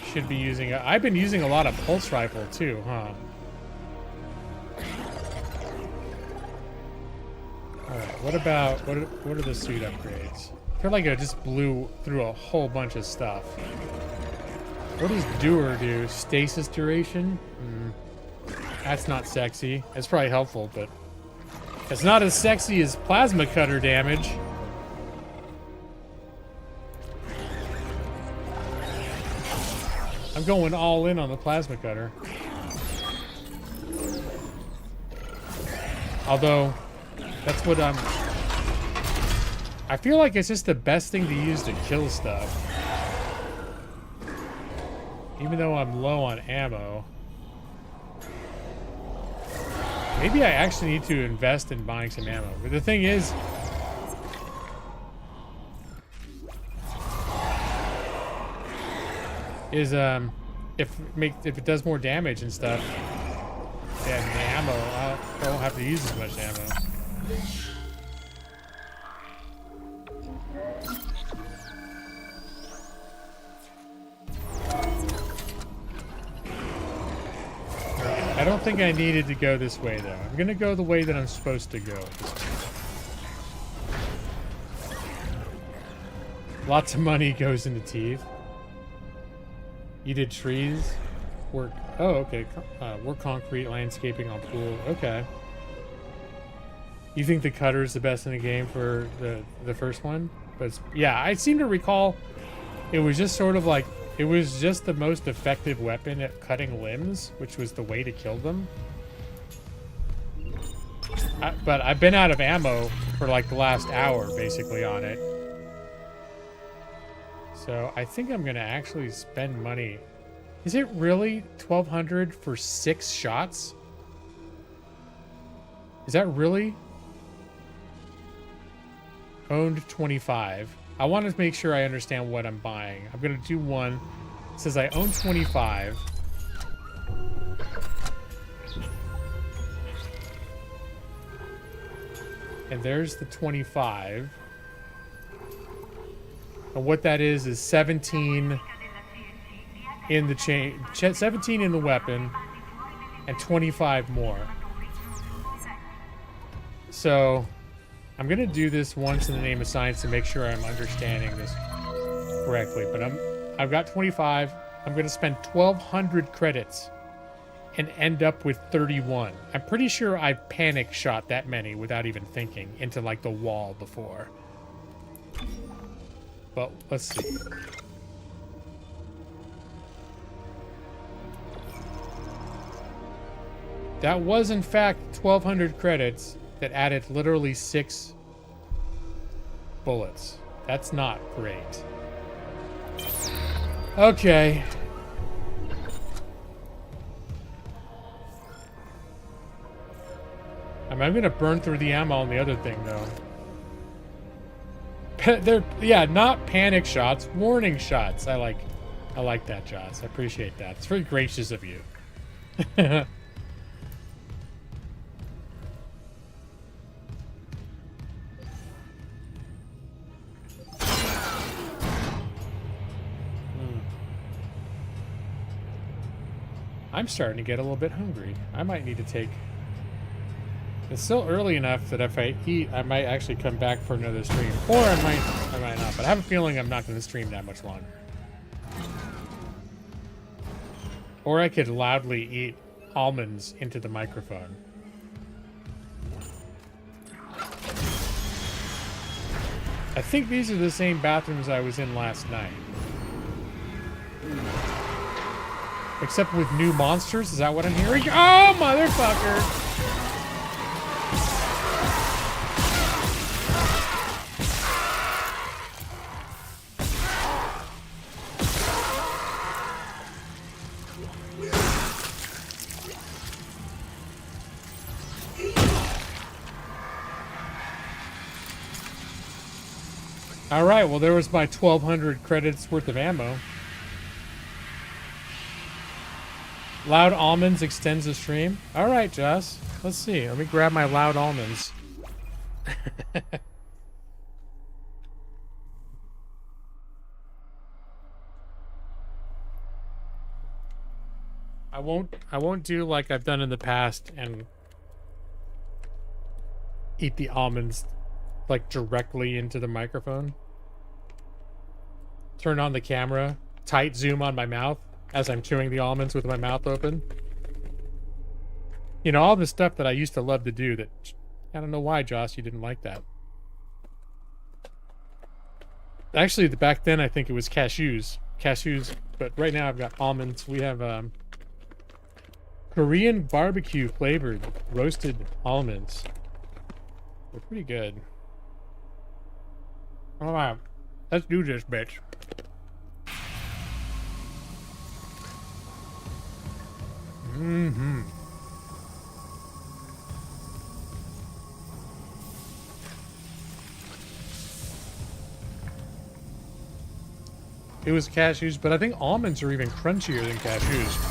should be using I've been using a lot of pulse rifle too, huh? Alright, what about what are the suit upgrades? I feel like I just blew through a whole bunch of stuff. What does Doer do? Stasis duration? That's not sexy. It's probably helpful, but it's not as sexy as plasma cutter damage. I'm going all in on the plasma cutter. Although, that's what I feel like it's just the best thing to use to kill stuff. Even though I'm low on ammo. Maybe I actually need to invest in buying some ammo. But the thing is, if it does more damage and stuff, then the ammo, I don't have to use as much ammo. I I don't think I needed to go this way, though. I'm gonna go the way that I'm supposed to go. Lots of money goes into teeth. You did trees? Work. Oh, okay. Work concrete, landscaping on pool. Okay. You think the cutter's the best in the game for the first one? But yeah, I seem to recall it was just sort of like, it was just the most effective weapon at cutting limbs, which was the way to kill them. But I've been out of ammo for like the last hour, basically, on it. So I think I'm going to actually spend money. Is it really 1,200 for 6 shots? Is that really? Owned 25. I want to make sure I understand what I'm buying. I'm going to do one. It says I own 25. And there's the 25. And what that is 17 in the chain, 17 in the weapon, and 25 more. So I'm gonna do this once in the name of science to make sure I'm understanding this correctly. But I've got 25. I'm gonna spend 1,200 credits and end up with 31. I'm pretty sure I panic shot that many without even thinking into like the wall before. But let's see. That was in fact 1,200 credits that added literally 6 bullets. That's not great. Okay. I'm gonna burn through the ammo on the other thing though. They're, yeah, not panic shots, warning shots. I like that, Joss. I appreciate that. It's very gracious of you. I'm starting to get a little bit hungry. I might need to take... It's still early enough that if I eat, I might actually come back for another stream. Or I might not. But I have a feeling I'm not going to stream that much longer. Or I could loudly eat almonds into the microphone. I think these are the same bathrooms I was in last night. Except with new monsters? Is that what I'm hearing? Oh, motherfucker! Alright, well there was my 1,200 credits worth of ammo. Loud almonds extends the stream. Alright, Joss. Let's see. Let me grab my loud almonds. I won't do like I've done in the past and eat the almonds like directly into the microphone. Turn on the camera, tight zoom on my mouth as I'm chewing the almonds with my mouth open. You know, all the stuff that I used to love to do that... I don't know why, Joss, you didn't like that. Actually, back then I think it was cashews. Cashews, but right now I've got almonds. We have Korean barbecue flavored roasted almonds. They're pretty good. Alright, let's do this, bitch. Mm-hmm. It was cashews, but I think almonds are even crunchier than cashews.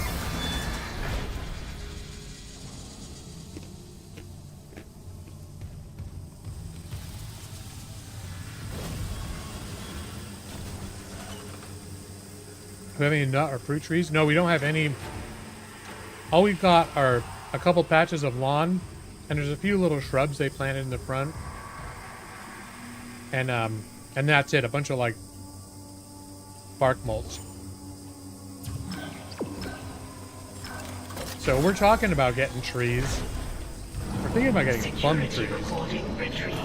Do we have any nut or fruit trees? No, we don't have any All we've got are a couple patches of lawn, and there's a few little shrubs they planted in the front. And that's it. A bunch of like bark mulch. So we're talking about getting trees. We're thinking about getting plum trees. Recording retrieved.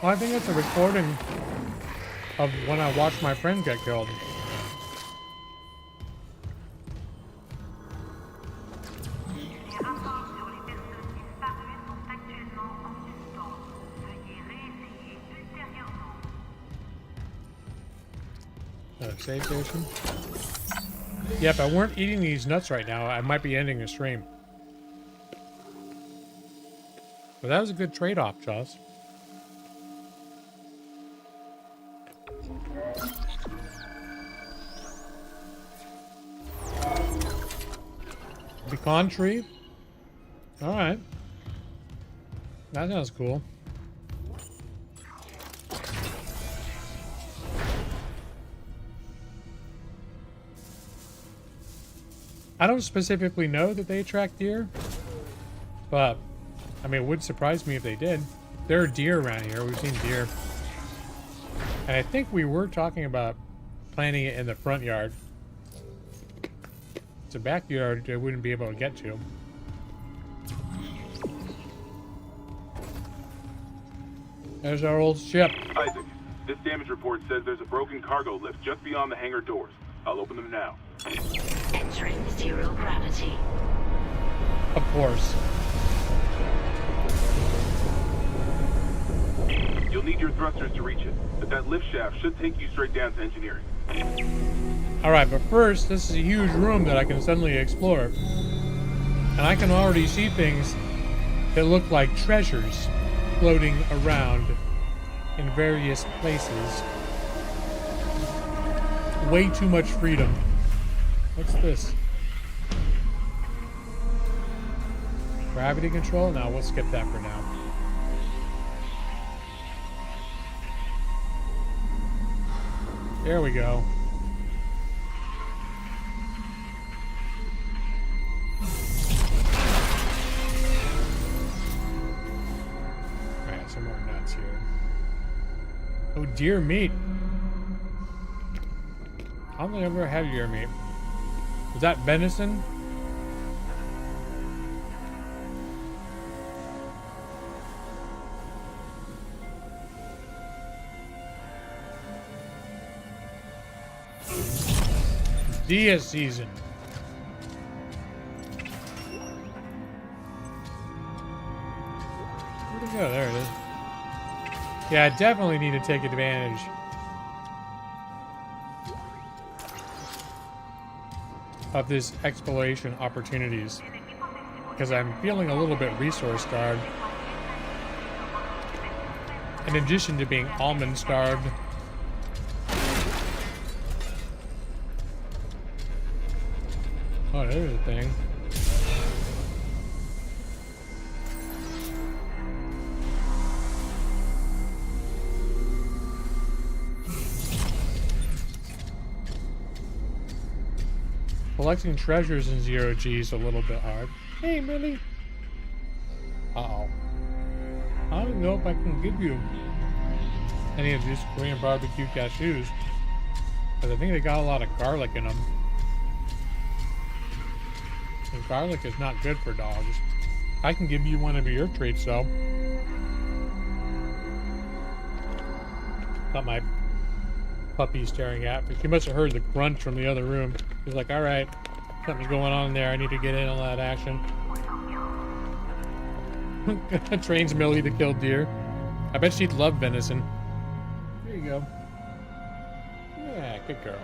Well, I think it's a recording of when I watched my friend get killed. Save station. Yeah, if I weren't eating these nuts right now, I might be ending the stream. But that was a good trade-off, Joss. Pecan tree? Alright. That sounds cool. I don't specifically know that they attract deer, but I mean, it would surprise me if they did. There are deer around here. We've seen deer. And I think we were talking about planting it in the front yard. It's a backyard I wouldn't be able to get to. There's our old ship. Isaac, this damage report says there's a broken cargo lift just beyond the hangar doors. I'll open them now. Entering zero gravity. Of course. You'll need your thrusters to reach it, but that lift shaft should take you straight down to engineering. Alright, but first, this is a huge room that I can suddenly explore. And I can already see things that look like treasures floating around in various places. Way too much freedom. What's this? Gravity control? No, we'll skip that for now. There we go. Alright, some more nuts here. Oh, deer meat. I don't think I've ever had deer meat. Is that venison? Deer season. Where'd it go? There it is. Yeah, I definitely need to take advantage of this exploration opportunities, because I'm feeling a little bit resource starved, in addition to being almond starved. Oh, there's a thing. Collecting treasures in zero G is a little bit hard. Hey, Millie. Uh-oh. I don't know if I can give you any of these Korean barbecue cashews, because I think they got a lot of garlic in them. And garlic is not good for dogs. I can give you one of your treats, though. Got my puppy staring at me. He must have heard the crunch from the other room. He's like, alright, something's going on in there. I need to get in on that action. Trains Millie to kill deer. I bet she'd love venison. There you go. Yeah, good girl.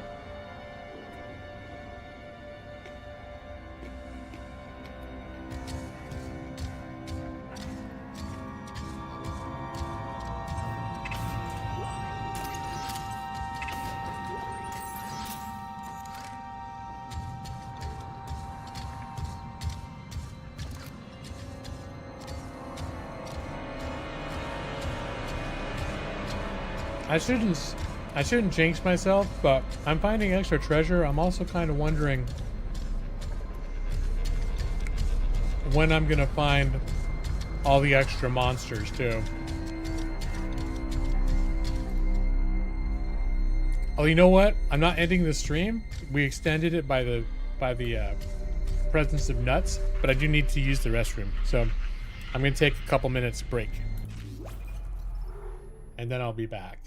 I shouldn't I shouldn't jinx myself, but I'm finding extra treasure. I'm also kind of wondering when I'm gonna find all the extra monsters too. Oh, you know what? I'm not ending the stream. We extended it by the presence of nuts, but I do need to use the restroom, so I'm gonna take a couple minutes break, and then I'll be back.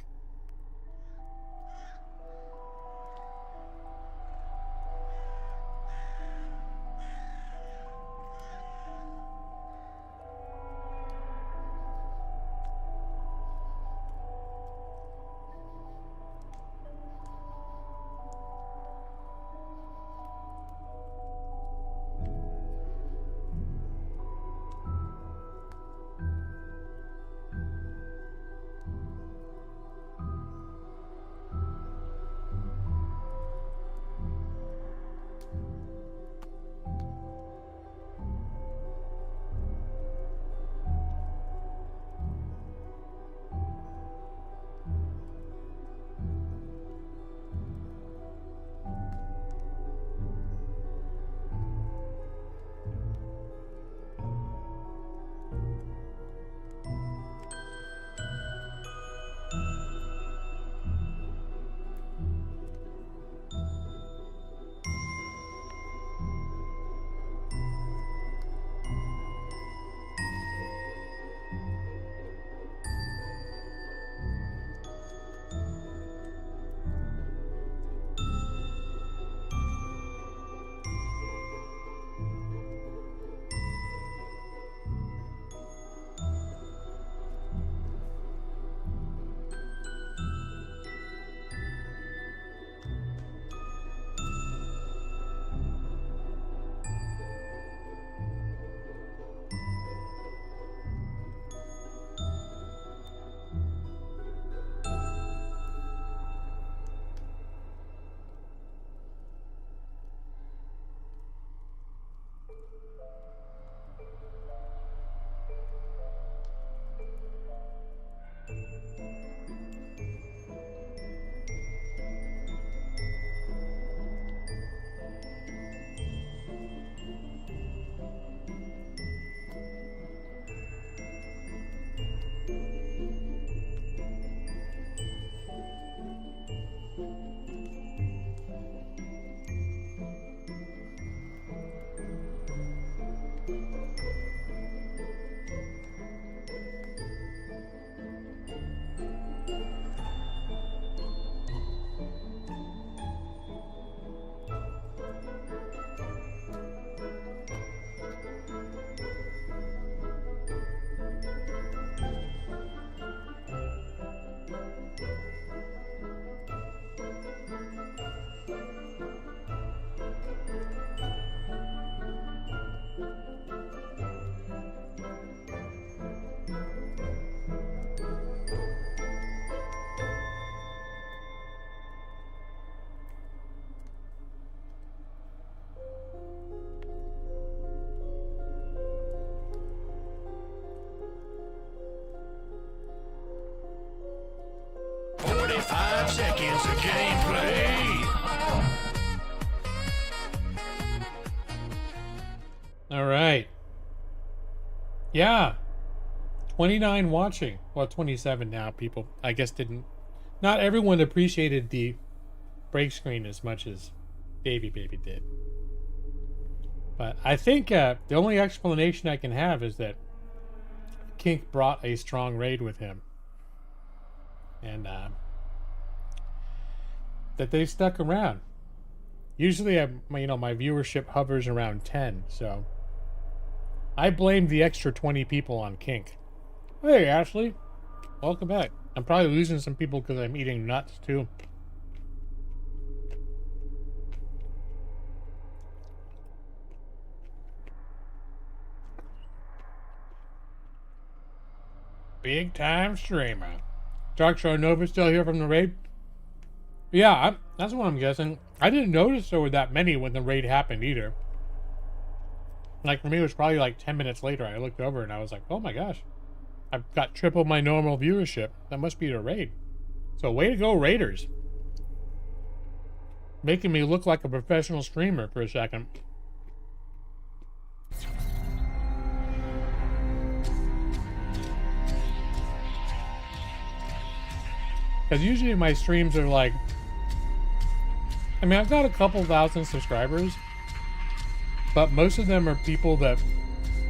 Seconds of gameplay. All right. Yeah. 29 watching. Well, 27 now, people. I guess not everyone appreciated the break screen as much as Baby did. But I think the only explanation I can have is that Kink brought a strong raid with him. And that they stuck around. Usually, my viewership hovers around 10, so I blame the extra 20 people on Kink. Hey, Ashley, welcome back. I'm probably losing some people because I'm eating nuts too. Big time streamer. Dark Show Nova still here from the raid? Yeah, that's what I'm guessing. I didn't notice there were that many when the raid happened either. Like for me, it was probably like 10 minutes later. I looked over and I was like, oh my gosh. I've got triple my normal viewership. That must be the raid. So way to go, Raiders. Making me look like a professional streamer for a second. Because usually my streams are like, I mean, I've got a couple thousand subscribers, but most of them are people that,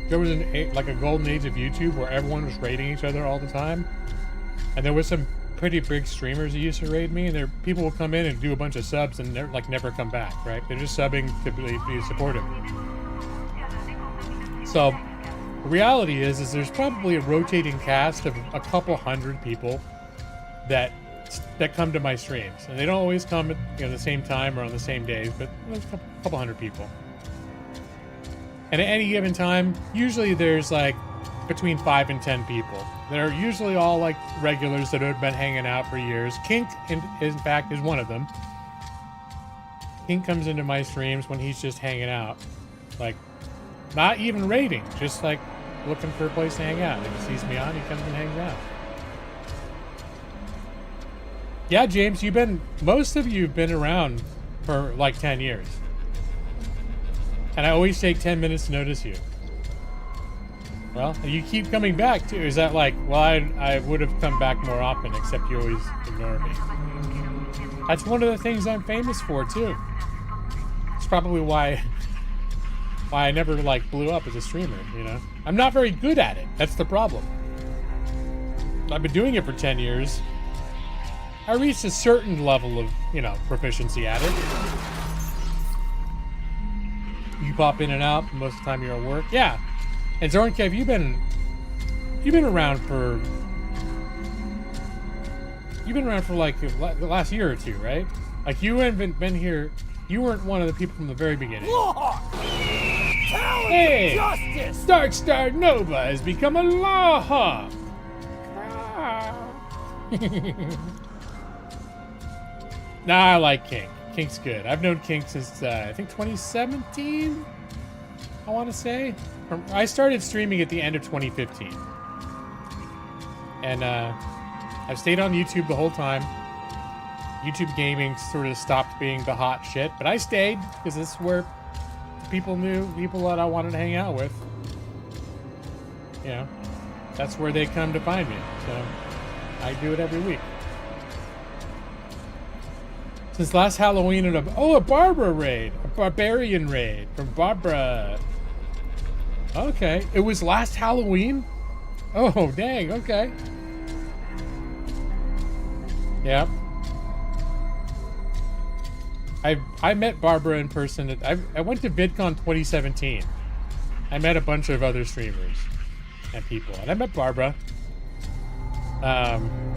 there was like a golden age of YouTube where everyone was raiding each other all the time. And there was some pretty big streamers that used to raid me, and there people will come in and do a bunch of subs and never come back, right? They're just subbing to be supportive. So the reality is there's probably a rotating cast of a couple hundred people that come to my streams, and they don't always come at the same time or on the same days, but there's a couple hundred people. And at any given time, usually there's like between 5 and 10 people. They're usually all like regulars that have been hanging out for years. Kink, in fact, is one of them. Kink comes into my streams when he's just hanging out. Like, not even raiding, just like looking for a place to hang out. If he sees me on, he comes and hangs out. Yeah, James, most of you have been around for like 10 years. And I always take 10 minutes to notice you. Well, you keep coming back too. Is that like, well, I would have come back more often, except you always ignore me. That's one of the things I'm famous for too. It's probably why I never like blew up as a streamer, you know? I'm not very good at it. That's the problem. I've been doing it for 10 years. I reached a certain level of, proficiency at it. You pop in and out most of the time you're at work. Yeah. And Zornkev, you've been around for like the last year or two, right? Like you haven't been here. You weren't one of the people from the very beginning. Law! Hey, Justice! Dark Star Nova has become a law hawk. Nah, I like Kink. Kink's good. I've known Kink since I think 2017. I want to say. I started streaming at the end of 2015, and I've stayed on YouTube the whole time. YouTube gaming sort of stopped being the hot shit, but I stayed because this is where people that I wanted to hang out with. That's where they come to find me. So I do it every week. Since last Halloween, a Barbara raid, a barbarian raid from Barbara. Okay, it was last Halloween? Oh, dang, okay. Yeah. I met Barbara in person. I went to VidCon 2017. I met a bunch of other streamers and people, and I met Barbara.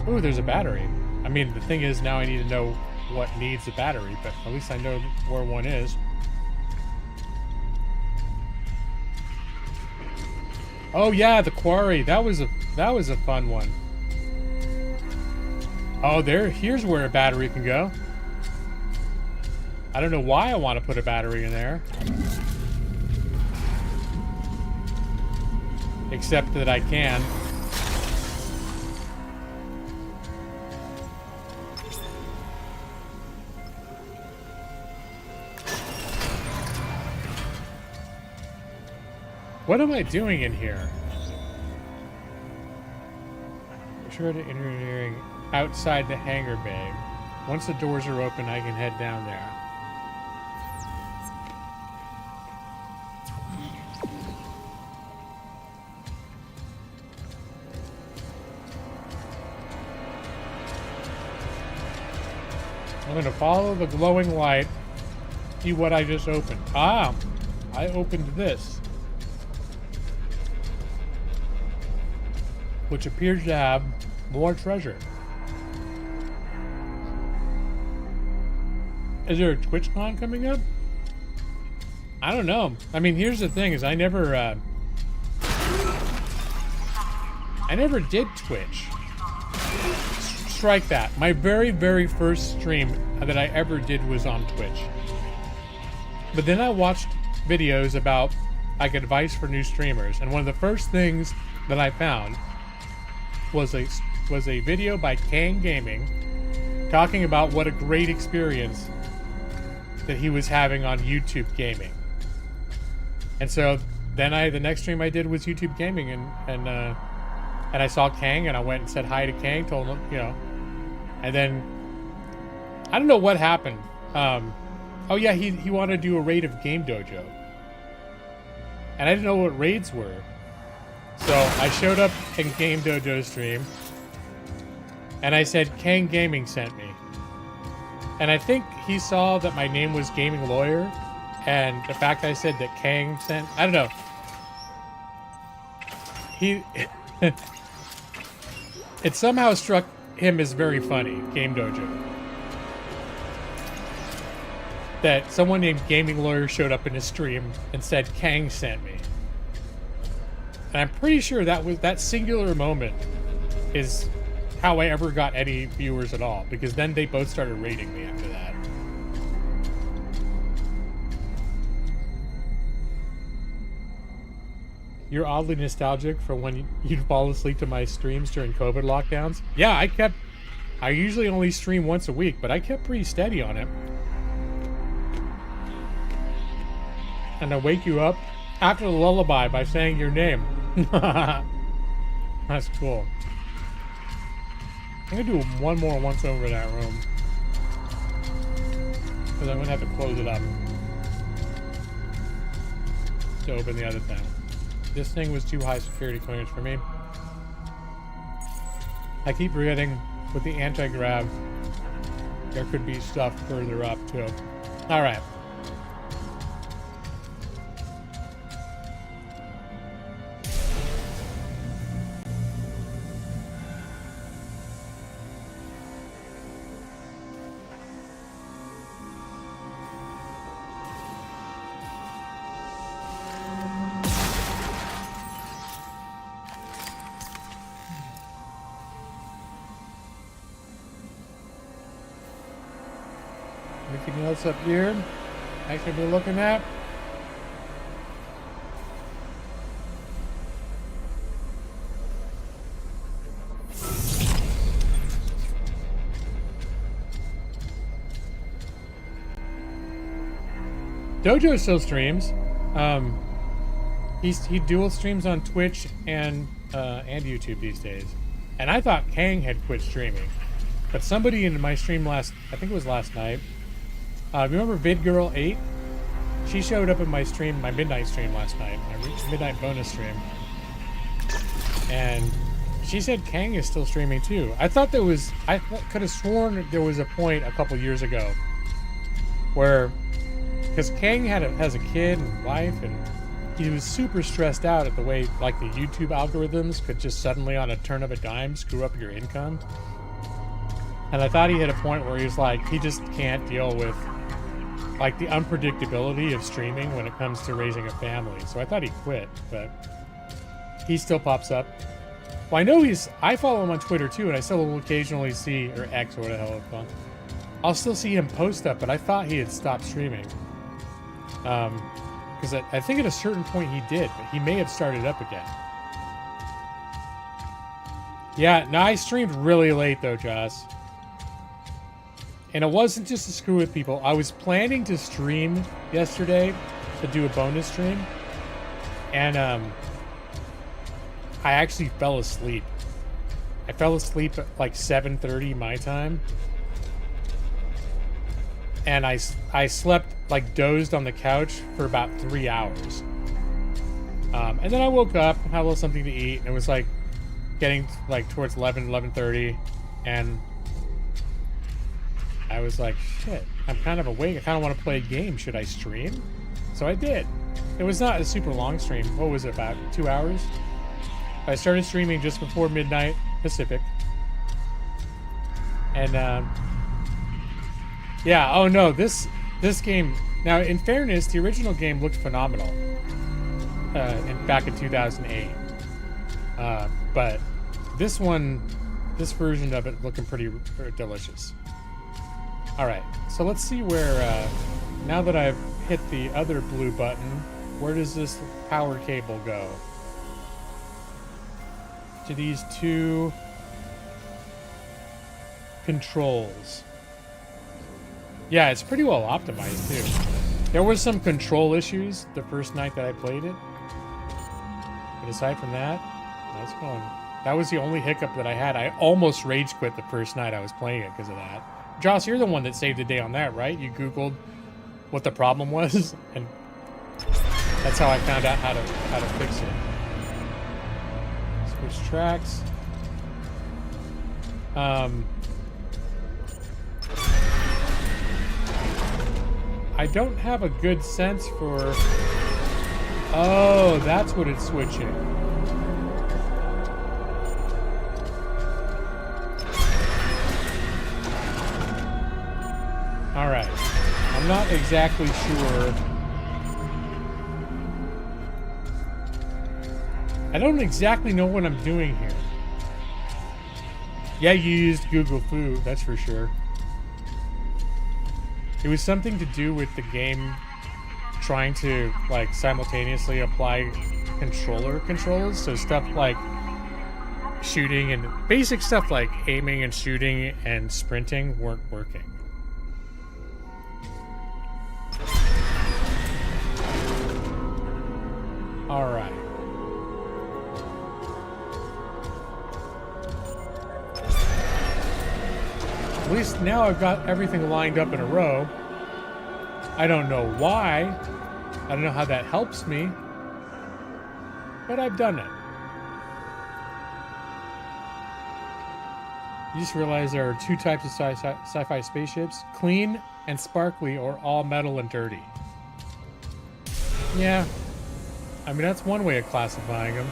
Ooh, there's a battery. I mean, the thing is, now I need to know what needs a battery, but at least I know where one is. Oh yeah, the quarry. That was a fun one. Oh, here's where a battery can go. I don't know why I want to put a battery in there. Except that I can. What am I doing in here? Be sure to enter outside the hangar bay. Once the doors are open, I can head down there. I'm going to follow the glowing light, see what I just opened. Ah, I opened this, which appears to have more treasure. Is there a TwitchCon coming up? I don't know. I mean, here's the thing: is I never did Twitch. Strike that. My very, very first stream that I ever did was on Twitch. But then I watched videos about like advice for new streamers, and one of the first things that I found was a video by Kang Gaming talking about what a great experience that he was having on YouTube gaming. And so then the next stream I did was YouTube gaming, and I saw Kang, and I went and said hi to Kang, told him, you know, and then I don't know what happened. Oh yeah, he wanted to do a raid of Game Dojo, and I didn't know what raids were, so I showed up in Game Dojo stream, and I said Kang Gaming sent me, and I think he saw that my name was Gaming Lawyer, and the fact I said that Kang sent, I don't know. It somehow struck him as very funny, Game Dojo, that someone named Gaming Lawyer showed up in his stream and said Kang sent me. And I'm pretty sure that singular moment is how I ever got any viewers at all, because then they both started rating me after that. You're oddly nostalgic for when you'd fall asleep to my streams during COVID lockdowns. Yeah, I usually only stream once a week, but I kept pretty steady on it. And I wake you up after the lullaby by saying your name. That's cool. I'm gonna do one more once over that room, because I'm gonna have to close it up to open the other thing. This thing was too high security clearance for me. I keep forgetting with the anti-grav, there could be stuff further up too. All right. Anything else up here I should be looking at? Dojo still streams. He dual streams on Twitch and YouTube these days. And I thought Kang had quit streaming, but somebody in my stream I think it was last night. Remember VidGirl8? She showed up in my stream, my midnight stream last night, my midnight bonus stream. And she said Kang is still streaming too. I could have sworn there was a point a couple years ago where, because Kang has a kid and wife, and he was super stressed out at the way like the YouTube algorithms could just suddenly on a turn of a dime screw up your income. And I thought he hit a point where he was like, he just can't deal with like the unpredictability of streaming when it comes to raising a family. So I thought he quit, but he still pops up. Well, I know I follow him on Twitter too, and I still will occasionally see, or X or what the hell it's called. I'll still see him post stuff, but I thought he had stopped streaming. Because I think at a certain point he did, but he may have started up again. Yeah, no, I streamed really late though, Joss. And it wasn't just to screw with people. I was planning to stream yesterday to do a bonus stream. And I actually fell asleep. I fell asleep at like 7:30 my time. And I slept, like dozed on the couch for about 3 hours. And then I woke up, had a little something to eat, and it was like getting like towards 11:30, and I was like, shit, I'm kind of awake. I kind of want to play a game. Should I stream? So I did. It was not a super long stream. What was it, about 2 hours? I started streaming just before midnight Pacific. And yeah, oh no, this game, now in fairness, the original game looked phenomenal back in 2008. But this version of it looking pretty delicious. All right, so let's see where, now that I've hit the other blue button, where does this power cable go? To these two Controls. Yeah, it's pretty well optimized too. There was some control issues the first night that I played it. But aside from that, that's going. That was the only hiccup that I had. I almost rage quit the first night I was playing it because of that. Joss, you're the one that saved the day on that, right? You Googled what the problem was, and that's how I found out how to fix it. Switch tracks. I don't have a good sense for... Oh, that's what it's switching. Alright. I'm not exactly sure. I don't exactly know what I'm doing here. Yeah, you used Google Foo, that's for sure. It was something to do with the game trying to like simultaneously apply controller controls, so stuff like shooting and basic stuff like aiming and shooting and sprinting weren't working. All right. At least now I've got everything lined up in a row. I don't know why. I don't know how that helps me. But I've done it. You just realize there are two types of sci-fi spaceships. Clean and sparkly, or all metal and dirty. Yeah. I mean, that's one way of classifying them.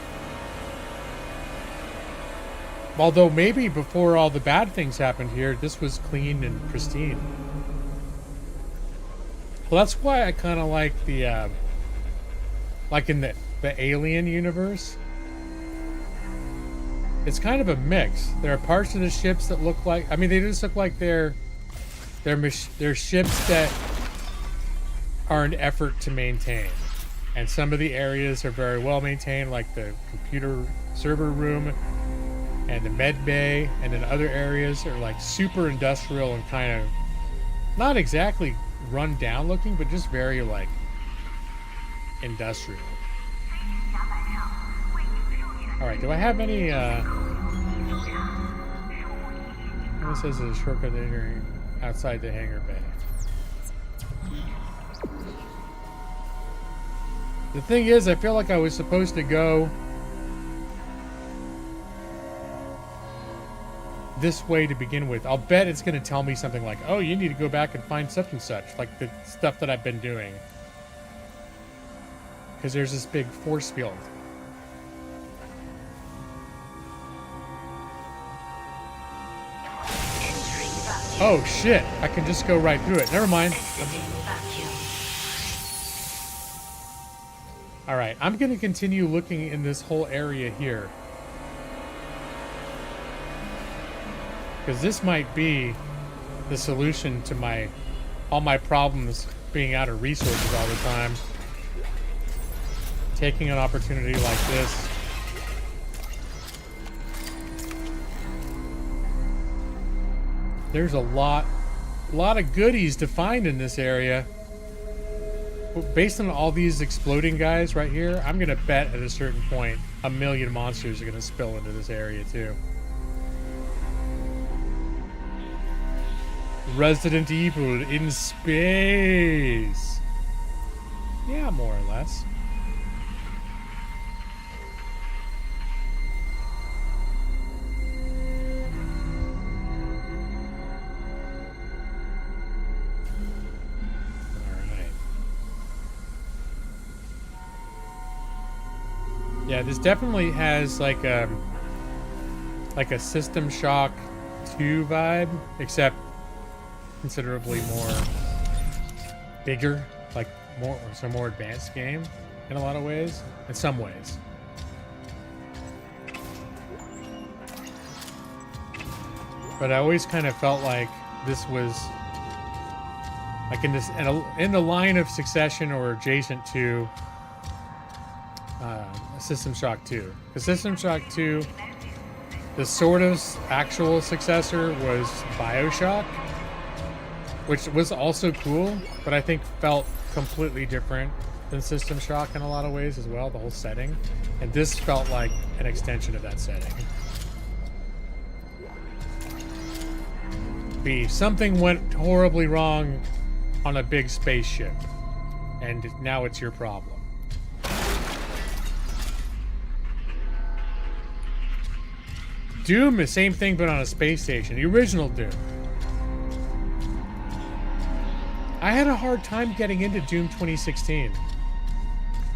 Although maybe before all the bad things happened here, this was clean and pristine. Well, that's why I kind of like the, like in the Alien universe. It's kind of a mix. There are parts of the ships that look like, I mean, they just look like they're ships that are an effort to maintain. And some of the areas are very well maintained, like the computer server room and the med bay, and then other areas are like super industrial and kind of not exactly run down looking, but just very like industrial. All right, do I have any this says there's a shortcut entering outside the hangar bay. The thing is, I feel like I was supposed to go this way to begin with. I'll bet it's going to tell me something like, oh, you need to go back and find such and such, like the stuff that I've been doing. Because there's this big force field. Oh, shit. I can just go right through it. Never mind. Alright, I'm going to continue looking in this whole area here. Because this might be the solution to all my problems being out of resources all the time. Taking an opportunity like this. There's a lot of goodies to find in this area. Based on all these exploding guys right here, I'm going to bet at a certain point, 1 million monsters are going to spill into this area too. Resident Evil in space. Yeah, more or less. Yeah, this definitely has like a System Shock 2 vibe, except considerably more bigger, like it's a more advanced game in a lot of ways, in some ways. But I always kind of felt like this was like in the line of succession or adjacent to System Shock 2. Because System Shock 2 The sort of actual successor was BioShock, which was also cool, but I think felt completely different than System Shock in a lot of ways as well, the whole setting. And this felt like an extension of that setting. B. Something went horribly wrong on a big spaceship, and now it's your problem. Doom, the same thing, but on a space station. The original Doom. I had a hard time getting into Doom 2016.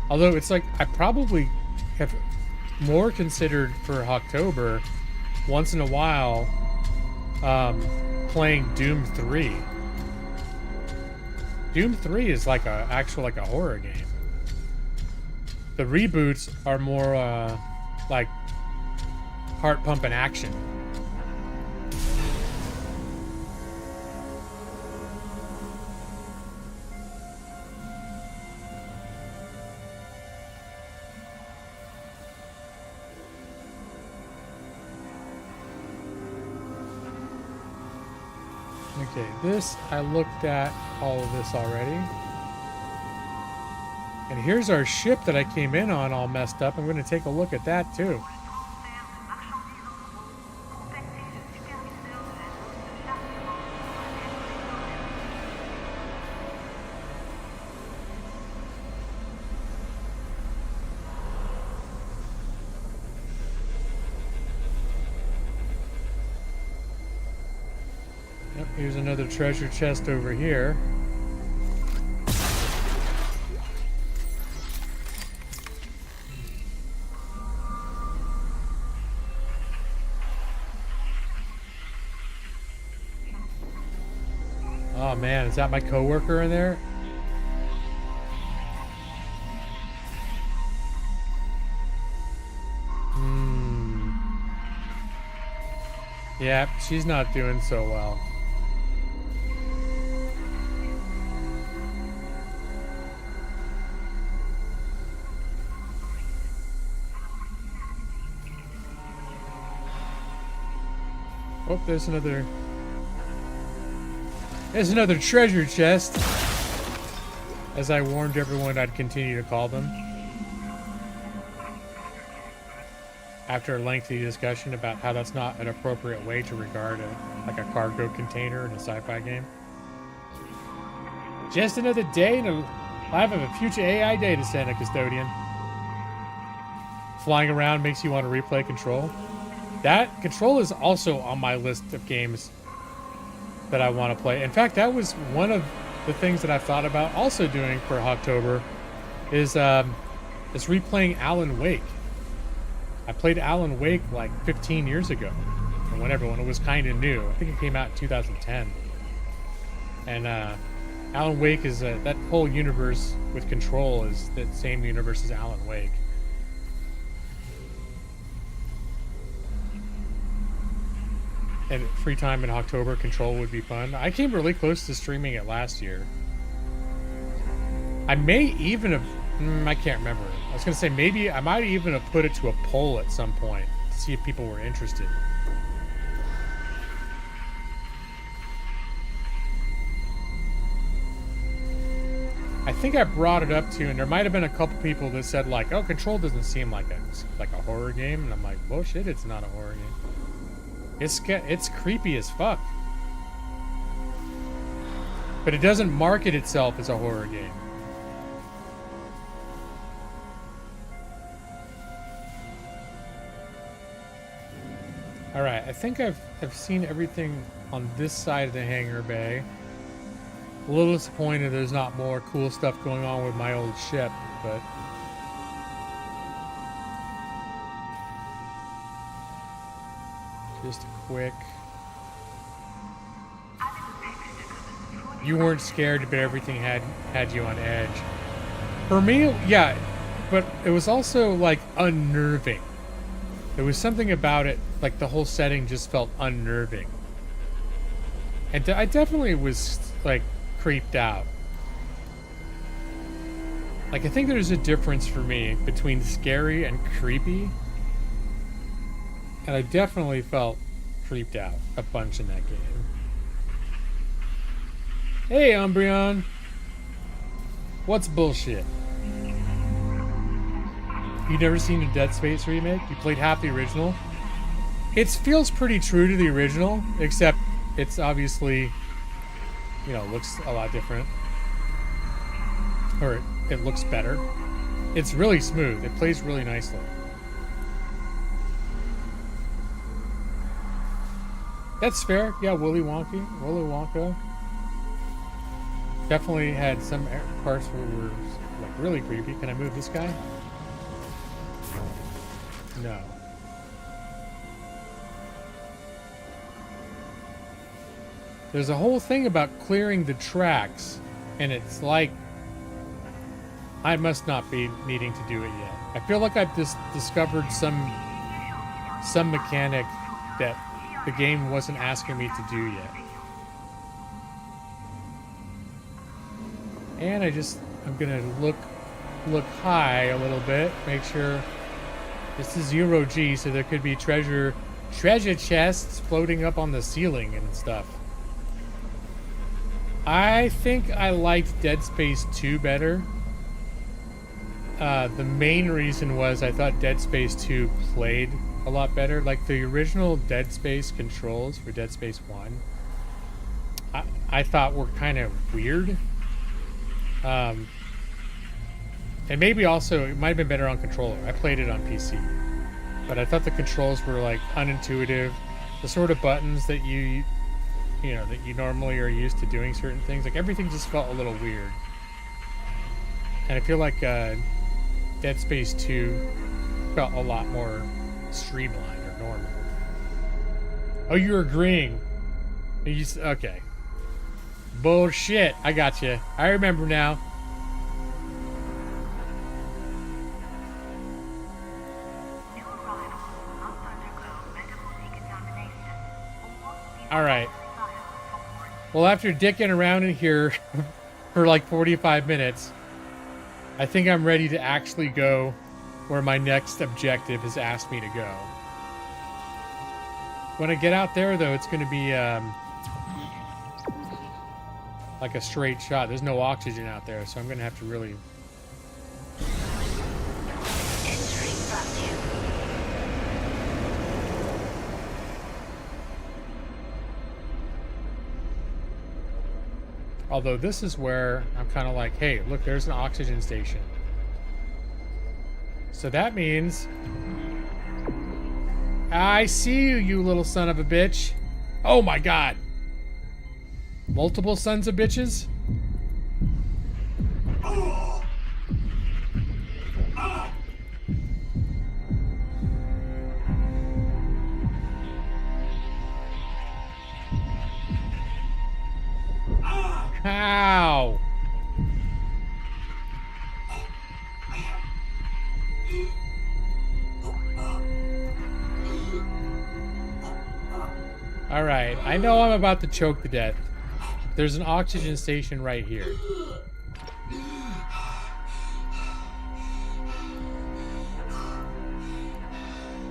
Although it's like, I probably have more considered for HAWKTOBER once in a while playing Doom 3. Doom 3 is like a horror game. The reboots are more like heart pumping action. Okay, this, I looked at all of this already. And here's our ship that I came in on all messed up. I'm going to take a look at that too. Yep, here's another treasure chest over here. Oh man, is that my coworker in there? Yeah, she's not doing so well. Oh, there's another treasure chest. As I warned everyone I'd continue to call them. After a lengthy discussion about how that's not an appropriate way to regard a cargo container in a sci-fi game. Just another day in the life of a future AI data center custodian. Flying around makes you want to replay Control. That Control is also on my list of games that I want to play. In fact, that was one of the things that I've thought about also doing for HAWKTOBER is replaying Alan Wake. I played Alan Wake like 15 years ago, or whenever, when it was kind of new. I think it came out in 2010. And Alan Wake is that whole universe with Control is the same universe as Alan Wake. And free time in HAWKTOBER, Control would be fun. I came really close to streaming it last year. I may even have... I can't remember. I was going to say, maybe I might even have put it to a poll at some point to see if people were interested. I think I brought it up to, and there might have been a couple people that said like, "Oh, Control doesn't seem like a horror game," and I'm like, "Bullshit, it's not a horror game. It's creepy as fuck, but it doesn't market itself as a horror game." All right, I think I've seen everything on this side of the hangar bay. A little disappointed there's not more cool stuff going on with my old ship, but just a quick. You weren't scared, but everything had you on edge. For me, yeah, but it was also like unnerving. There was something about it, like the whole setting just felt unnerving. And I definitely was like creeped out. Like, I think there's a difference for me between scary and creepy. And I definitely felt creeped out a bunch in that game. Hey, Umbreon. What's bullshit? You never seen a Dead Space remake? You played half the original? It feels pretty true to the original, except it's obviously, you know, looks a lot different. Or it looks better. It's really smooth. It plays really nicely. That's fair. Yeah, Willy Wonka. Definitely had some parts where were like really creepy. Can I move this guy? No. There's a whole thing about clearing the tracks, and it's like I must not be needing to do it yet. I feel like I've just discovered some mechanic that the game wasn't asking me to do yet. And I'm gonna look high a little bit, make sure this is 0G, so there could be treasure chests floating up on the ceiling and stuff. I think I liked Dead Space 2 better. The main reason was I thought Dead Space 2 played a lot better. Like the original Dead Space controls for Dead Space 1, I thought were kind of weird. And maybe also it might have been better on controller. I played it on PC, but I thought the controls were like unintuitive. The sort of buttons that you normally are used to doing certain things, like everything just felt a little weird. And I feel like Dead Space 2 felt a lot more streamlined or normal. Oh, you're agreeing. Okay. Bullshit. I got you. I remember now. All right. Well, after dicking around in here for like 45 minutes, I think I'm ready to actually go where my next objective has asked me to go. When I get out there, though, it's going to be like a straight shot. There's no oxygen out there, so I'm going to have to really... Although this is where I'm kind of like, hey, look, there's an oxygen station. So that means... I see you, you little son of a bitch. Oh my god. Multiple sons of bitches? Ow! Alright, I know I'm about to choke to death. There's an oxygen station right here.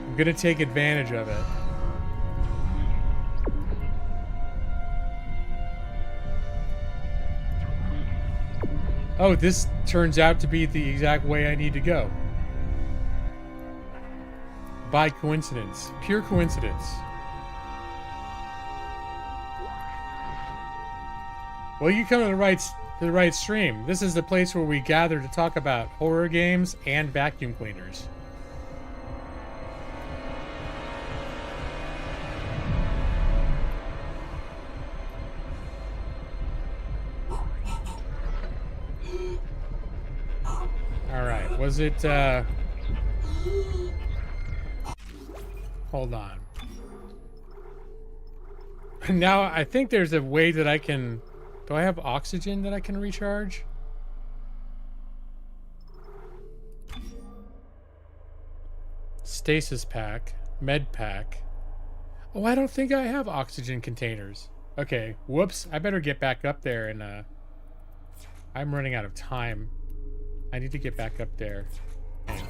I'm gonna take advantage of it. Oh, this turns out to be the exact way I need to go. By coincidence. Pure coincidence. Well, you come to the right stream. This is the place where we gather to talk about horror games and vacuum cleaners. Alright, was it, hold on. Now, I think there's a way that I can... Do I have oxygen that I can recharge? Stasis pack. Med pack. Oh, I don't think I have oxygen containers. Okay, whoops. I better get back up there and, I'm running out of time. I need to get back up there and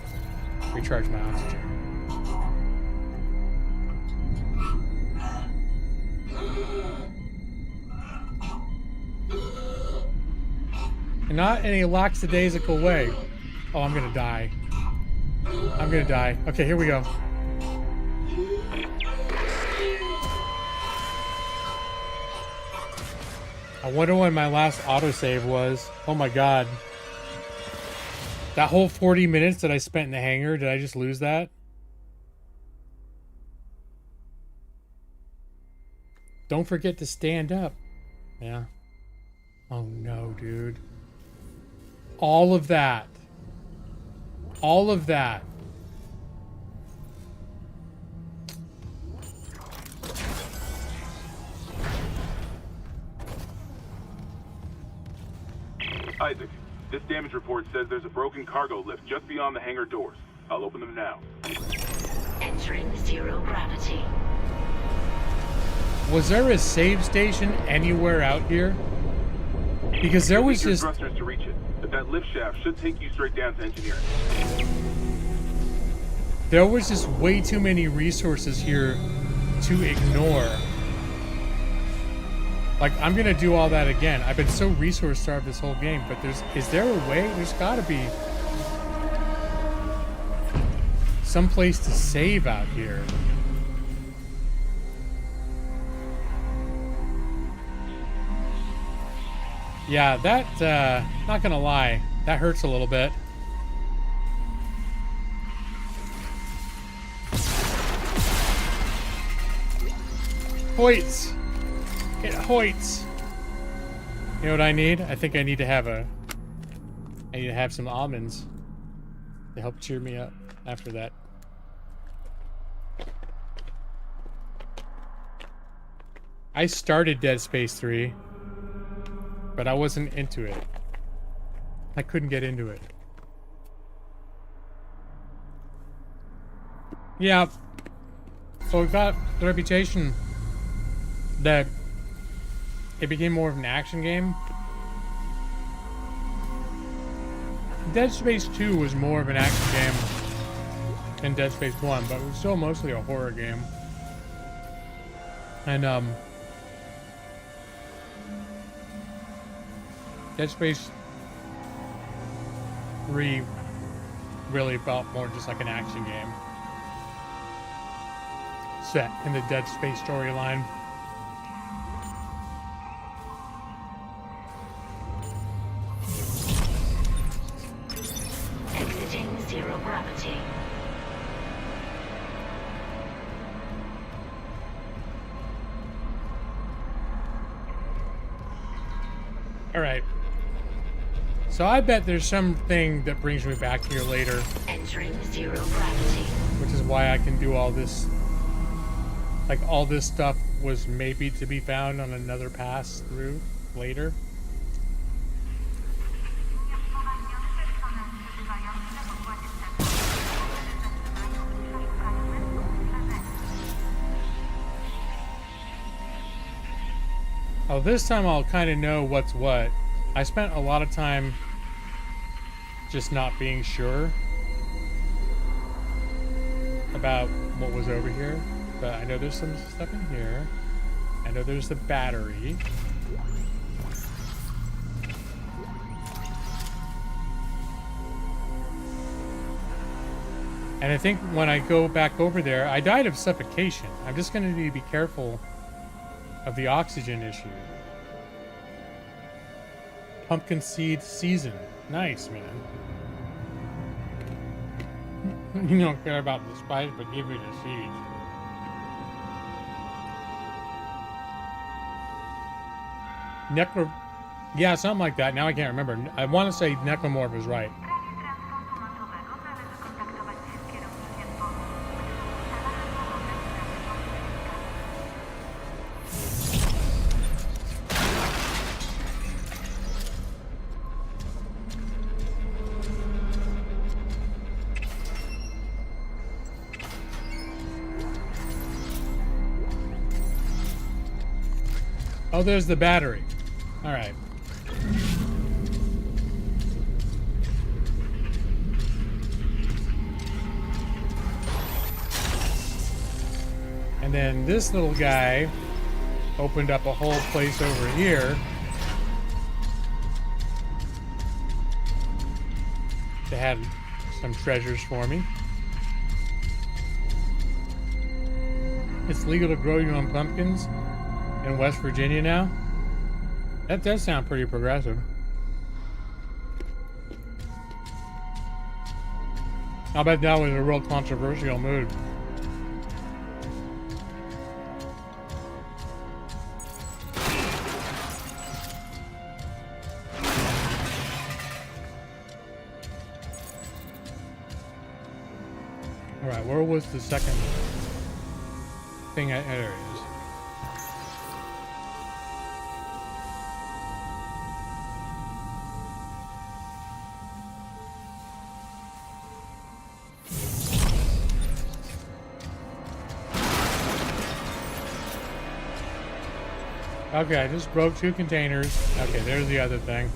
recharge my oxygen. Not in a lackadaisical way. Oh, I'm gonna die. I'm gonna die. Okay, here we go. I wonder when my last autosave was. Oh my god. That whole 40 minutes that I spent in the hangar, did I just lose that? Don't forget to stand up. Yeah. Oh no, dude. All of that. All of that. Isaac, this damage report says there's a broken cargo lift just beyond the hangar doors. I'll open them now. Entering zero gravity. Was there a save station anywhere out here? Because there was just... thrusters to reach it, but that lift shaft should take you straight down to engineering. There was just way too many resources here to ignore. Like, I'm gonna do all that again. I've been so resource starved this whole game, but is there a way? There's gotta be some place to save out here. Yeah, that, not gonna lie, that hurts a little bit. Hoits! It hoits! You know what I need? I think I need to have some almonds to help cheer me up after that. I started Dead Space 3. But I wasn't into it. I couldn't get into it. Yeah. So it got the reputation that it became more of an action game. Dead Space 2 was more of an action game than Dead Space 1, but it was still mostly a horror game. And, Dead Space 3 really felt more just like an action game set in the Dead Space storyline. Exiting zero gravity. All right. So I bet there's something that brings me back here later. Entering zero gravity. Which is why I can do all this. Like, all this stuff was maybe to be found on another pass through later. Oh, this time I'll kind of know what's what. I spent a lot of time just not being sure about what was over here, but I know there's some stuff in here. I know there's the battery. And I think when I go back over there, I died of suffocation. I'm just going to need to be careful of the oxygen issue. Pumpkin seed season. Nice, man. You don't care about the spice, but give me the seeds. Yeah, something like that. Now I can't remember. I want to say necromorph is right. Oh, there's the battery. All right. And then this little guy opened up a whole place over here. they had some treasures for me. It's legal to grow your own pumpkins in West Virginia now. That does sound pretty progressive. I bet that was a real controversial move. Alright, where was the second thing? There it is. Okay, I just broke 2 containers. Okay, there's the other thing.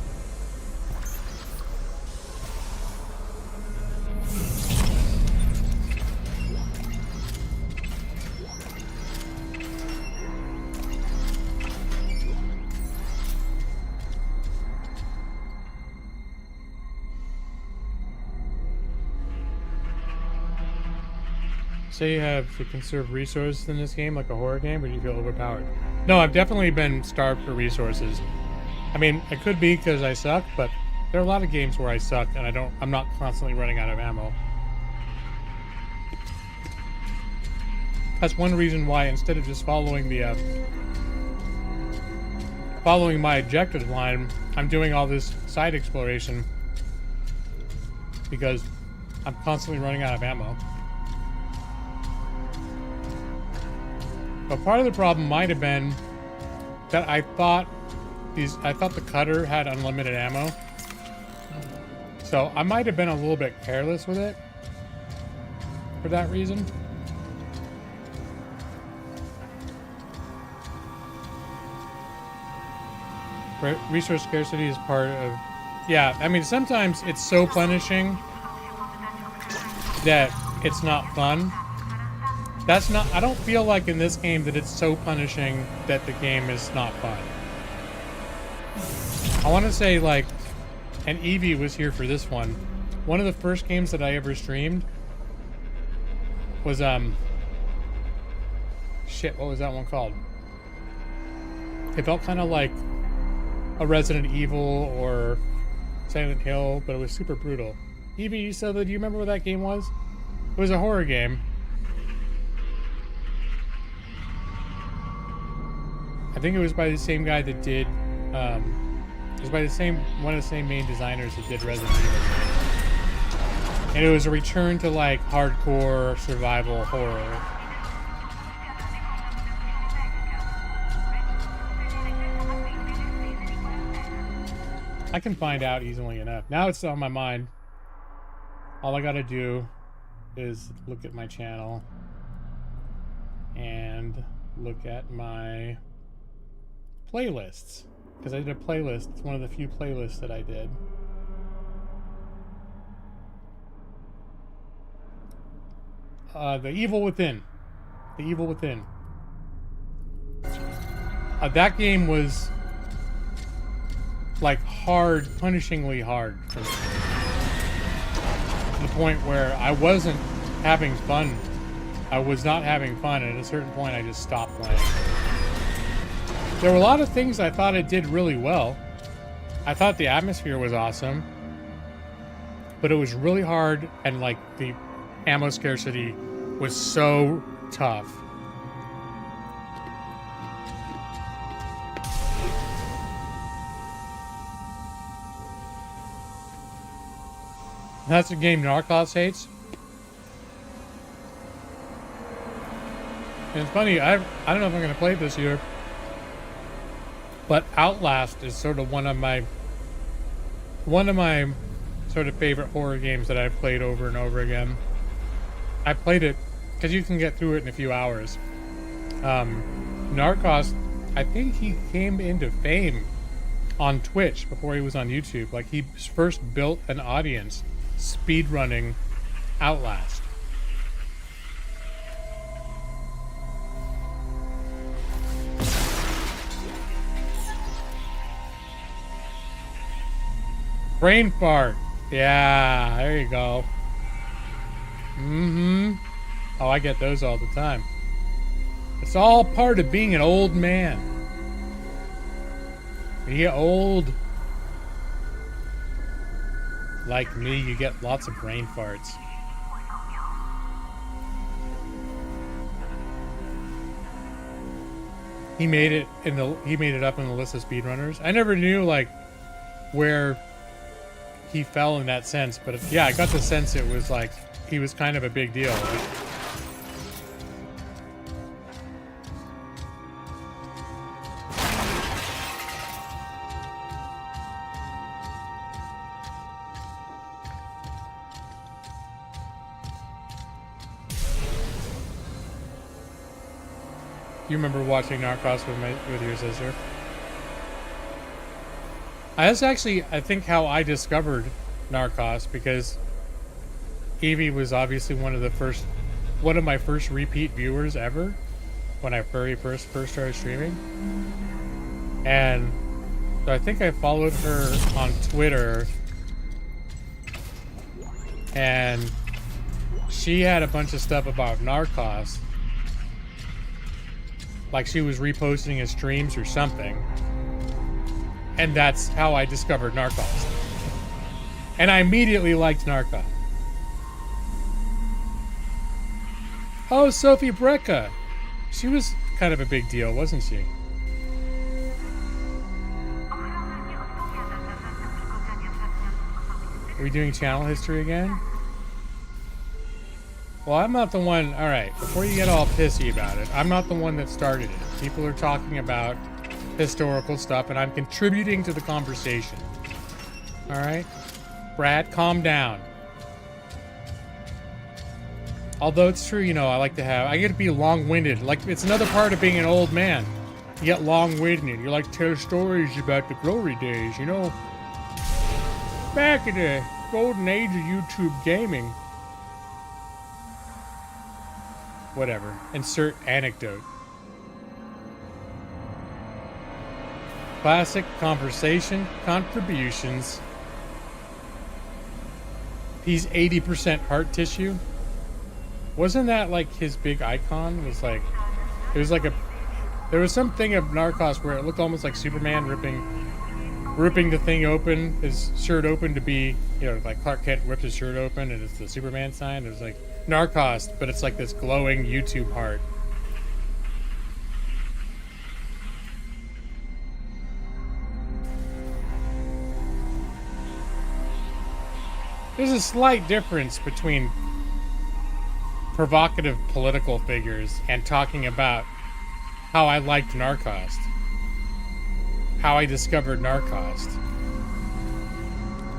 Say you have to conserve resources in this game, like a horror game, but you feel overpowered. No, I've definitely been starved for resources. I mean, it could be because I suck, but there are a lot of games where I suck and I'm not constantly running out of ammo. That's one reason why, instead of just following the following my objective line, I'm doing all this side exploration because I'm constantly running out of ammo. But part of the problem might have been that I thought the cutter had unlimited ammo. So I might have been a little bit careless with it for that reason. Resource scarcity is part of... Yeah, I mean, sometimes it's so punishing that it's not fun. That's not... I don't feel like in this game that it's so punishing that the game is not fun. I want to say, like... And Evie was here for this one. One of the first games that I ever streamed was, shit, what was that one called? It felt kind of like a Resident Evil or Silent Hill, but it was super brutal. Evie, you said that, do you remember what that game was? It was a horror game. I think it was by the same guy that did, it was by one of the same main designers that did Resident Evil. And it was a return to, like, hardcore survival horror. I can find out easily enough. Now it's on my mind. All I gotta do is look at my channel and look at my playlists, because I did a playlist. It's one of the few playlists that I did. The Evil Within. The Evil Within. That game was like hard, punishingly hard for me. To the point where I wasn't having fun. I was not having fun, and at a certain point I just stopped playing. There were a lot of things I thought it did really well. I thought the atmosphere was awesome, but it was really hard, and like the ammo scarcity was so tough. That's a game Narcos hates. And it's funny, I don't know if I'm going to play it this year, but Outlast is sort of one of my sort of favorite horror games that I've played over and over again. I played it because you can get through it in a few hours. Narcos, I think he came into fame on Twitch before he was on YouTube. Like, he first built an audience speedrunning Outlast. Brain fart. Yeah, there you go. Mm-hmm. Oh, I get those all the time. It's all part of being an old man. When you get old, like me, you get lots of brain farts. He made it up in the list of speedrunners. I never knew like where he fell in that sense, but yeah, I got the sense it was like he was kind of a big deal. Like, you remember watching Narcos with your sister? That's actually, I think, how I discovered Narcos, because Evie was obviously one of my first repeat viewers ever when I very first started streaming. And so I think I followed her on Twitter, and she had a bunch of stuff about Narcos. Like she was reposting his streams or something. And that's how I discovered Narcos. And I immediately liked Narcos. Oh, Sophie Brecca. She was kind of a big deal, wasn't she? Are we doing channel history again? Well, I'm not the one... Alright, before you get all pissy about it, I'm not the one that started it. People are talking about historical stuff, and I'm contributing to the conversation. Alright? Brad, calm down. Although it's true, you know, I get to be long-winded. Like, it's another part of being an old man. You get long-winded, and you like to tell stories about the glory days, you know? Back in the golden age of YouTube gaming. Whatever. Insert anecdote. Classic conversation contributions. He's 80% heart tissue. Wasn't that like his big icon? It was like there was something of Narcos where it looked almost like Superman ripping the thing open, his shirt open to be, you know, like Clark Kent ripped his shirt open and it's the Superman sign. It was like Narcos, but it's like this glowing YouTube heart. There's a slight difference between provocative political figures and talking about how I liked Narcos. How I discovered Narcos.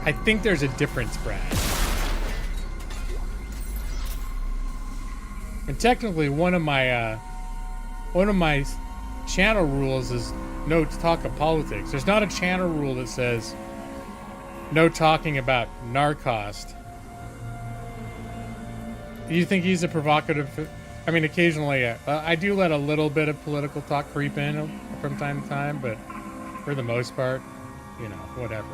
I think there's a difference, Brad. And technically, one of my channel rules is no talk of politics. There's not a channel rule that says no talking about Narcos. Do you think he's a provocative? I mean, occasionally, I do let a little bit of political talk creep in from time to time, but for the most part, you know, whatever.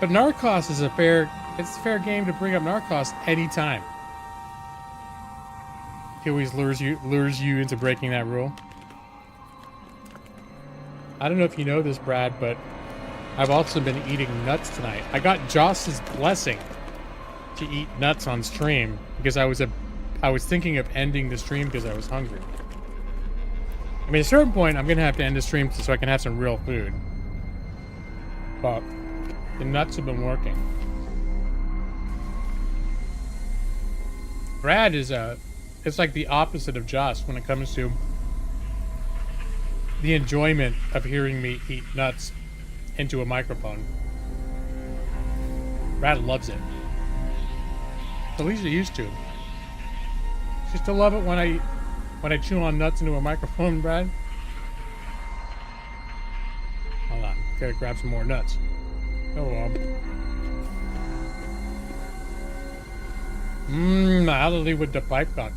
But Narcos is it's a fair game to bring up Narcos anytime. He always lures you into breaking that rule. I don't know if you know this, Brad, but I've also been eating nuts tonight. I got Joss's blessing to eat nuts on stream because I was thinking of ending the stream because I was hungry. I mean, at a certain point, I'm gonna have to end the stream so I can have some real food. But the nuts have been working. Brad is it's like the opposite of Joss when it comes to the enjoyment of hearing me eat nuts into a microphone. Brad loves it. At least he used to. She still love it when I chew on nuts into a microphone, Brad. Hold on, gotta grab some more nuts. Oh, Hallelujah with the pipe gun.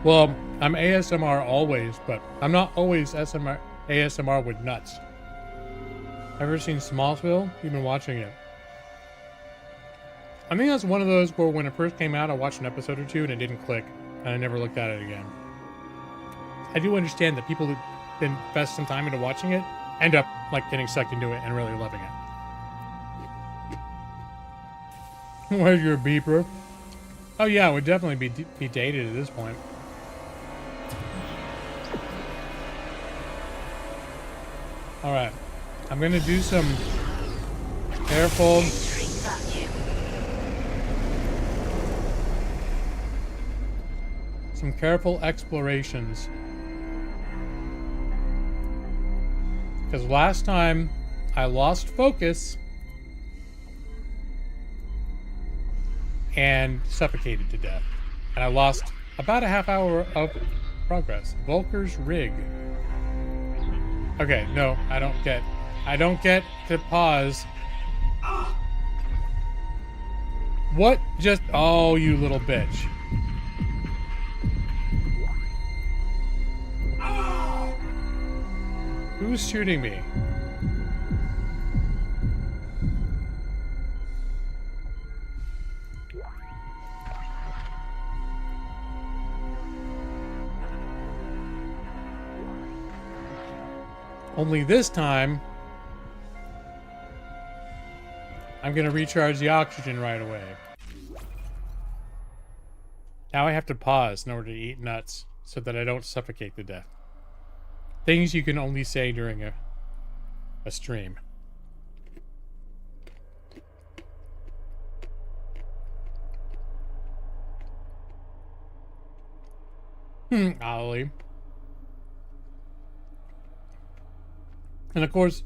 Well, I'm ASMR always, but I'm not always ASMR with nuts. Ever seen Smallville? You've been watching it. I think that's one of those where when it first came out, I watched an episode or two and it didn't click, and I never looked at it again. I do understand that people that invest some time into watching it end up like getting sucked into it and really loving it. Where's your beeper? Oh yeah, it would definitely be dated at this point. All right, I'm gonna do some careful. Some careful explorations. Because last time I lost focus and suffocated to death. And I lost about a half hour of progress. Volker's rig. Okay, no, I don't get to pause. What just, oh, you little bitch. Who's shooting me? Only this time, I'm gonna recharge the oxygen right away. Now I have to pause in order to eat nuts so that I don't suffocate to death. Things you can only say during a stream. Ollie. And of course,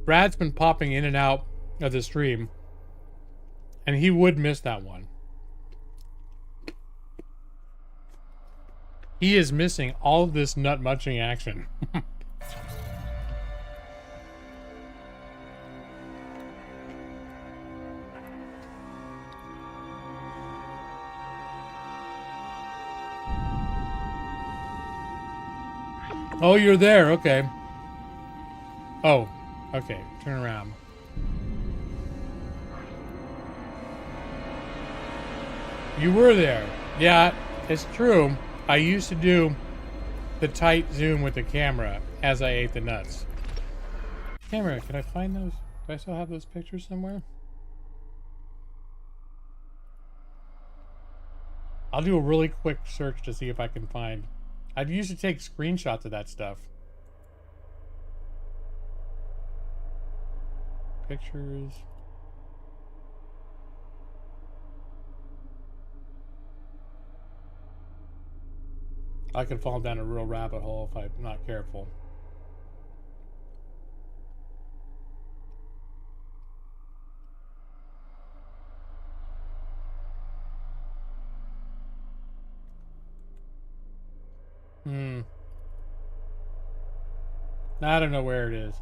Brad's been popping in and out of the stream, and he would miss that one. He is missing all of this nut munching action. Oh, you're there. Okay. Oh, okay. Turn around. You were there. Yeah, it's true. I used to do the tight zoom with the camera as I ate the nuts. Camera, can I find those? Do I still have those pictures somewhere? I'll do a really quick search to see if I can find. I'd used to take screenshots of that stuff. Pictures. I could fall down a real rabbit hole if I'm not careful. I don't know where it is.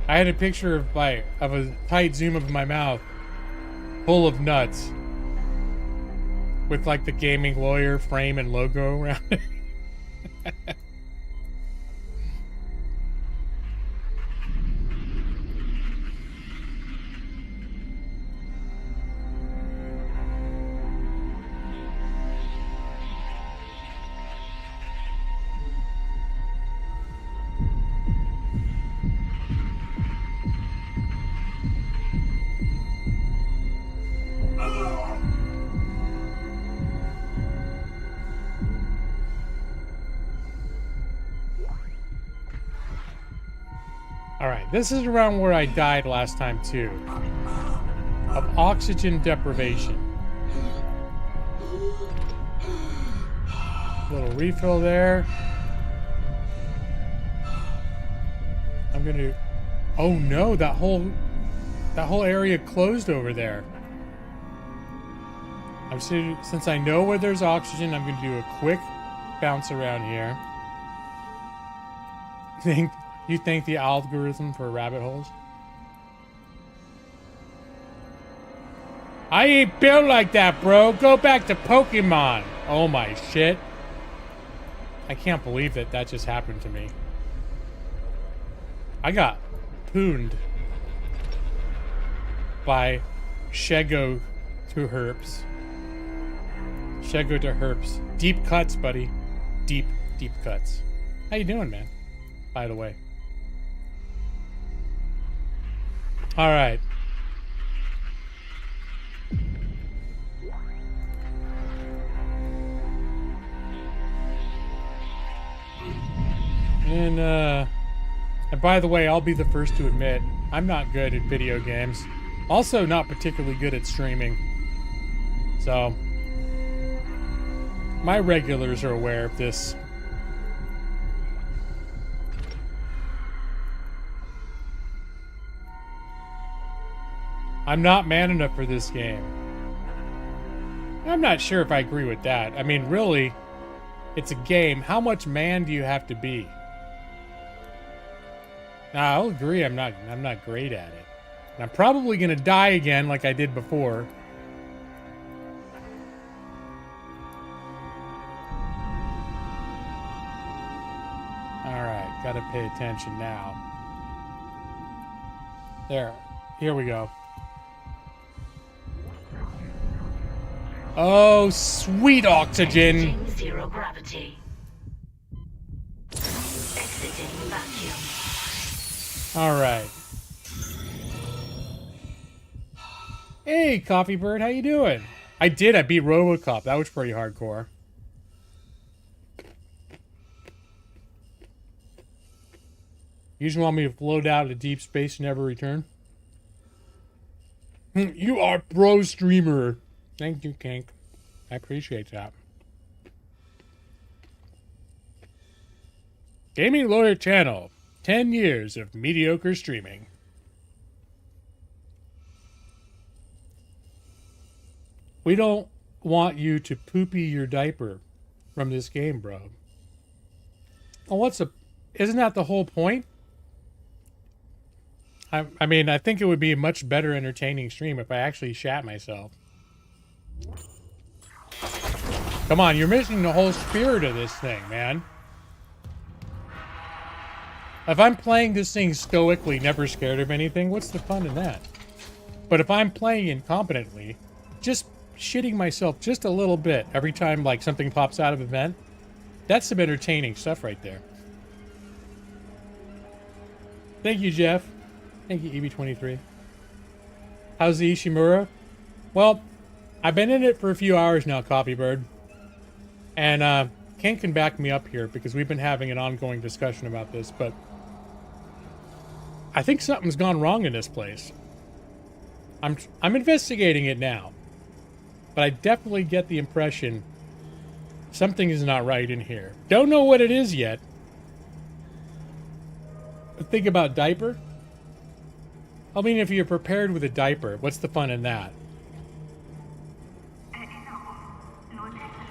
I had a picture of a tight zoom of my mouth full of nuts with like the gaming lawyer frame and logo around it. Alright, this is around where I died last time too. Of oxygen deprivation. Little refill there. I'm gonna... Oh no, that whole area closed over there. Since I know where there's oxygen, I'm gonna do a quick bounce around here. You think the algorithm for rabbit holes? I ain't built like that, bro. Go back to Pokemon. Oh my shit. I can't believe that that just happened to me. I got pooned by Shego to Herps. Shego to Herps. Deep cuts, buddy. Deep, deep cuts. How you doing, man? By the way. All right. And by the way, I'll be the first to admit, I'm not good at video games. Also not particularly good at streaming. So, my regulars are aware of this. I'm not man enough for this game. I'm not sure if I agree with that. I mean, really, it's a game. How much man do you have to be? Now, I'll agree I'm not great at it. And I'm probably gonna die again like I did before. Alright, gotta pay attention now. There. Here we go. Oh, sweet oxygen! Exiting zero gravity. Exiting vacuum. Alright. Hey, Coffee Bird, how you doing? I beat RoboCop. That was pretty hardcore. You just want me to float out into deep space and never return? You are pro streamer. Thank you, Kink. I appreciate that. Gaming Lawyer Channel. 10 years of mediocre streaming. We don't want you to poopy your diaper from this game, bro. Well, isn't that the whole point? I mean, I think it would be a much better entertaining stream if I actually shat myself. Come on, you're missing the whole spirit of this thing, man. If I'm playing this thing stoically, never scared of anything, what's the fun in that? But if I'm playing incompetently, just shitting myself just a little bit every time like something pops out of an event, that's some entertaining stuff right there. Thank you, Jeff. Thank you, EB23. How's the Ishimura? Well, I've been in it for a few hours now, Coffee Bird. And Ken can back me up here because we've been having an ongoing discussion about this, but I think something's gone wrong in this place. I'm investigating it now, but I definitely get the impression something is not right in here. Don't know what it is yet. But think about diaper. I mean, if you're prepared with a diaper, what's the fun in that?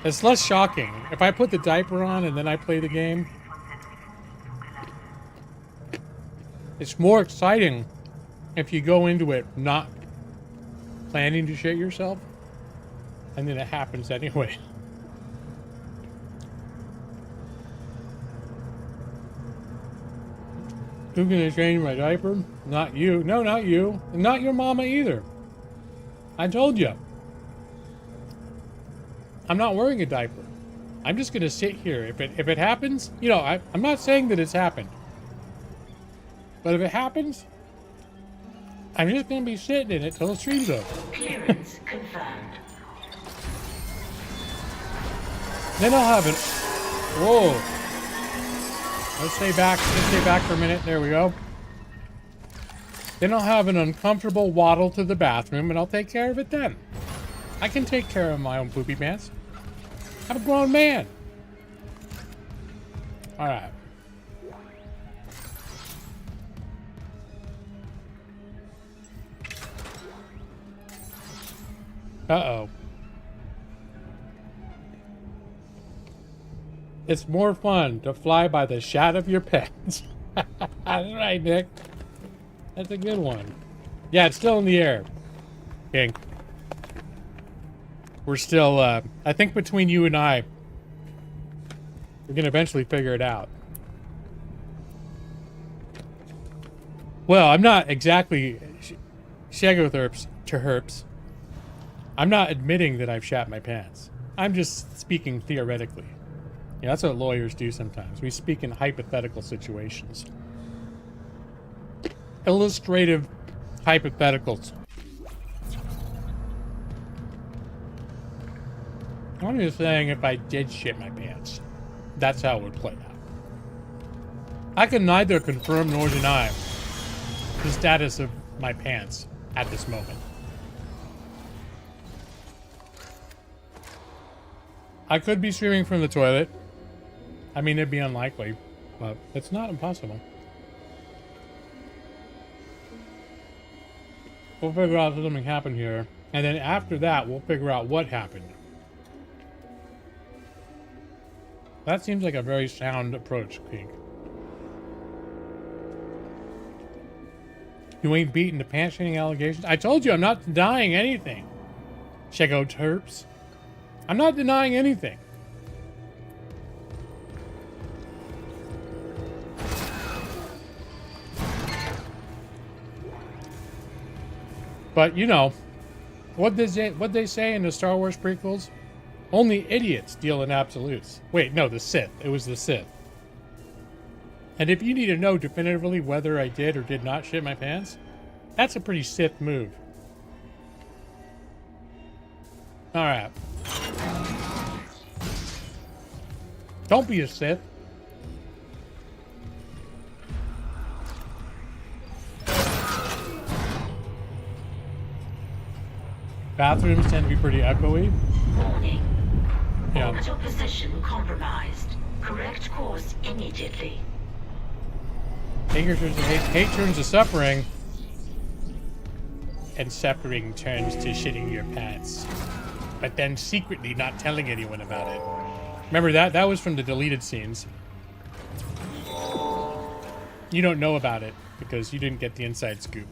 It's less shocking. If I put the diaper on and then I play the game, it's more exciting if you go into it not planning to shit yourself, and then it happens anyway. Who's gonna change my diaper? Not you. No, not you. And not your mama either. I told you. I'm not wearing a diaper. I'm just gonna sit here. If it happens, you know, I'm not saying that it's happened. But if it happens, I'm just gonna be sitting in it till the stream's over. Clearance confirmed. Then I'll have it. Whoa. Let's stay back for a minute. There we go. Then I'll have an uncomfortable waddle to the bathroom and I'll take care of it then. I can take care of my own poopy pants. I'm a grown man. Alright. Uh-oh. It's more fun to fly by the shat of your pants. That's right, Nick. That's a good one. Yeah, it's still in the air. King. we're still, I think between you and I, we're gonna eventually figure it out. Well, I'm not exactly Shagotherps to herps. I'm not admitting that I've shat my pants. I'm just speaking theoretically. Yeah, that's what lawyers do sometimes. We speak in hypothetical situations. Illustrative hypotheticals. I'm just saying if I did shit my pants, that's how it would play out. I can neither confirm nor deny the status of my pants at this moment. I could be streaming from the toilet. I mean, it'd be unlikely, but it's not impossible. We'll figure out if something happened here, and then after that, we'll figure out what happened. That seems like a very sound approach, Pink. You ain't beating the pants-shitting allegations? I told you I'm not denying anything. Shego Terps. I'm not denying anything. But, you know, what they say in the Star Wars prequels? Only idiots deal in absolutes. Wait, no, the Sith. It was the Sith. And if you need to know definitively whether I did or did not shit my pants, that's a pretty Sith move. Alright. Don't be a Sith. Bathrooms tend to be pretty echoey. Warning. Yeah. Orbital position compromised. Correct course immediately. Anger turns to hate, hate turns to suffering, and suffering turns to shitting your pants. But then secretly not telling anyone about it. Remember that? That was from the deleted scenes. You don't know about it because you didn't get the inside scoop.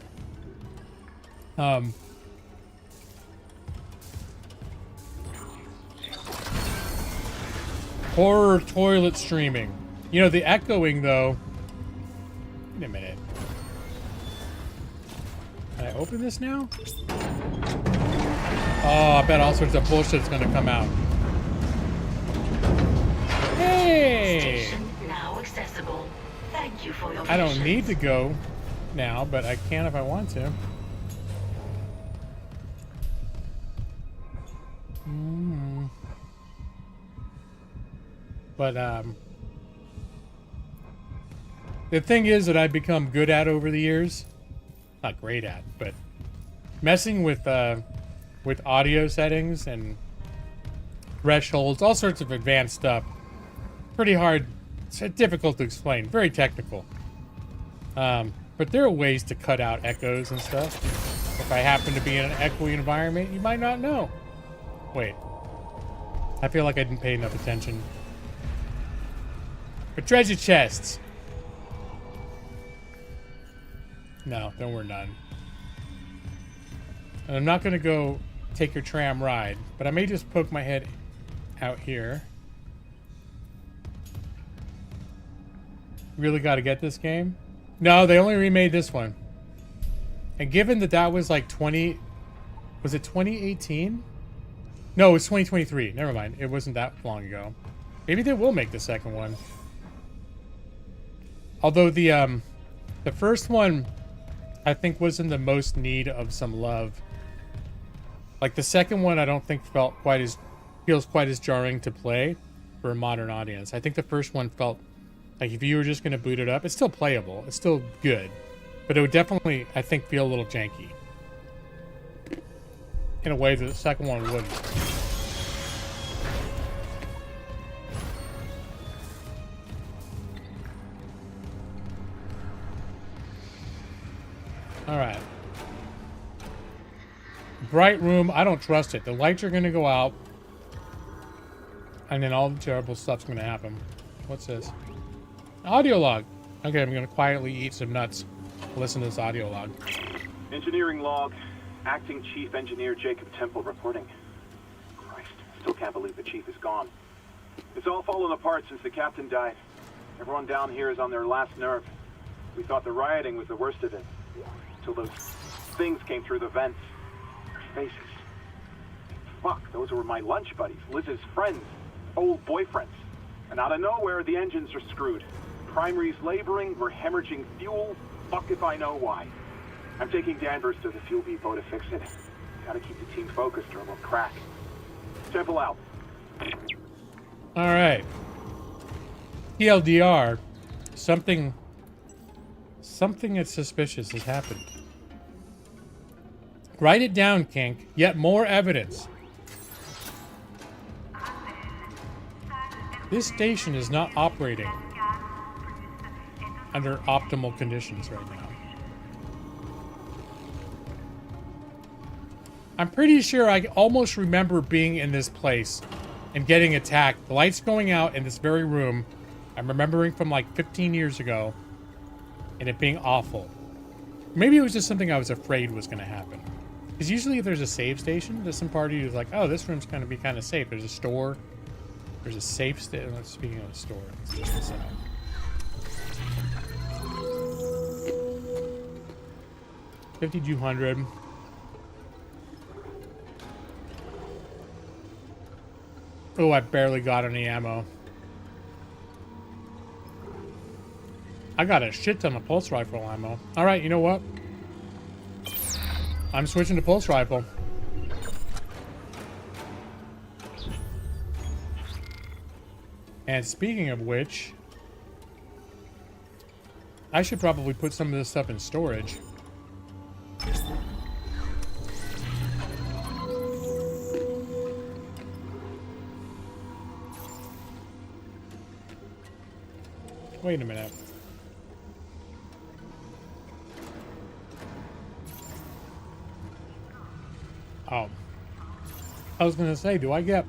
Horror toilet streaming. You know, the echoing, though... Wait a minute. Can I open this now? Oh, I bet all sorts of bullshit's gonna come out. Hey! Station now accessible. Thank you for your I don't patience. need to go now, but I can if I want to. But, the thing is that I've become good at over the years, not great at, but messing with audio settings and thresholds, all sorts of advanced stuff. Pretty hard, it's difficult to explain, very technical. But there are ways to cut out echoes and stuff. If I happen to be in an echoey environment, you might not know. Wait, I feel like I didn't pay enough attention. But treasure chests. No, there were none. And I'm not going to go take your tram ride, but I may just poke my head out here. Really got to get this game? No, they only remade this one. And given that that was like was it 2018? No, it was 2023. Never mind. It wasn't that long ago. Maybe they will make the second one. Although the first one, I think, was in the most need of some love. Like the second one, I don't think feels quite as jarring to play for a modern audience. I think the first one felt like if you were just going to boot it up, it's still playable, it's still good, but it would definitely, I think, feel a little janky in a way that the second one wouldn't. All right. Bright room. I don't trust it. The lights are going to go out. And then all the terrible stuff's going to happen. What's this? Audio log. Okay, I'm going to quietly eat some nuts. Listen to this audio log. Engineering log. Acting Chief Engineer Jacob Temple reporting. Still can't believe the chief is gone. It's all fallen apart since the captain died. Everyone down here is on their last nerve. We thought the rioting was the worst of it. Till those things came through the vents. Their faces. Fuck, those were my lunch buddies, Liz's friends, old boyfriends. And out of nowhere, the engines are screwed. Primary's laboring, we're hemorrhaging fuel. Fuck if I know why. I'm taking Danvers to the fuel depot to fix it. Gotta keep the team focused or we'll crack. Temple out. All right. TLDR, something that's suspicious has happened. Write it down, Kink. Yet more evidence. This station is not operating under optimal conditions right now. I'm pretty sure I almost remember being in this place and getting attacked. The lights going out in this very room. I'm remembering from like 15 years ago and it being awful. Maybe it was just something I was afraid was going to happen. Because usually if there's a save station, there's some party who's like, oh, this room's going to be kind of safe. There's a store. There's a safe station. Speaking of the store, let's check this out. $5,200. Oh, I barely got any ammo. I got a shit ton of pulse rifle ammo. All right, you know what? I'm switching to pulse rifle. And speaking of which, I should probably put some of this stuff in storage. Wait a minute. Oh. I was gonna say, do I get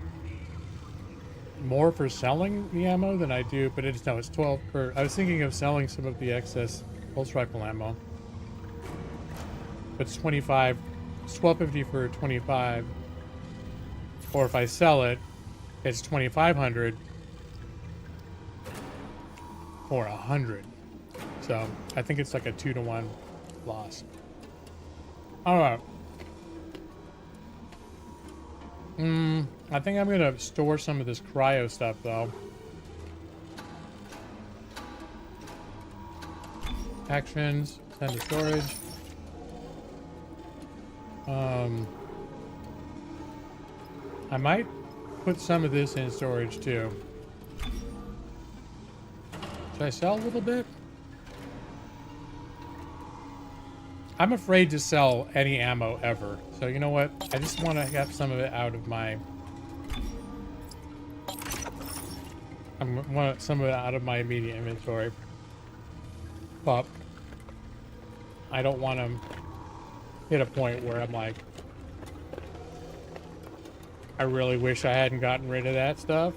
more for selling the ammo than I do? But it's 12 per. I was thinking of selling some of the excess pulse rifle ammo. But it's 25. It's $12.50 for 25. Or if I sell it, it's $2,500 for 100. So I think it's like a 2-to-1 loss. All right. I think I'm gonna store some of this cryo stuff though. Actions, send to storage. I might put some of this in storage too. Should I sell a little bit? I'm afraid to sell any ammo ever. So you know what? I just want to have some of it out of my... I want some of it out of my immediate inventory. But I don't want to hit a point where I'm like, I really wish I hadn't gotten rid of that stuff.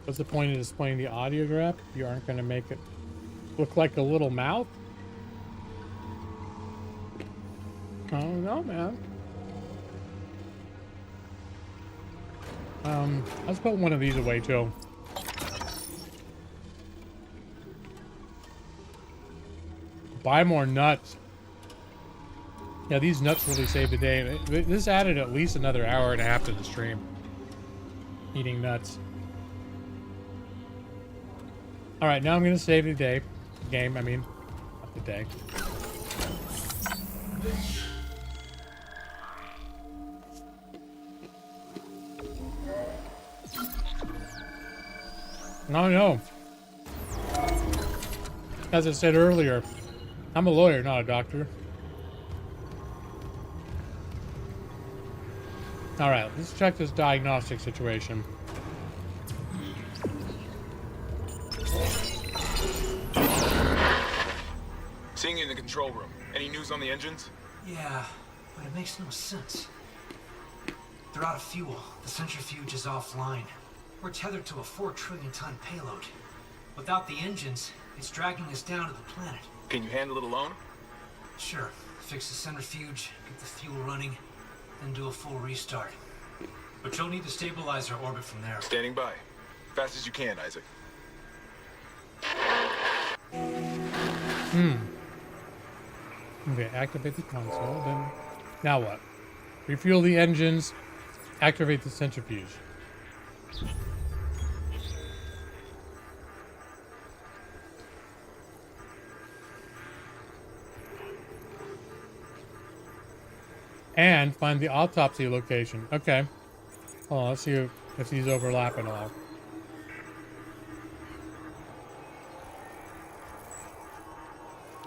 What's the point of displaying the audio graph if you aren't going to make it look like a little mouth? I don't know, man. Let's put one of these away too. Buy more nuts. Yeah, these nuts really saved the day. This added at least another hour and a half to the stream. Eating nuts. All right, now I'm gonna save the day. Game, I mean, not the day. No. As I said earlier, I'm a lawyer, not a doctor. All right, let's check this diagnostic situation. Seeing you in the control room. Any news on the engines? Yeah, but it makes no sense. They're out of fuel. The centrifuge is offline. We're tethered to a 4 trillion ton payload. Without the engines, it's dragging us down to the planet. Can you handle it alone? Sure. Fix the centrifuge, get the fuel running, then do a full restart. But you'll need to stabilize our orbit from there. Standing by. Fast as you can, Isaac. Okay, activate the console, then... Now what? Refuel the engines, activate the centrifuge. And find the autopsy location. Okay. Hold on, let's see if these overlap at all.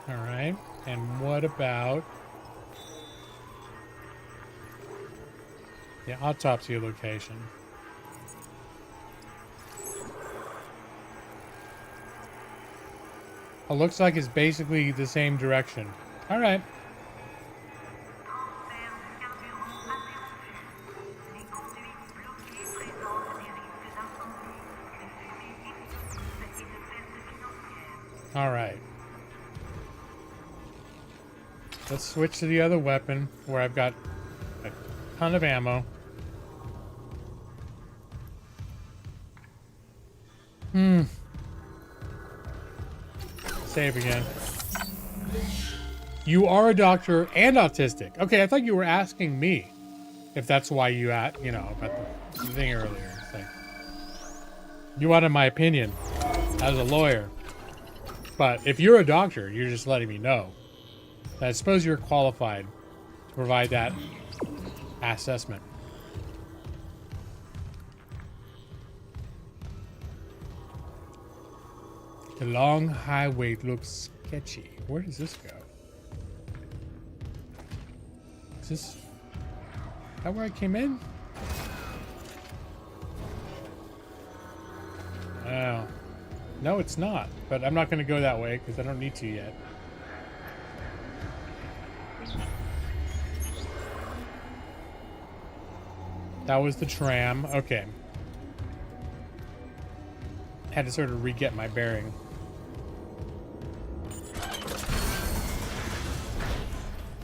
Alright. And what about the autopsy location? It looks like it's basically the same direction. Alright. Alright. Let's switch to the other weapon where I've got a ton of ammo. Save again. You are a doctor and autistic. Okay, I thought you were asking me if that's why you about the thing earlier. It's like, you wanted my opinion as a lawyer. But if you're a doctor, you're just letting me know. I suppose you're qualified to provide that assessment. The long highway looks sketchy. Where does this go? Is this that where I came in? Oh. No, it's not. But I'm not going to go that way because I don't need to yet. That was the tram. Okay. Had to sort of re-get my bearing.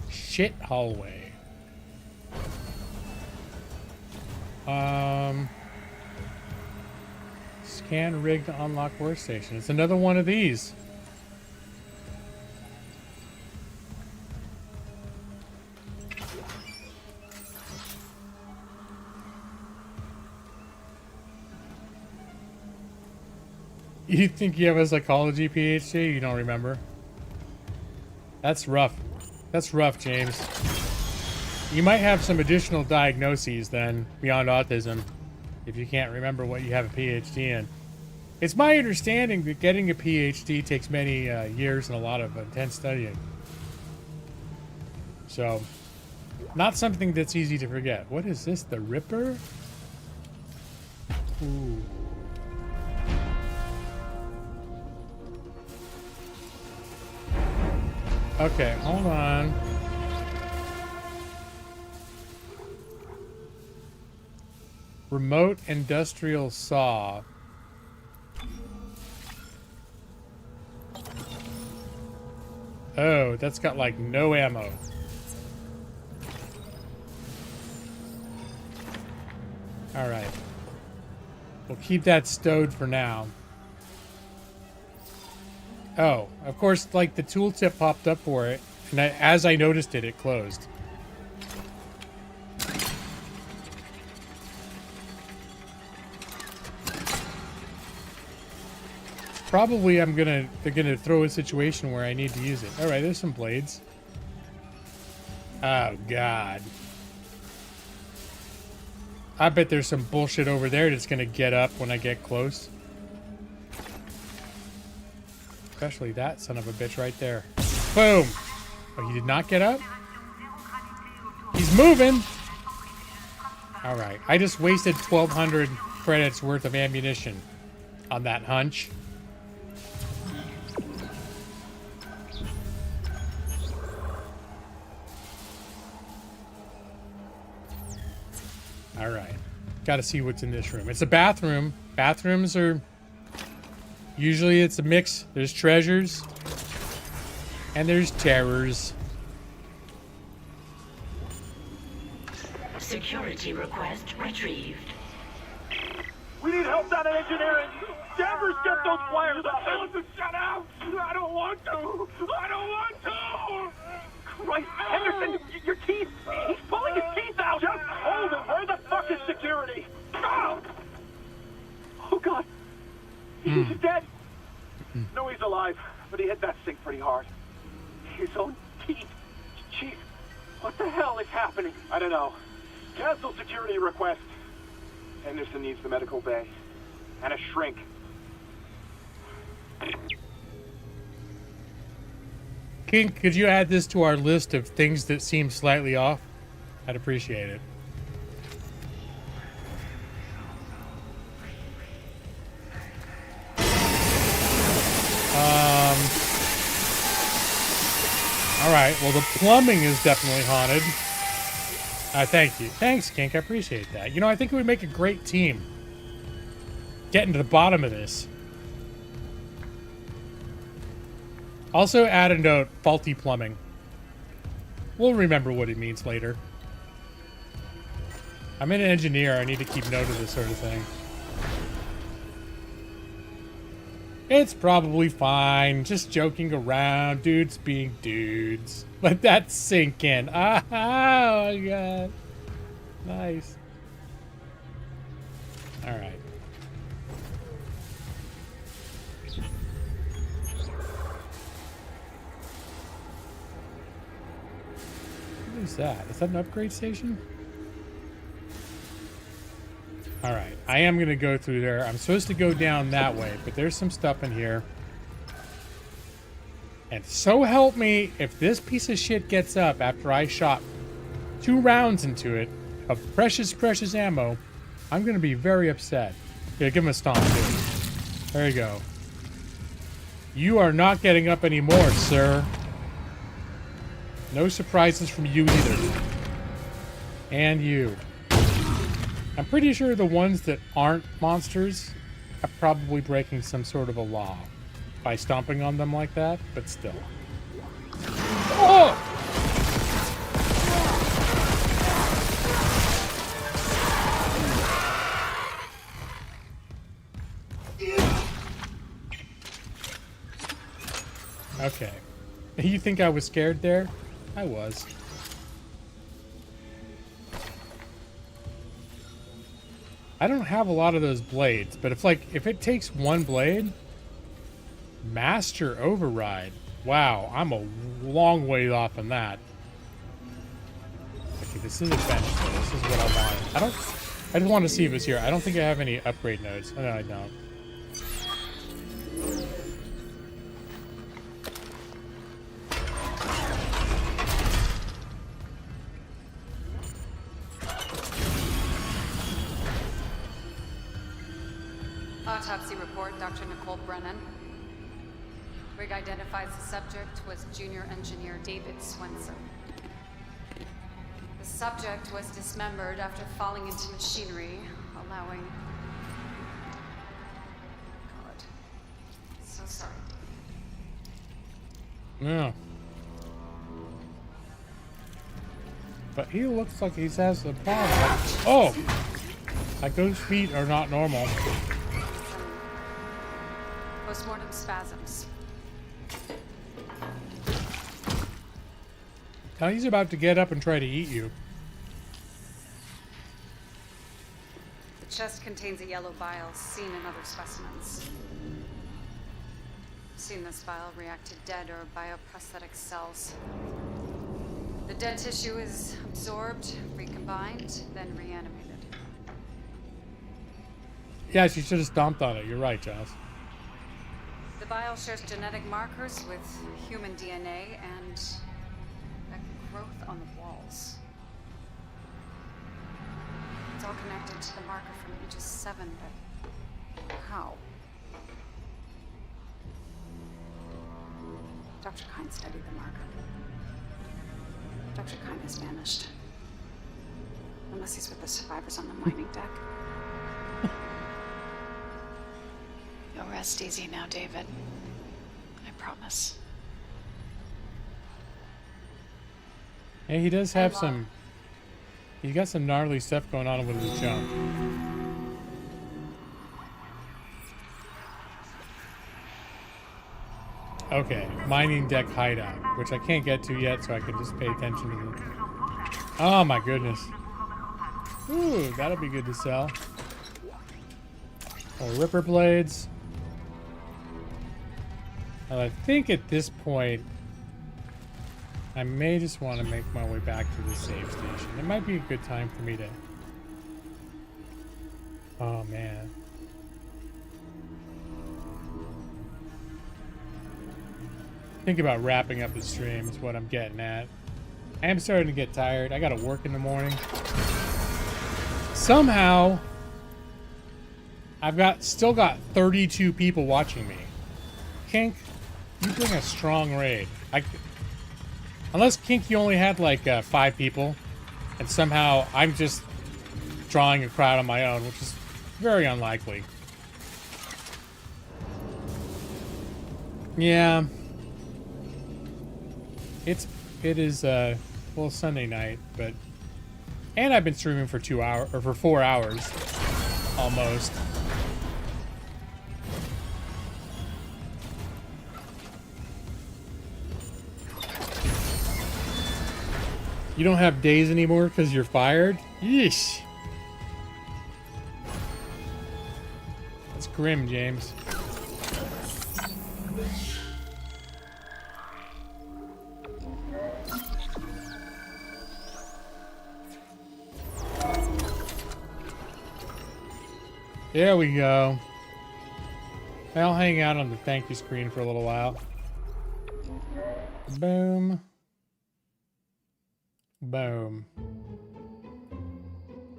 Shit hallway. Scan rig to unlock workstation. It's another one of these. You think you have a psychology PhD? You don't remember? That's rough. That's rough, James. You might have some additional diagnoses then, beyond autism, if you can't remember what you have a PhD in. It's my understanding that getting a PhD takes many years and a lot of intense studying. So, not something that's easy to forget. What is this? The Ripper? Ooh. Okay, hold on. Remote industrial saw. Oh, that's got like no ammo. All right. We'll keep that stowed for now. Oh, of course, like the tooltip popped up for it, and as I noticed it, it closed. Probably they're gonna throw a situation where I need to use it. All right, there's some blades. Oh God. I bet there's some bullshit over there that's gonna get up when I get close. Especially that son of a bitch right there. Boom! Oh, he did not get up? He's moving! Alright, I just wasted 1,200 credits worth of ammunition on that hunch. Alright. Gotta see what's in this room. It's a bathroom. Bathrooms are... Usually it's a mix. There's treasures. And there's terrors. Security request retrieved. We need help down in engineering. Danvers, get those wires up. Tell us to shut out. I don't want to. I don't want to. Christ, Henderson, your teeth. He's pulling his teeth out. Just hold him. Where the fuck is security? Oh, God. He's dead. No, he's alive, but he hit that sink pretty hard. His own teeth. Chief, what the hell is happening? I don't know. Cancel security request. Henderson needs the medical bay. And a shrink. Kink, could you add this to our list of things that seem slightly off? I'd appreciate it. All right, well, the plumbing is definitely haunted. Thank you. Thanks, Kink. I appreciate that. You know, I think it would make a great team. Getting to the bottom of this. Also, add a note, faulty plumbing. We'll remember what it means later. I'm an engineer. I need to keep note of this sort of thing. It's probably fine. Just joking around. Dudes being dudes. Let that sink in. Oh my god. Nice. Alright. What is that? Is that an upgrade station? Alright, I am going to go through there. I'm supposed to go down that way, but there's some stuff in here. And so help me, if this piece of shit gets up after I shot 2 rounds into it of precious, precious ammo, I'm going to be very upset. Yeah, give him a stomp, dude. There you go. You are not getting up anymore, sir. No surprises from you either. And you. I'm pretty sure the ones that aren't monsters are probably breaking some sort of a law by stomping on them like that, but still. Oh! Okay. You think I was scared there? I was. I don't have a lot of those blades, but if it takes 1 blade, master override. Wow, I'm a long way off on that. Okay, this is a bench though. This is what I want. I just want to see if it's here. I don't think I have any upgrade nodes. Oh, no, I don't. Autopsy report, Dr. Nicole Brennan. Rig identifies the subject was junior engineer David Swenson. The subject was dismembered after falling into machinery, allowing... God. So sorry. Yeah. But he looks like he has a problem. Oh! Like those feet are not normal. Postmortem spasms. Now he's about to get up and try to eat you. The chest contains a yellow bile seen in other specimens. Seen this bile react to dead or bioprosthetic cells. The dead tissue is absorbed, recombined, then reanimated. Yeah, she should have stomped on it. You're right, Joss. The bile shares genetic markers with human DNA and a growth on the walls. It's all connected to the marker from Aegis 7, but how? Dr. Kine studied the marker. Dr. Kine has vanished. Unless he's with the survivors on the mining deck. You'll rest easy now, David. I promise. Hey, he does have some He's got some gnarly stuff going on with his jump. Okay, mining deck hideout, which I can't get to yet, so I can just pay attention to the... Oh my goodness. Ooh, that'll be good to sell. More ripper blades. Well, I think at this point, I may just want to make my way back to the save station. It might be a good time for me to... Oh, man. Think about wrapping up the stream is what I'm getting at. I am starting to get tired. I gotta work in the morning. Somehow, I've still got 32 people watching me. Kink, you bring a strong raid. Unless Kink, you only had like 5 people, and somehow I'm just drawing a crowd on my own, which is very unlikely. Yeah. It is well, Sunday night, and I've been streaming for 2 hours or for 4 hours almost. You don't have days anymore because you're fired? Yeesh. That's grim, James. There we go. I'll hang out on the thank you screen for a little while. Boom. Boom.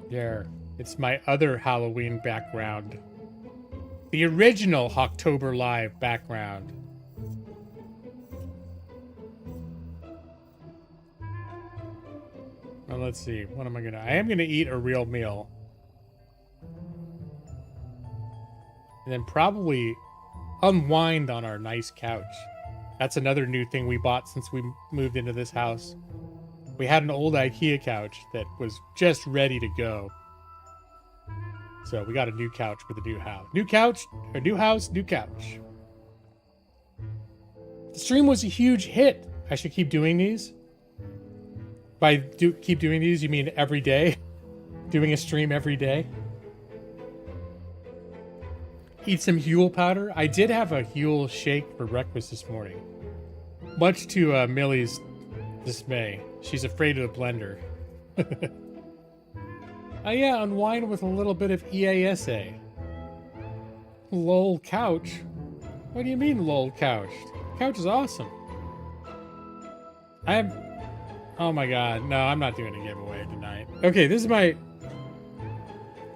There. It's my other Halloween background. The original HAWKTOBER Live background. Well, let's see. What am I gonna... I am gonna eat a real meal. And then probably unwind on our nice couch. That's another new thing we bought since we moved into this house. We had an old IKEA couch that was just ready to go. So we got a new couch for the new house. New couch, or new house, new couch. The stream was a huge hit. I should keep doing these. By keep doing these, you mean every day? Doing a stream every day? Eat some Huel powder. I did have a Huel shake for breakfast this morning. Much to Millie's dismay. She's afraid of the blender. Oh yeah, unwind with a little bit of EASA. LOL couch? What do you mean LOL couch? Couch is awesome. Oh my god, no, I'm not doing a giveaway tonight. Okay, this is my...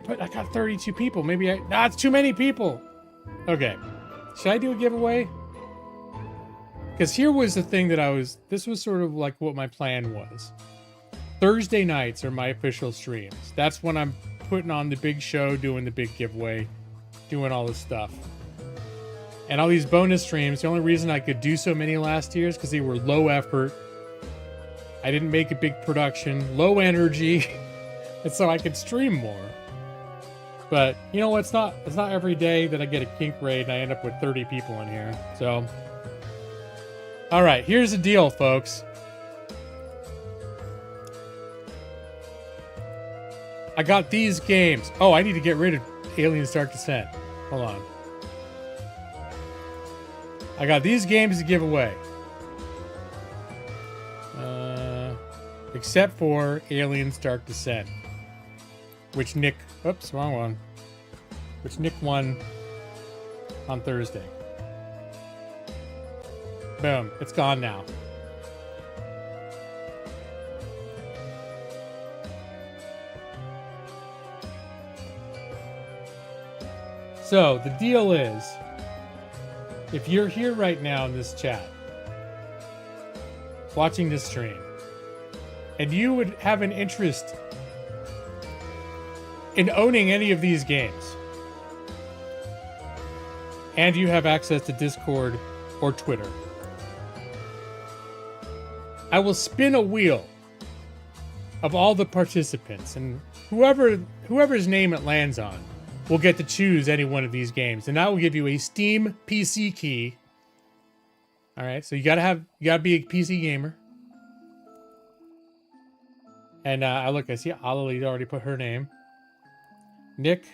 But I got 32 people. Maybe it's too many people. Okay. Should I do a giveaway? Because here was the thing that this was sort of like what my plan was. Thursday nights are my official streams. That's when I'm putting on the big show, doing the big giveaway, doing all this stuff. And all these bonus streams, the only reason I could do so many last year is because they were low effort. I didn't make a big production, low energy, and so I could stream more. But, you know, it's not every day that I get a kink raid and I end up with 30 people in here. So, all right, here's the deal, folks. I got these games. Oh, I need to get rid of Aliens Dark Descent. Hold on. I got these games to give away. Except for Aliens Dark Descent. Which Nick... Oops, wrong one. Which Nick won on Thursday. Boom. It's gone now. So, the deal is, if you're here right now in this chat, watching this stream, and you would have an interest in owning any of these games, and you have access to Discord or Twitter, I will spin a wheel of all the participants, and whoever's name it lands on will get to choose any one of these games, and I will give you a Steam PC key. All right, so you gotta be a PC gamer. And I see Alali already put her name. Nick,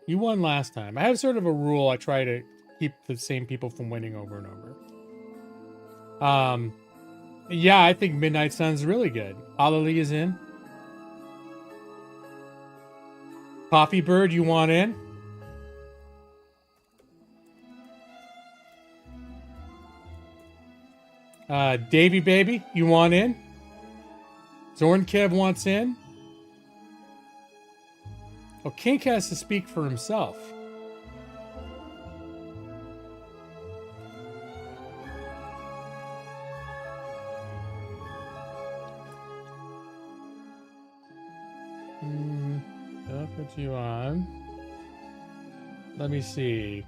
you won last time. I have sort of a rule. I try to keep the same people from winning over and over. Yeah, I think Midnight Sun's really good. Alali is in. Coffee Bird, you want in? Davy Baby, you want in? Zorn Kev wants in. Oh, Kink has to speak for himself. I'll put you on. Let me see.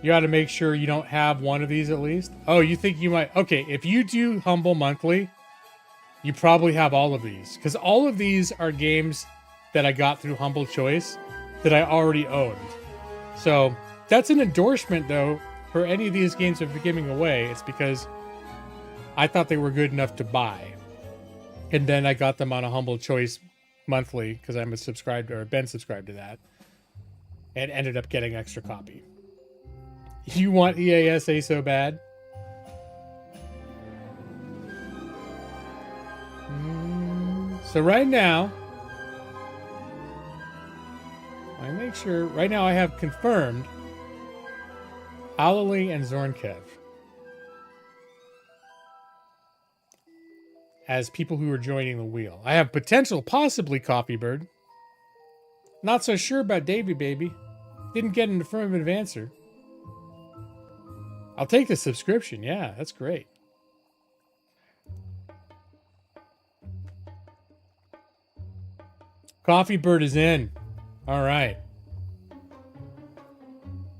You got to make sure you don't have one of these at least. Oh, you think you might? Okay, if you do Humble Monthly, you probably have all of these. Because all of these are games that I got through Humble Choice that I already owned. So that's an endorsement, though, for any of these games that we're giving away. It's because I thought they were good enough to buy. And then I got them on a Humble Choice Monthly because I'm subscribed or been subscribed to that. And ended up getting extra copy. You want EASA so bad? So right now, I make sure, right now I have confirmed Alali and Zornkev as people who are joining the wheel. I have potential, possibly Coffee Bird. Not so sure about Davy Baby. Didn't get an affirmative answer. I'll take the subscription. Yeah, that's great. Coffee Bird is in. All right.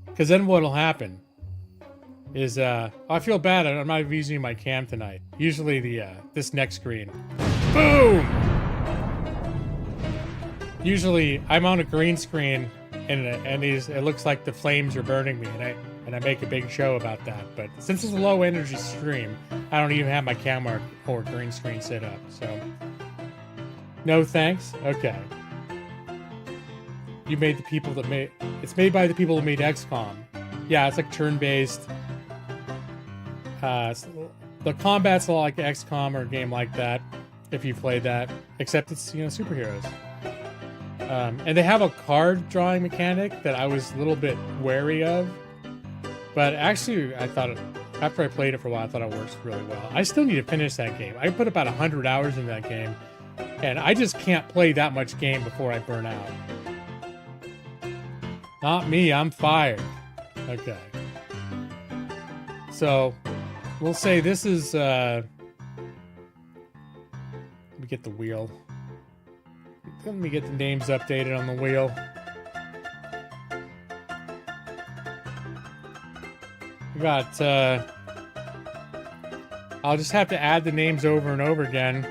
Because then what'll happen is, I feel bad. I'm not using my cam tonight. Usually this next screen. Boom! Usually I'm on a green screen and it looks like the flames are burning me, and I make a big show about that. But since it's a low energy stream, I don't even have my camera or green screen set up. So, no thanks. Okay. You made the people that made. It's made by the people who made XCOM. Yeah, it's like turn-based. The combat's a lot like XCOM or a game like that, if you played that. Except it's superheroes. And they have a card drawing mechanic that I was a little bit wary of. But actually, I thought, after I played it for a while, I thought it works really well. I still need to finish that game. I put about 100 hours in that game. And I just can't play that much game before I burn out. Not me, I'm fired. Okay. So, we'll say this is, let me get the wheel. Let me get the names updated on the wheel. We got, I'll just have to add the names over and over again.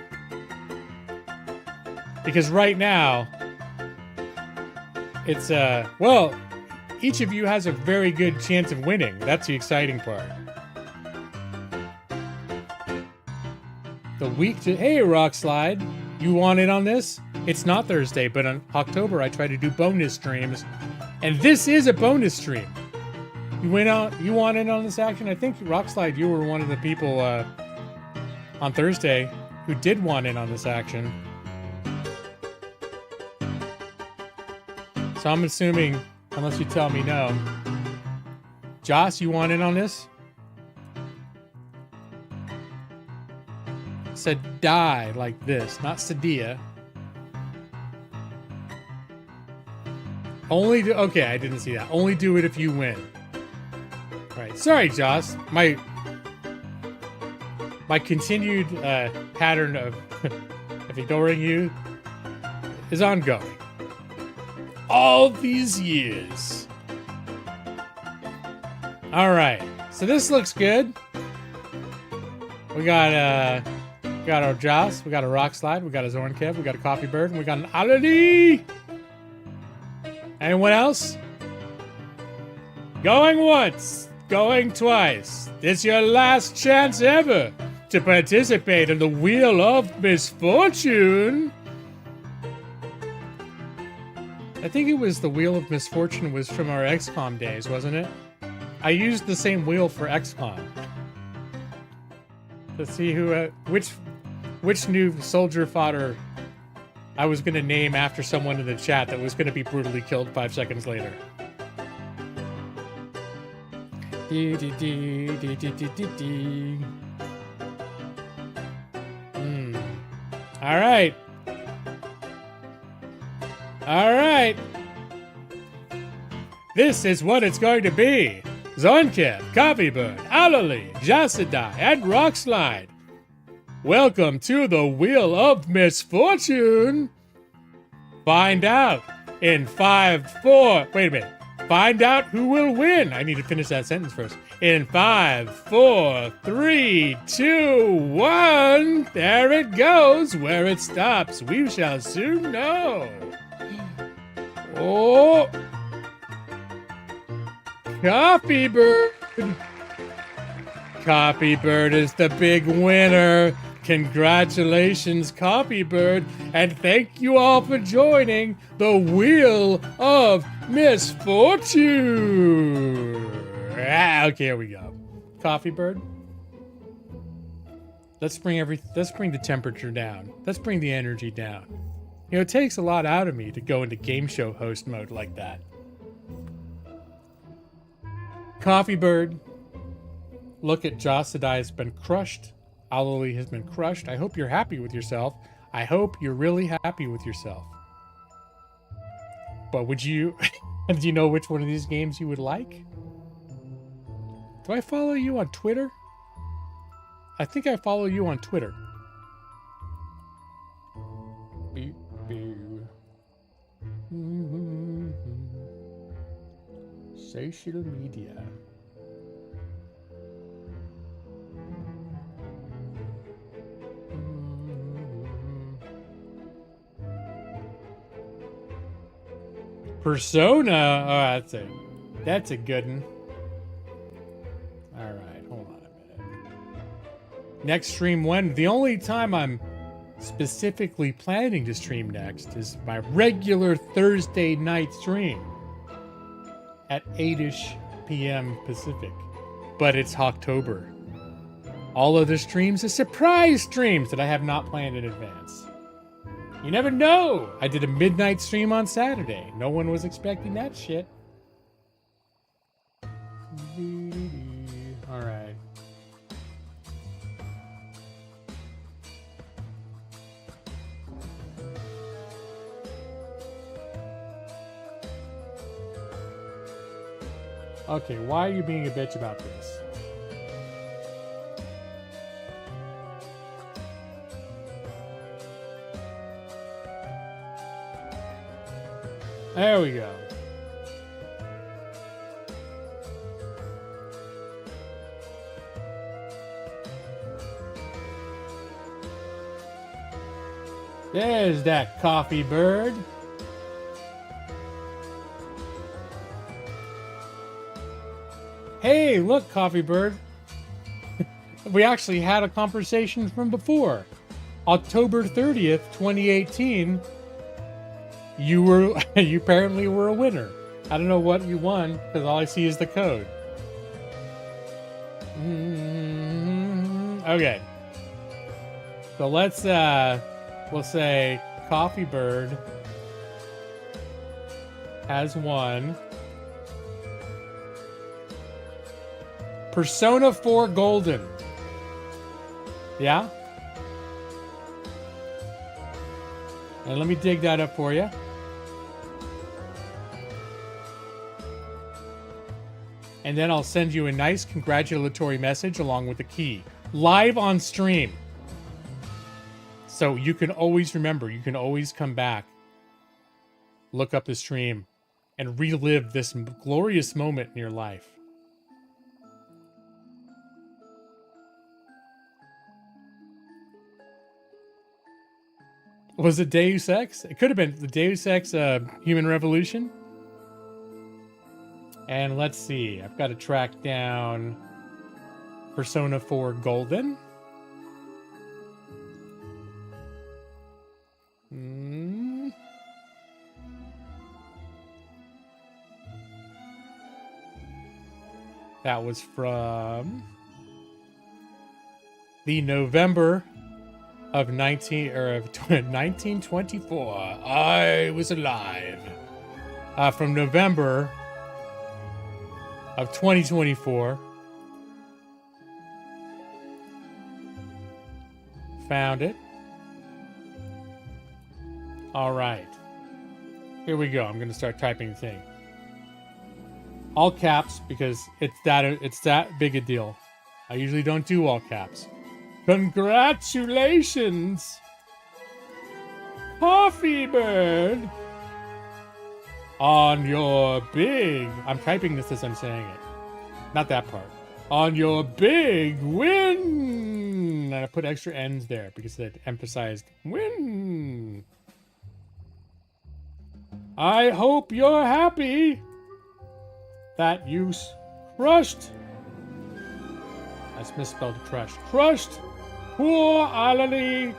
Because right now, it's, well, each of you has a very good chance of winning. That's the exciting part. The week to, hey, Rock Slide, you want in on this? It's not Thursday, but on October I try to do bonus streams, and this is a bonus stream. You want in on this action? I think Rock Slide, you were one of the people on Thursday who did want in on this action. So I'm assuming, unless you tell me no. Joss, you want in on this? Said die like this, not Sadia. Only do, okay, I didn't see that. Only do it if you win. Right, sorry, Joss. My continued pattern of ignoring you is ongoing. All these years. All right, so this looks good. We got our Joss, we got a Rock Slide, we got a Zornkev, we got a Coffee Bird, and we got an Aladi. Anyone else? Going once, going twice. This your last chance ever to participate in the Wheel of Misfortune. I think it was the Wheel of Misfortune was from our XCOM days, wasn't it? I used the same wheel for XCOM. Let's see who, which new soldier fodder I was gonna name after someone in the chat that was gonna be brutally killed 5 seconds later. All right. All right. This is what it's going to be. Zonkev, Coffeebird, Alali, Jasadai, and Rockslide. Welcome to the Wheel of Misfortune. Find out in 5, 4. Wait a minute. Find out who will win. I need to finish that sentence first. In 5, 4, 3, 2, 1. There it goes. Where it stops, we shall soon know. Oh. Coffeebird. Coffeebird is the big winner. Congratulations, Coffeebird, and thank you all for joining the Wheel of Misfortune. Okay, here we go. Coffeebird. Let's bring the temperature down. Let's bring the energy down. You know, it takes a lot out of me to go into game show host mode like that. Coffeebird. Look at Josadai has been crushed. Alali has been crushed. I hope you're happy with yourself. I hope you're really happy with yourself. But would you... do you know which one of these games you would like? Do I follow you on Twitter? I think I follow you on Twitter. Beep, beep. Social media. Persona. Oh, that's a good one. All right, hold on a minute. Next stream when? The only time I'm specifically planning to stream next is my regular Thursday night stream at 8-ish p.m. Pacific. But it's HAWKTOBER. All other streams are surprise streams that I have not planned in advance. You never know. I did a midnight stream on Saturday. No one was expecting that shit. All right. Okay, why are you being a bitch about this? There we go. There's that coffee bird. Hey, look, Coffee Bird. We actually had a conversation from before. October 30th, 2018. You apparently were a winner. I don't know what you won, because all I see is the code. Okay. So let's, we'll say Coffee Bird has won Persona 4 Golden. Yeah? And let me dig that up for you. And then I'll send you a nice congratulatory message along with the key. Live on stream. So you can always remember, you can always come back, look up the stream, and relive this glorious moment in your life. Was it Deus Ex? It could have been the Deus Ex Human Revolution. And let's see. I've got to track down Persona 4 Golden. That was from the November of 1924. I was alive. From November of 2024. Found it. All right. Here we go. I'm going to start typing the thing. All caps because it's that big a deal. I usually don't do all caps. Congratulations, Coffee Bird, on your big... I'm typing this as I'm saying it. Not that part. On your big win! And I put extra N's there because it emphasized win. I hope you're happy that you crushed... I misspelled crushed. Crushed poor Alali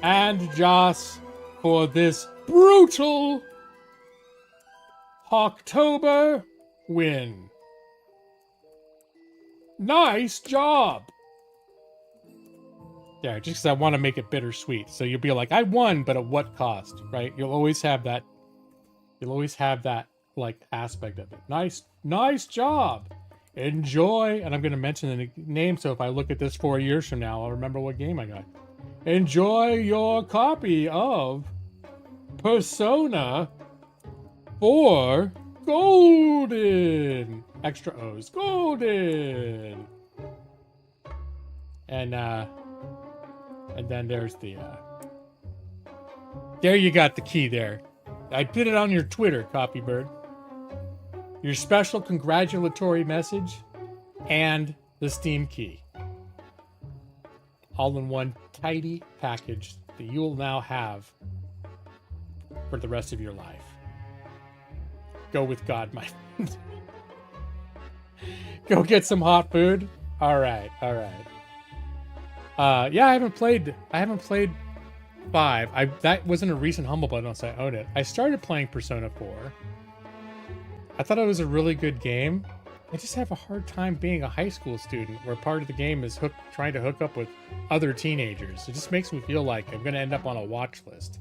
and Joss for this brutal HAWKTOBER win. Nice job. Yeah, just because I want to make it bittersweet. So you'll be like, I won, but at what cost, right? You'll always have that. You'll always have that like aspect of it. Nice job. Enjoy. And I'm going to mention the name, so if I look at this 4 years from now, I'll remember what game I got. Enjoy your copy of Persona 4 Golden. Extra O's. Golden. And then there's the there you got the key there. I put it on your Twitter, Coffee Bird. Your special congratulatory message and the Steam key. All in one tidy package that you will now have for the rest of your life. Go with God, my friend. Go get some hot food. All right. Yeah, I haven't played 5. That wasn't a recent Humble Bundle, so I own it. I started playing Persona 4. I thought it was a really good game. I just have a hard time being a high school student where part of the game is trying to hook up with other teenagers. It just makes me feel like I'm going to end up on a watch list.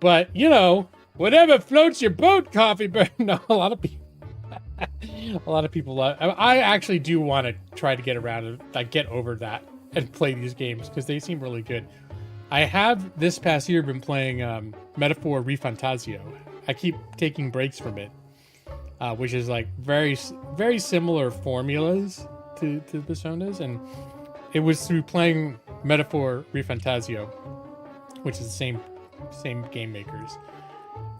But, you know, whatever floats your boat, Coffee Bird. No, a lot of people love. I actually do want to try to get around and like get over that and play these games because they seem really good. I have this past year been playing Metaphor Refantasio. I keep taking breaks from it, which is like very similar formulas to Personas, and it was through playing Metaphor Refantasio, which is the same game makers,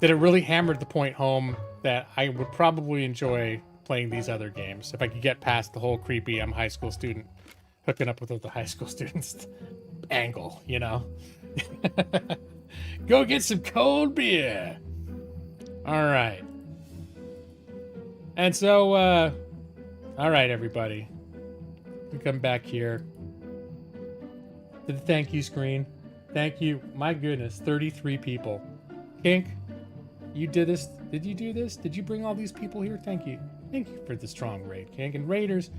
that it really hammered the point home that I would probably enjoy playing these other games if I could get past the whole creepy I'm a high school student hooking up with other high school students angle, you know. Go get some cold beer. All right. And so, all right, everybody. We come back here to the thank you screen. Thank you. My goodness, 33 people. Kink, you did this. Did you do this? Did you bring all these people here? Thank you. Thank you for the strong raid, Kink. And Raiders,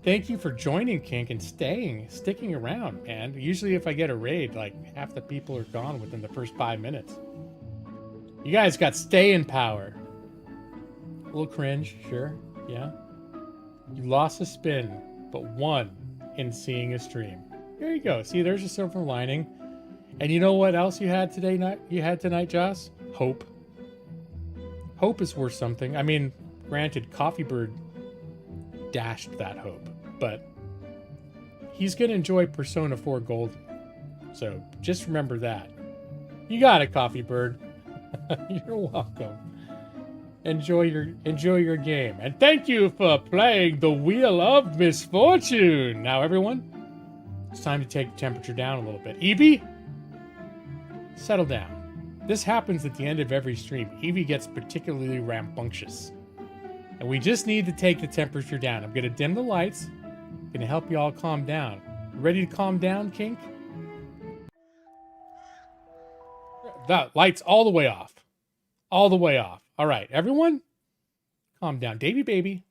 thank you for joining, Kink, and sticking around, man. Usually if I get a raid, like half the people are gone within the first 5 minutes. You guys got staying power. A little cringe, sure, yeah. You lost a spin, but won in seeing a stream. There you go. See, there's a silver lining. And you know what else you had tonight, Joss? Hope. Hope is worth something. I mean, granted, Coffee Bird dashed that hope, but he's going to enjoy Persona 4 Golden. So just remember that. You got it, Coffee Bird. You're welcome. Enjoy your game. And thank you for playing the Wheel of Misfortune. Now, everyone, It's time to take the temperature down a little bit. Evie, settle down. This happens at the end of every stream. Evie gets particularly rambunctious. And we just need to take the temperature down. I'm going to dim the lights. I'm going to help you all calm down. You ready to calm down, Kink? The lights all the way off. All the way off. All right, everyone, calm down. Davy baby,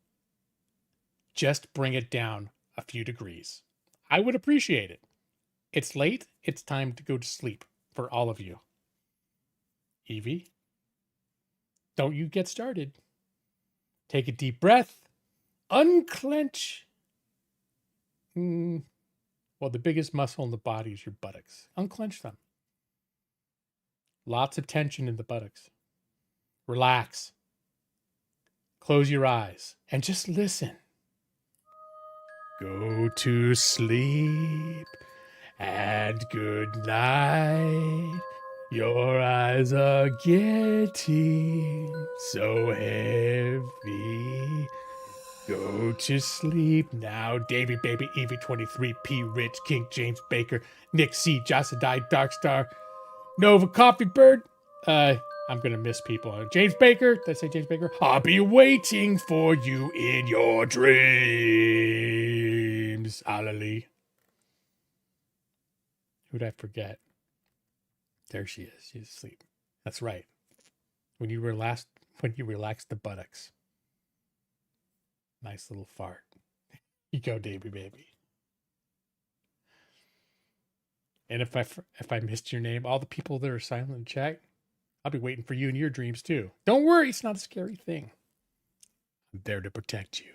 just bring it down a few degrees. I would appreciate it. It's late. It's time to go to sleep for all of you. Evie, don't you get started. Take a deep breath. Unclench. Well, the biggest muscle in the body is your buttocks. Unclench them. Lots of tension in the buttocks. Relax. Close your eyes and just listen. Go to sleep and good night. Your eyes are getting so heavy. Go to sleep now. Davy Baby, Evie 23, P. Rich, King James Baker, Nick C. Josadai, Darkstar, Nova Coffee Bird. I'm gonna miss people. James Baker. Did I say James Baker? I'll be waiting for you in your dreams. Hallelujah. Who'd I forget? There she is. She's asleep. That's right. When you relax the buttocks. Nice little fart. You go, Davy baby. And if I missed your name, all the people that are silent in chat, I'll be waiting for you in your dreams too. Don't worry, it's not a scary thing. I'm there to protect you.